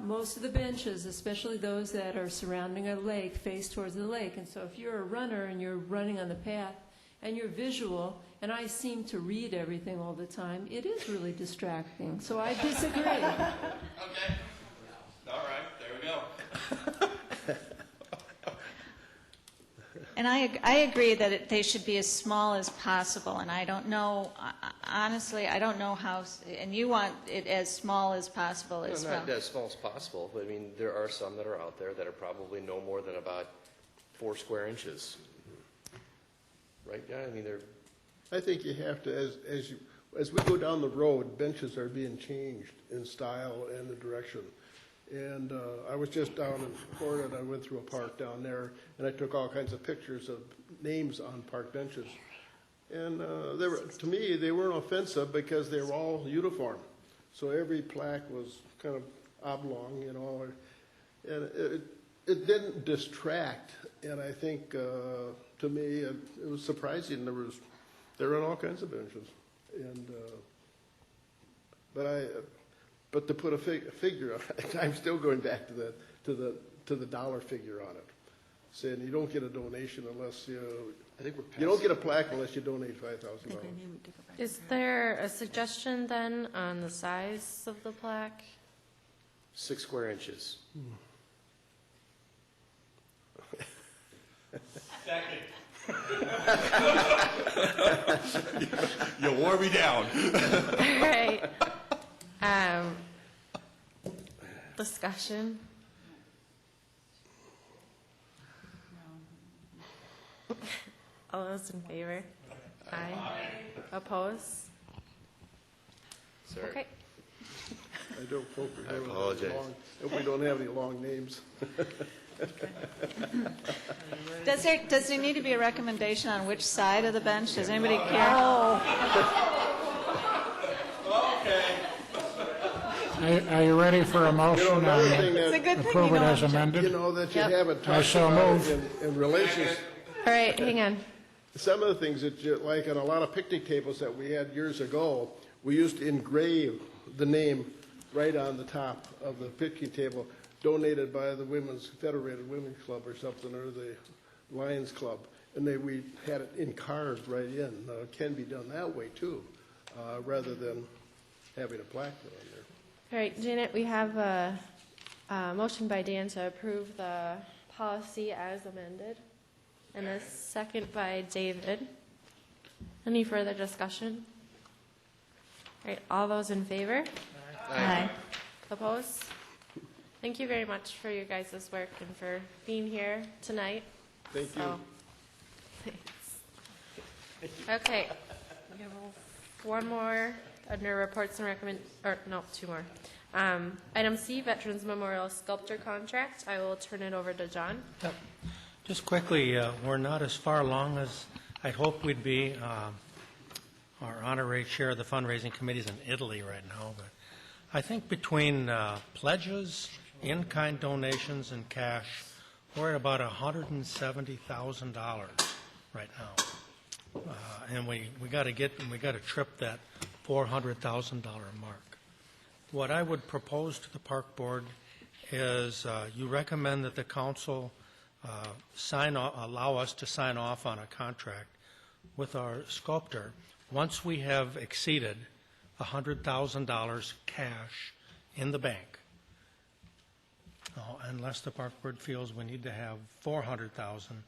most of the benches, especially those that are surrounding a lake, face towards the lake. And so if you're a runner and you're running on the path and you're visual, and I seem to read everything all the time, it is really distracting. So I disagree. Okay. All right. There we go. And I agree that they should be as small as possible, and I don't know, honestly, I don't know how, and you want it as small as possible as well. Not as small as possible, but I mean, there are some that are out there that are probably no more than about 4 square inches. Right, yeah, I mean, they're... I think you have to, as we go down the road, benches are being changed in style and the direction. And I was just down in Florida, and I went through a park down there, and I took all kinds of pictures of names on park benches. And they were, to me, they weren't offensive because they were all uniform. So every plaque was kind of oblong, you know, and it didn't distract. And I think, to me, it was surprising. There were all kinds of benches, and but to put a figure on it, I'm still going back to the dollar figure on it, saying you don't get a donation unless you don't get a plaque unless you donate $5,000. Is there a suggestion then on the size of the plaque? 6 square inches. Second. You wore me down. All right. Discussion. All those in favor? Aye. Oppose? Sorry. Okay. I don't hope we I have apologize. Hope we don't have any long names. Does there need to be a recommendation on which side of the bench? Does anybody care? Are you ready for a motion on Another thing that, approve it as amended? you know, that you Yep. haven't I talked so about move. in relations. All right, hang on. Some of the things that you, like on a lot of picnic tables that we had years ago, we used to engrave the name right on the top of the picnic table, donated by the Federated Women's Club or something, or the Lions Club. And we had it carved right in. It can be done that way too, rather than having a plaque put on there. All right, Janet, we have a motion by Dan to approve the policy as amended, and a second by David. Any further discussion? All right, all those in favor? Aye. Opposed? Thank you very much for your guys' work and for being here tonight. Thank you. Thanks. Okay. We have one more under reports and two more. Item C, Veterans Memorial Sculpture Contract. I will turn it over to John. Yep. Just quickly, we're not as far along as I'd hoped we'd be. Our honorary chair of the fundraising committee is in Italy right now, but I think between pledges, in-kind donations, and cash, we're at about $170,000 right now, and we got to trip that $400,000 mark. What I would propose to the park board is you recommend that the council allow us to sign off on a contract with our sculptor once we have exceeded $100,000 cash in the bank. Unless the park board feels we need to have $400,000.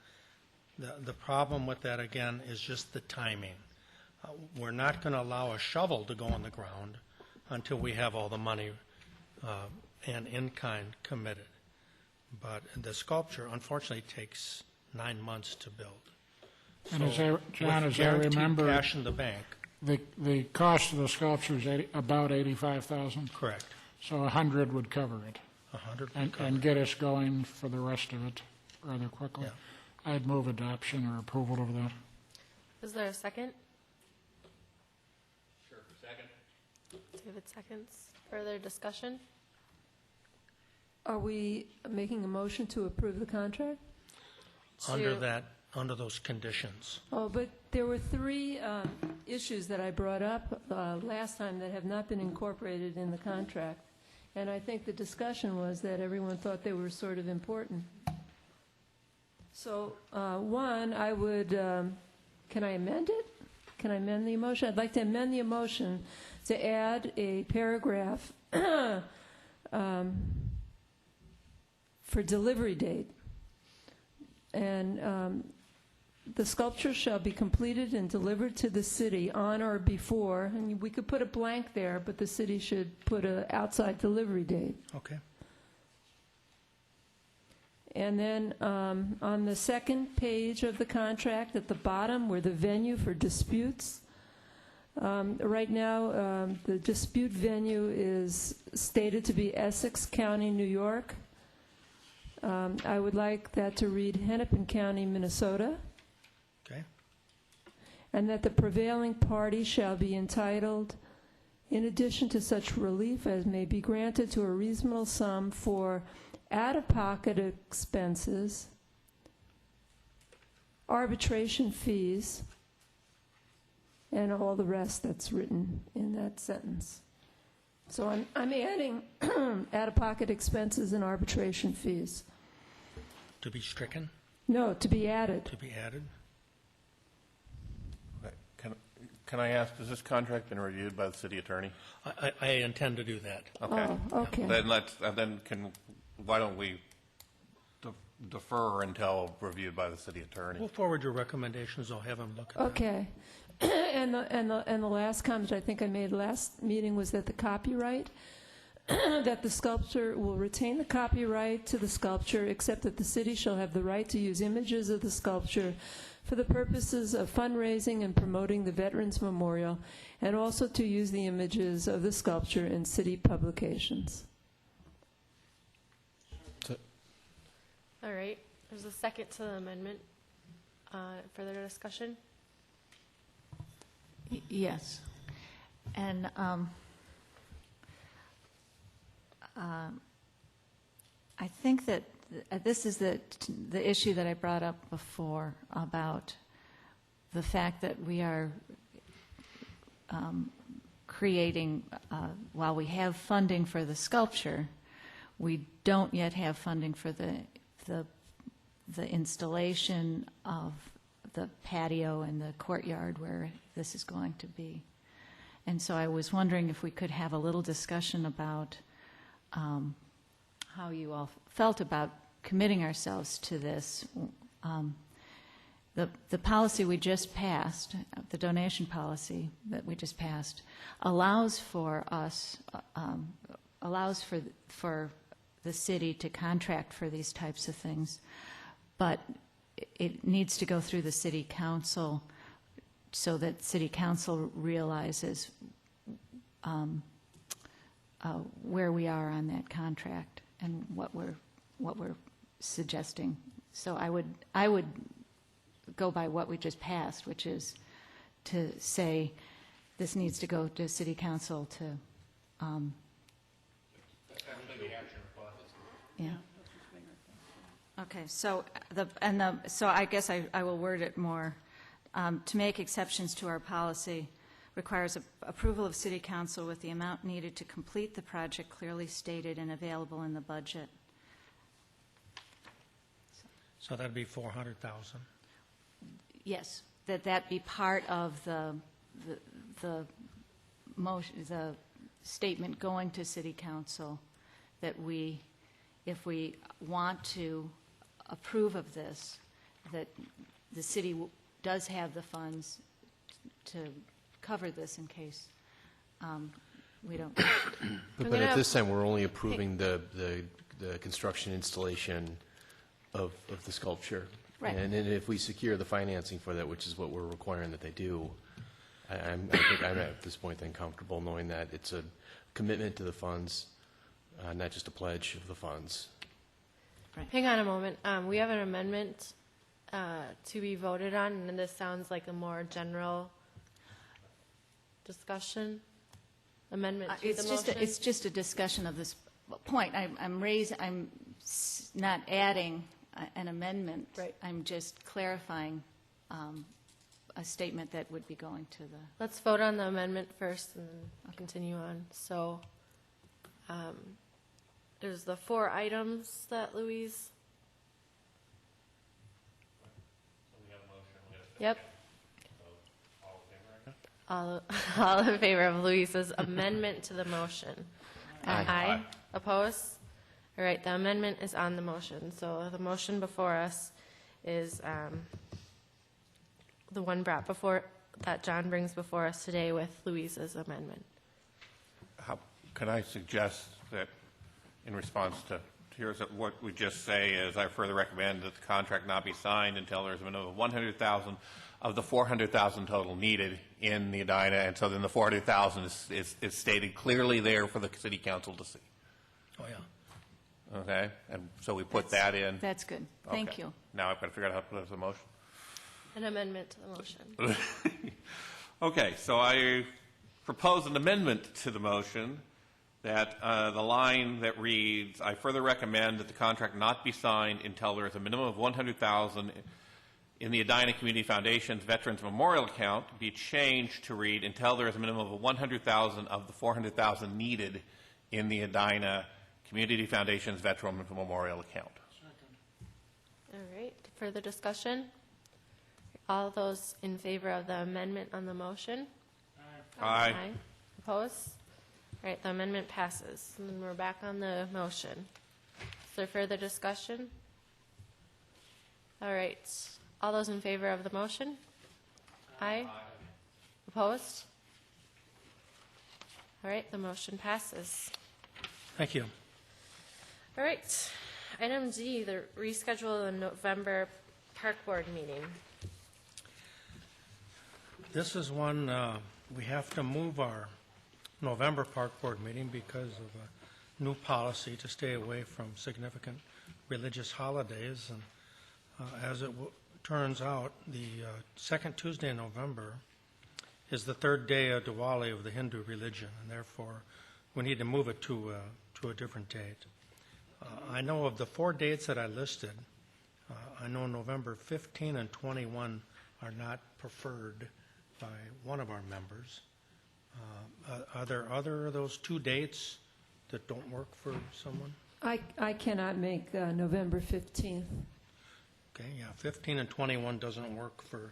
The problem with that, again, is just the timing. We're not going to allow a shovel to go on the ground until we have all the money and in-kind committed. But the sculpture, unfortunately, takes 9 months to build. And John, with as I remember, cash in the bank. the cost of the sculpture is about $85,000. Correct. So 100 would cover it. 100 And get us going for the rest of it rather quickly. Yeah. I'd move adoption or approval of that. Is there a second? Sure, second. David seconds. Further discussion? Are we making a motion to approve the contract? Under To- that under those conditions. Oh, but there were three issues that I brought up last time that have not been incorporated in the contract. And I think the discussion was that everyone thought they were sort of important. So, one, I would, can I amend it? Can I amend the motion? I'd like to amend the motion to add a paragraph for delivery date. And the sculpture shall be completed and delivered to the city on or before, and we could put a blank there, but the city should put an outside delivery date. Okay. And then on the second page of the contract, at the bottom, where the venue for disputes, right now, the dispute venue is stated to be Essex County, New York. I would like that to read Hennepin County, Minnesota. Okay. And that the prevailing party shall be entitled, in addition to such relief as may be granted to a reasonable sum for out-of-pocket expenses, arbitration fees, and all the rest that's written in that sentence. So I'm adding out-of-pocket expenses and arbitration fees. To be stricken, No, to be added. to be added? Can I ask, has this contract been reviewed by the city attorney? I intend to do that. Okay. Oh, okay. Why don't we defer until reviewed by the city attorney? We'll forward your recommendations. I'll have them look at them. Okay. And the last comment I think I made last meeting was that the copyright, that the sculptor will retain the copyright to the sculpture, except that the city shall have the right to use images of the sculpture for the purposes of fundraising and promoting the Veterans Memorial, and also to use the images of the sculpture in city publications. All right, there's a second to the amendment. Further discussion? Yes. And I think that this is the issue that I brought up before about the fact that we are creating, while we have funding for the sculpture, we don't yet have funding for the installation of the patio and the courtyard where this is going to be. And so I was wondering if we could have a little discussion about how you all felt about committing ourselves to this. The policy we just passed, the donation policy that we just passed, allows for us, allows for the city to contract for these types of things, but it needs to go through the city council so that city council realizes where we are on that contract and what we're suggesting. So I would go by what we just passed, which is to say this needs to go to city council to. Yeah. Okay. So so I guess I will word it more. To make exceptions to our policy requires approval of city council with the amount needed to complete the project clearly stated and available in the budget. So that'd be 400,000. Yes, that be part of the motion, the statement going to city council, that if we want to approve of this, that the city does have the funds to cover this in case we don't. But at this time, we're only approving the construction installation of the sculpture. Right. And then if we secure the financing for that, which is what we're requiring that they do, I think I'm at this point then comfortable knowing that it's a commitment to the funds, not just a pledge of the funds. Right. Hang on a moment. We have an amendment to be voted on, and this sounds like a more general discussion. Amendment to the motion. It's just a discussion of this point. I'm not adding. an amendment. Right. I'm just clarifying a statement that would be going to the, Let's vote on the amendment first and then continue on. So there's the 4 items that Louise. Yep. All in favor of Louise's amendment to the motion? Aye. Oppose? All right, the amendment is on the motion. So the motion before us is the one brought before, that John brings before us today with Louise's amendment. Can I suggest that in response to here's what we just say is I further recommend that the contract not be signed until there's a minimum of 100,000 of the 400,000 total needed in the Edina, and so then the 400,000 is stated clearly there for the city council to see. Oh, yeah. Okay, and so we put that in. that's good. Thank Okay. you. Now I've got to figure out how to put it as a motion. An amendment to the motion. Okay, so I propose an amendment to the motion that the line that reads, I further recommend that the contract not be signed until there is a minimum of 100,000 in the Edina Community Foundation's Veterans Memorial account be changed to read until there is a minimum of 100,000 of the 400,000 needed in the Edina Community Foundation's Veterans Memorial account. All right, further discussion? All those in favor of the amendment on the motion? Aye. Oppose? All right, the amendment passes. And then we're back on the motion. Is there further discussion? All right, all those in favor of the motion? Aye. Opposed? All right, the motion passes. Thank you. All right, item G, the reschedule the November Park Board meeting. This is one, we have to move our November Park Board meeting because of a new policy to stay away from significant religious holidays. And as it turns out, the second Tuesday in November is the third day of Diwali of the Hindu religion, and therefore we need to move it to a different date. I know of the 4 dates that I listed, I know November 15 and 21 are not preferred by one of our members. Are there other of those 2 dates that don't work for someone? I cannot make November 15th. Okay, yeah, 15 and 21 doesn't work for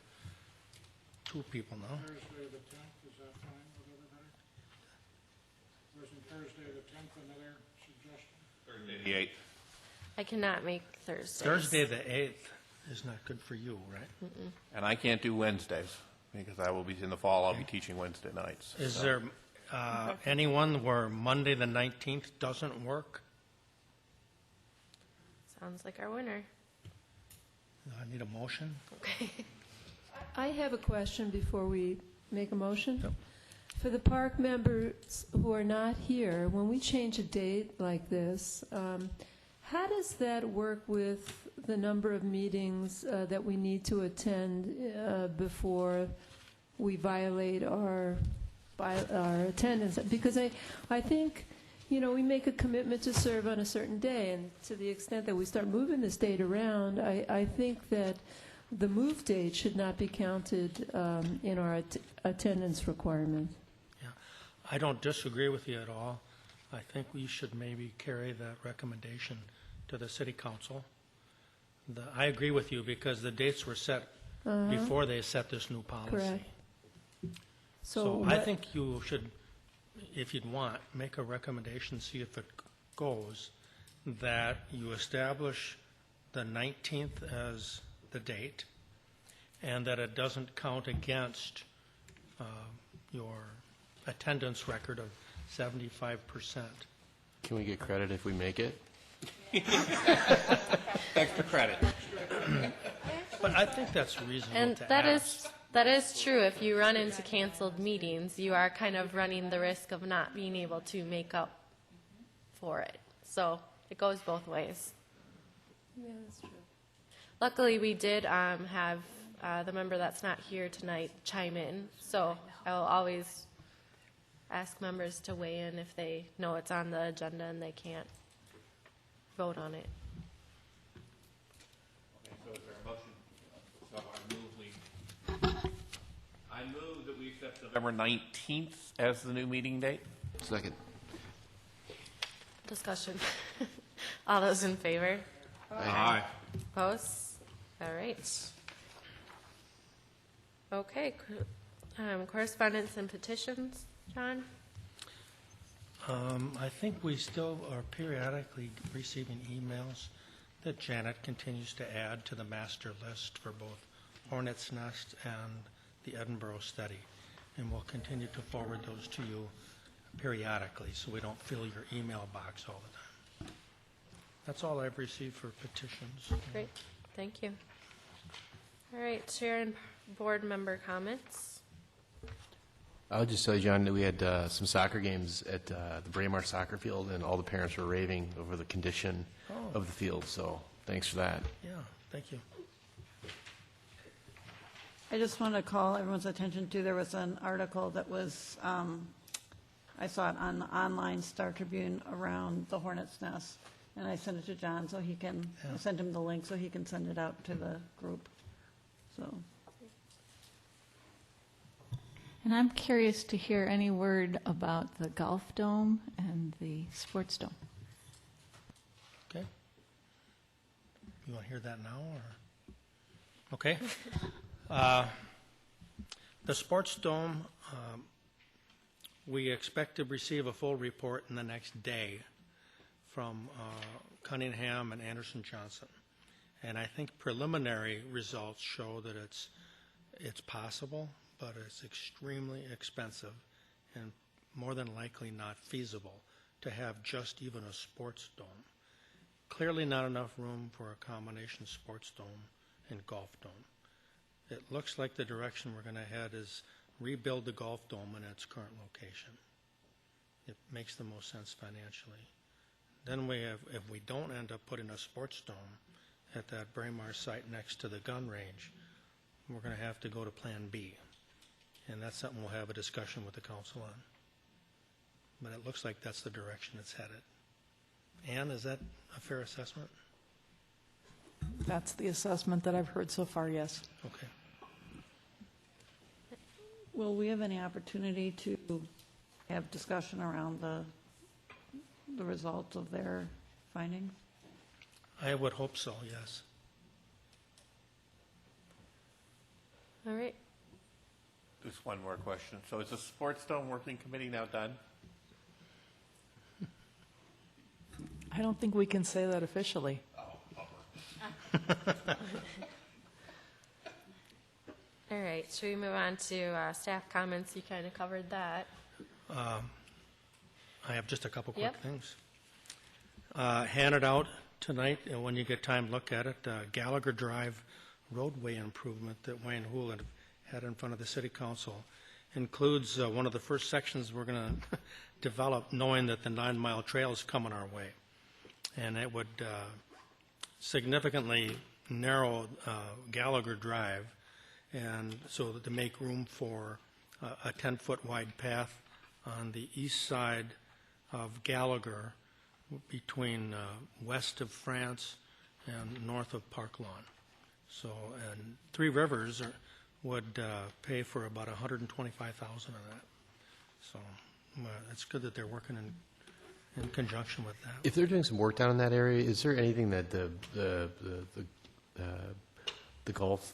2 people now. Thursday the 10th, is that fine with everybody? Wasn't Thursday the 10th another suggestion? Thursday the 8th. I cannot make Thursdays. Thursday the 8th is not good for you, right? And I can't do Wednesdays because I will be in the fall. I'll be teaching Wednesday nights. Is so. there anyone where Monday the 19th doesn't work? Sounds like our winner. I need a motion. Okay. I have a question before we make a motion. Yep. For the park members who are not here, when we change a date like this, how does that work with the number of meetings that we need to attend before we violate our attendance? Because I think, you know, we make a commitment to serve on a certain day, and to the extent that we start moving this date around, I think that the move date should not be counted in our attendance requirement. Yeah, I don't disagree with you at all. I think we should maybe carry that recommendation to the city council. I agree with you because the dates were set before they set this new policy. Correct. So I think you should, if you'd want, make a recommendation, see if it goes, that you establish the 19th as the date, and that it doesn't count against your attendance record of 75%. Can we get credit if we make it? Extra credit. But I think that's reasonable And to that ask. is true. If you run into canceled meetings, you are kind of running the risk of not being able to make up for it. So it goes both ways. Yeah, that's true. Luckily, we did have the member that's not here tonight chime in. So I will always ask members to weigh in if they know it's on the agenda and they can't vote on it. I move that we set November 19th as the new meeting date. Second. Discussion. All those in favor? Aye. Opposed? All right. Okay, correspondence and petitions, John? I think we still are periodically receiving emails that Janet continues to add to the master list for both Hornet's Nest and the Edinburgh study. And we'll continue to forward those to you periodically so we don't fill your email box all the time. That's all I've received for petitions. Great, thank you. All right, chair and board member comments. I'll just tell you, John, that we had some soccer games at the Braemar soccer field, and all the parents were raving over the condition of the field, so thanks for that. Yeah, thank you. I just want to call everyone's attention to, there was an article that was, I saw it on the online Star Tribune around the Hornet's Nest, and I sent it to John so he can, I sent him the link so he can send it out to the group. So. And I'm curious to hear any word about the golf dome and the sports dome. Okay. You want to hear that now, or? Okay. The sports dome, we expect to receive a full report in the next day from Cunningham and Anderson Johnson. And I think preliminary results show that it's possible, but it's extremely expensive and more than likely not feasible to have just even a sports dome. Clearly not enough room for a combination sports dome and golf dome. It looks like the direction we're going to head is rebuild the golf dome in its current location. It makes the most sense financially. Then we have, if we don't end up putting a sports dome at that Braemar site next to the gun range, we're going to have to go to Plan B. And that's something we'll have a discussion with the council on. But it looks like that's the direction it's headed. Ann, is that a fair assessment? That's the assessment that I've heard so far, yes. Okay. Will we have any opportunity to have discussion around the results of their findings? I would hope so, yes. All right. Just one more question. So is the sports dome working committee now done? I don't think we can say that officially. All right, should we move on to staff comments? You kind of covered that. I have just a couple quick Yep. things. Handed out tonight, and when you get time, look at it, Gallagher Drive roadway improvement that Wayne Hool had in front of the city council includes one of the first sections we're going to develop, knowing that the 9-mile trail is coming our way. And it would significantly narrow Gallagher Drive, and so to make room for a 10-foot wide path on the east side of Gallagher between west of France and north of Park Lawn. So, and Three Rivers would pay for about $125,000 of that. So it's good that they're working in conjunction with that. If they're doing some work down in that area, is there anything that the golf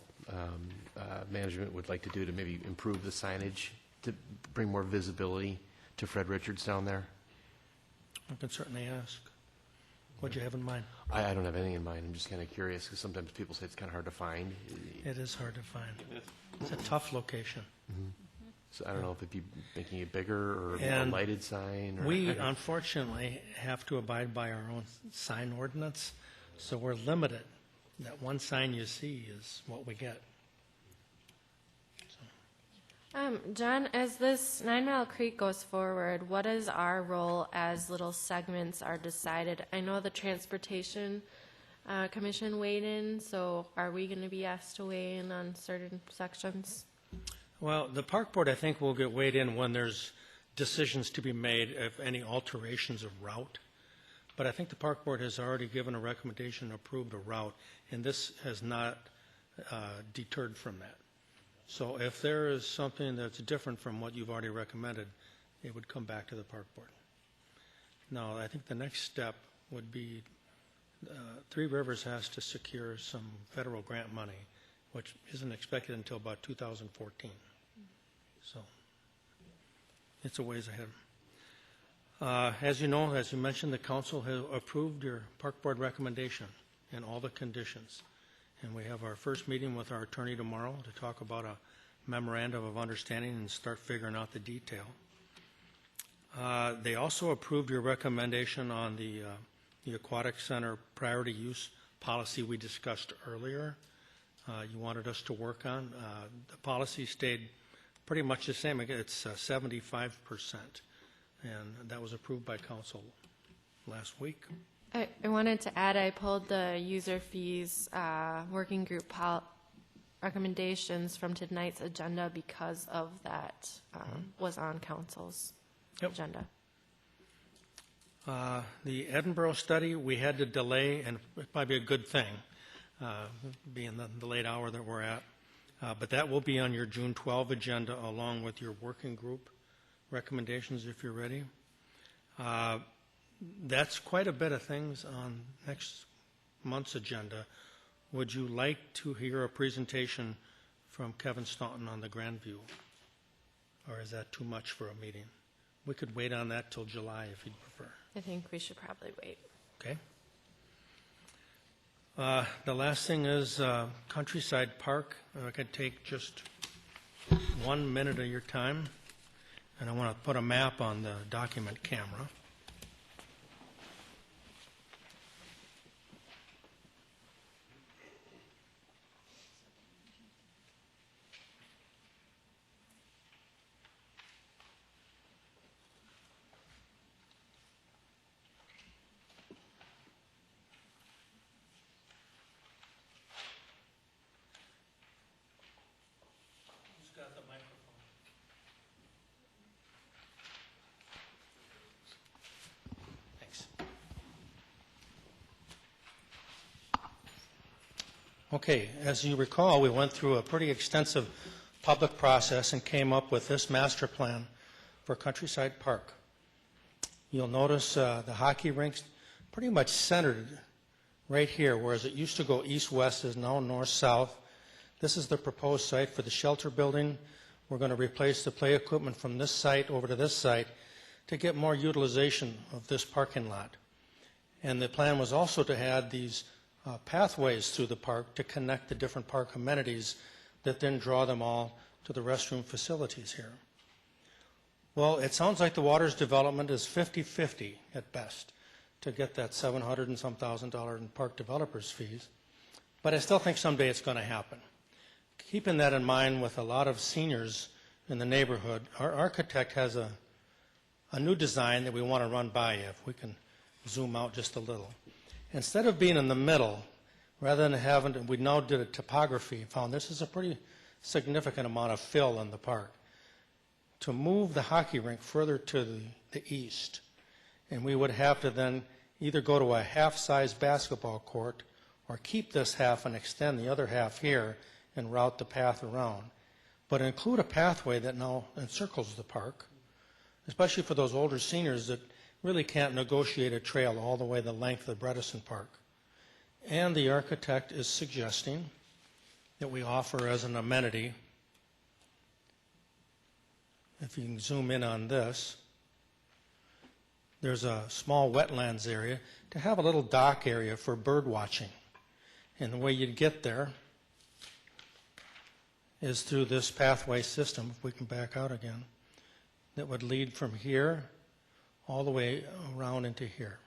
management would like to do to maybe improve the signage to bring more visibility to Fred Richards down there? I can certainly ask. What do you have in mind? I don't have anything in mind. I'm just kind of curious because sometimes people say it's kind of hard to find. It is hard to find. It's a tough location. Mm-hmm. So I don't know if it'd be making it bigger or And a lighted sign. Or we, unfortunately, have to abide by our own sign ordinance, so we're limited. That one sign you see is what we get. John, as this 9 Mile Creek goes forward, what is our role as little segments are decided? I know the Transportation Commission weighed in, so are we going to be asked to weigh in on certain sections? Well, the park board, I think, will get weighed in when there's decisions to be made of any alterations of route. But I think the park board has already given a recommendation and approved a route, and this has not deterred from that. So if there is something that's different from what you've already recommended, it would come back to the park board. Now, I think the next step would be Three Rivers has to secure some federal grant money, which isn't expected until about 2014. So it's a ways ahead. As you know, as you mentioned, the council has approved your park board recommendation and all the conditions. And we have our first meeting with our attorney tomorrow to talk about a memorandum of understanding and start figuring out the detail. They also approved your recommendation on the aquatic center priority use policy we discussed earlier. You wanted us to work on. The policy stayed pretty much the same. It's 75%, and that was approved by council last week. I wanted to add, I pulled the user fees working group recommendations from tonight's agenda because of that was on council's agenda. The Edinburgh study, we had to delay, and it might be a good thing, being the late hour that we're at. But that will be on your June 12 agenda along with your working group recommendations if you're ready. That's quite a bit of things on next month's agenda. Would you like to hear a presentation from Kevin Staunton on the Grandview? Or is that too much for a meeting? We could wait on that till July if you'd prefer. I think we should probably wait. Okay. The last thing is Countryside Park. I could take just 1 minute of your time, and I want to put a map on the document camera. Okay, as you recall, we went through a pretty extensive public process and came up with this master plan for Countryside Park. You'll notice the hockey rinks pretty much centered right here, whereas it used to go east-west is now north-south. This is the proposed site for the shelter building. We're going to replace the play equipment from this site over to this site to get more utilization of this parking lot. And the plan was also to add these pathways through the park to connect the different park amenities that then draw them all to the restroom facilities here. Well, it sounds like the Waters development is 50-50 at best to get that $700 and some thousand in park developers fees, but I still think someday it's going to happen. Keeping that in mind with a lot of seniors in the neighborhood, our architect has a new design that we want to run by you, if we can zoom out just a little. Instead of being in the middle, rather than having, we now did a topography, found this is a pretty significant amount of fill in the park. To move the hockey rink further to the east, and we would have to then either go to a half-size basketball court or keep this half and extend the other half here and route the path around. But include a pathway that now encircles the park, especially for those older seniors that really can't negotiate a trail all the way the length of Bredesen Park. And the architect is suggesting that we offer as an amenity, if you can zoom in on this, there's a small wetlands area to have a little dock area for bird watching. And the way you'd get there is through this pathway system, if we can back out again, that would lead from here all the way around into here.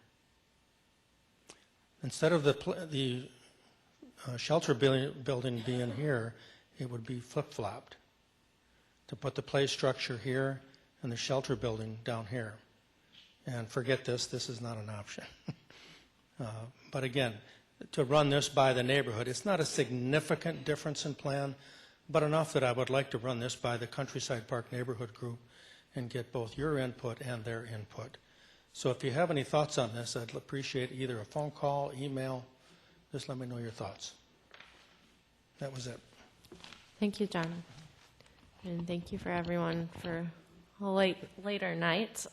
Instead of the shelter building being here, it would be flip-flopped to put the play structure here and the shelter building down here. And forget this is not an option. But again, to run this by the neighborhood, it's not a significant difference in plan, but enough that I would like to run this by the Countryside Park Neighborhood Group and get both your input and their input. So if you have any thoughts on this, I'd appreciate either a phone call, email. Just let me know your thoughts. That was it. Thank you, John. And thank you for everyone for a later night.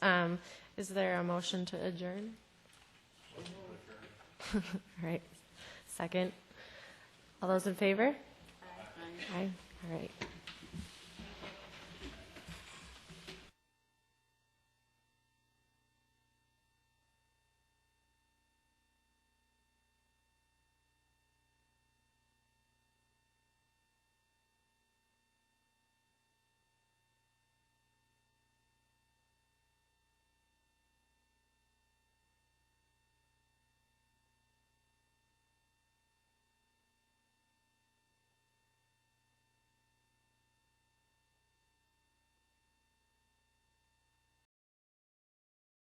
Is there a motion to adjourn? All right. Second. All those in favor? Aye. All right.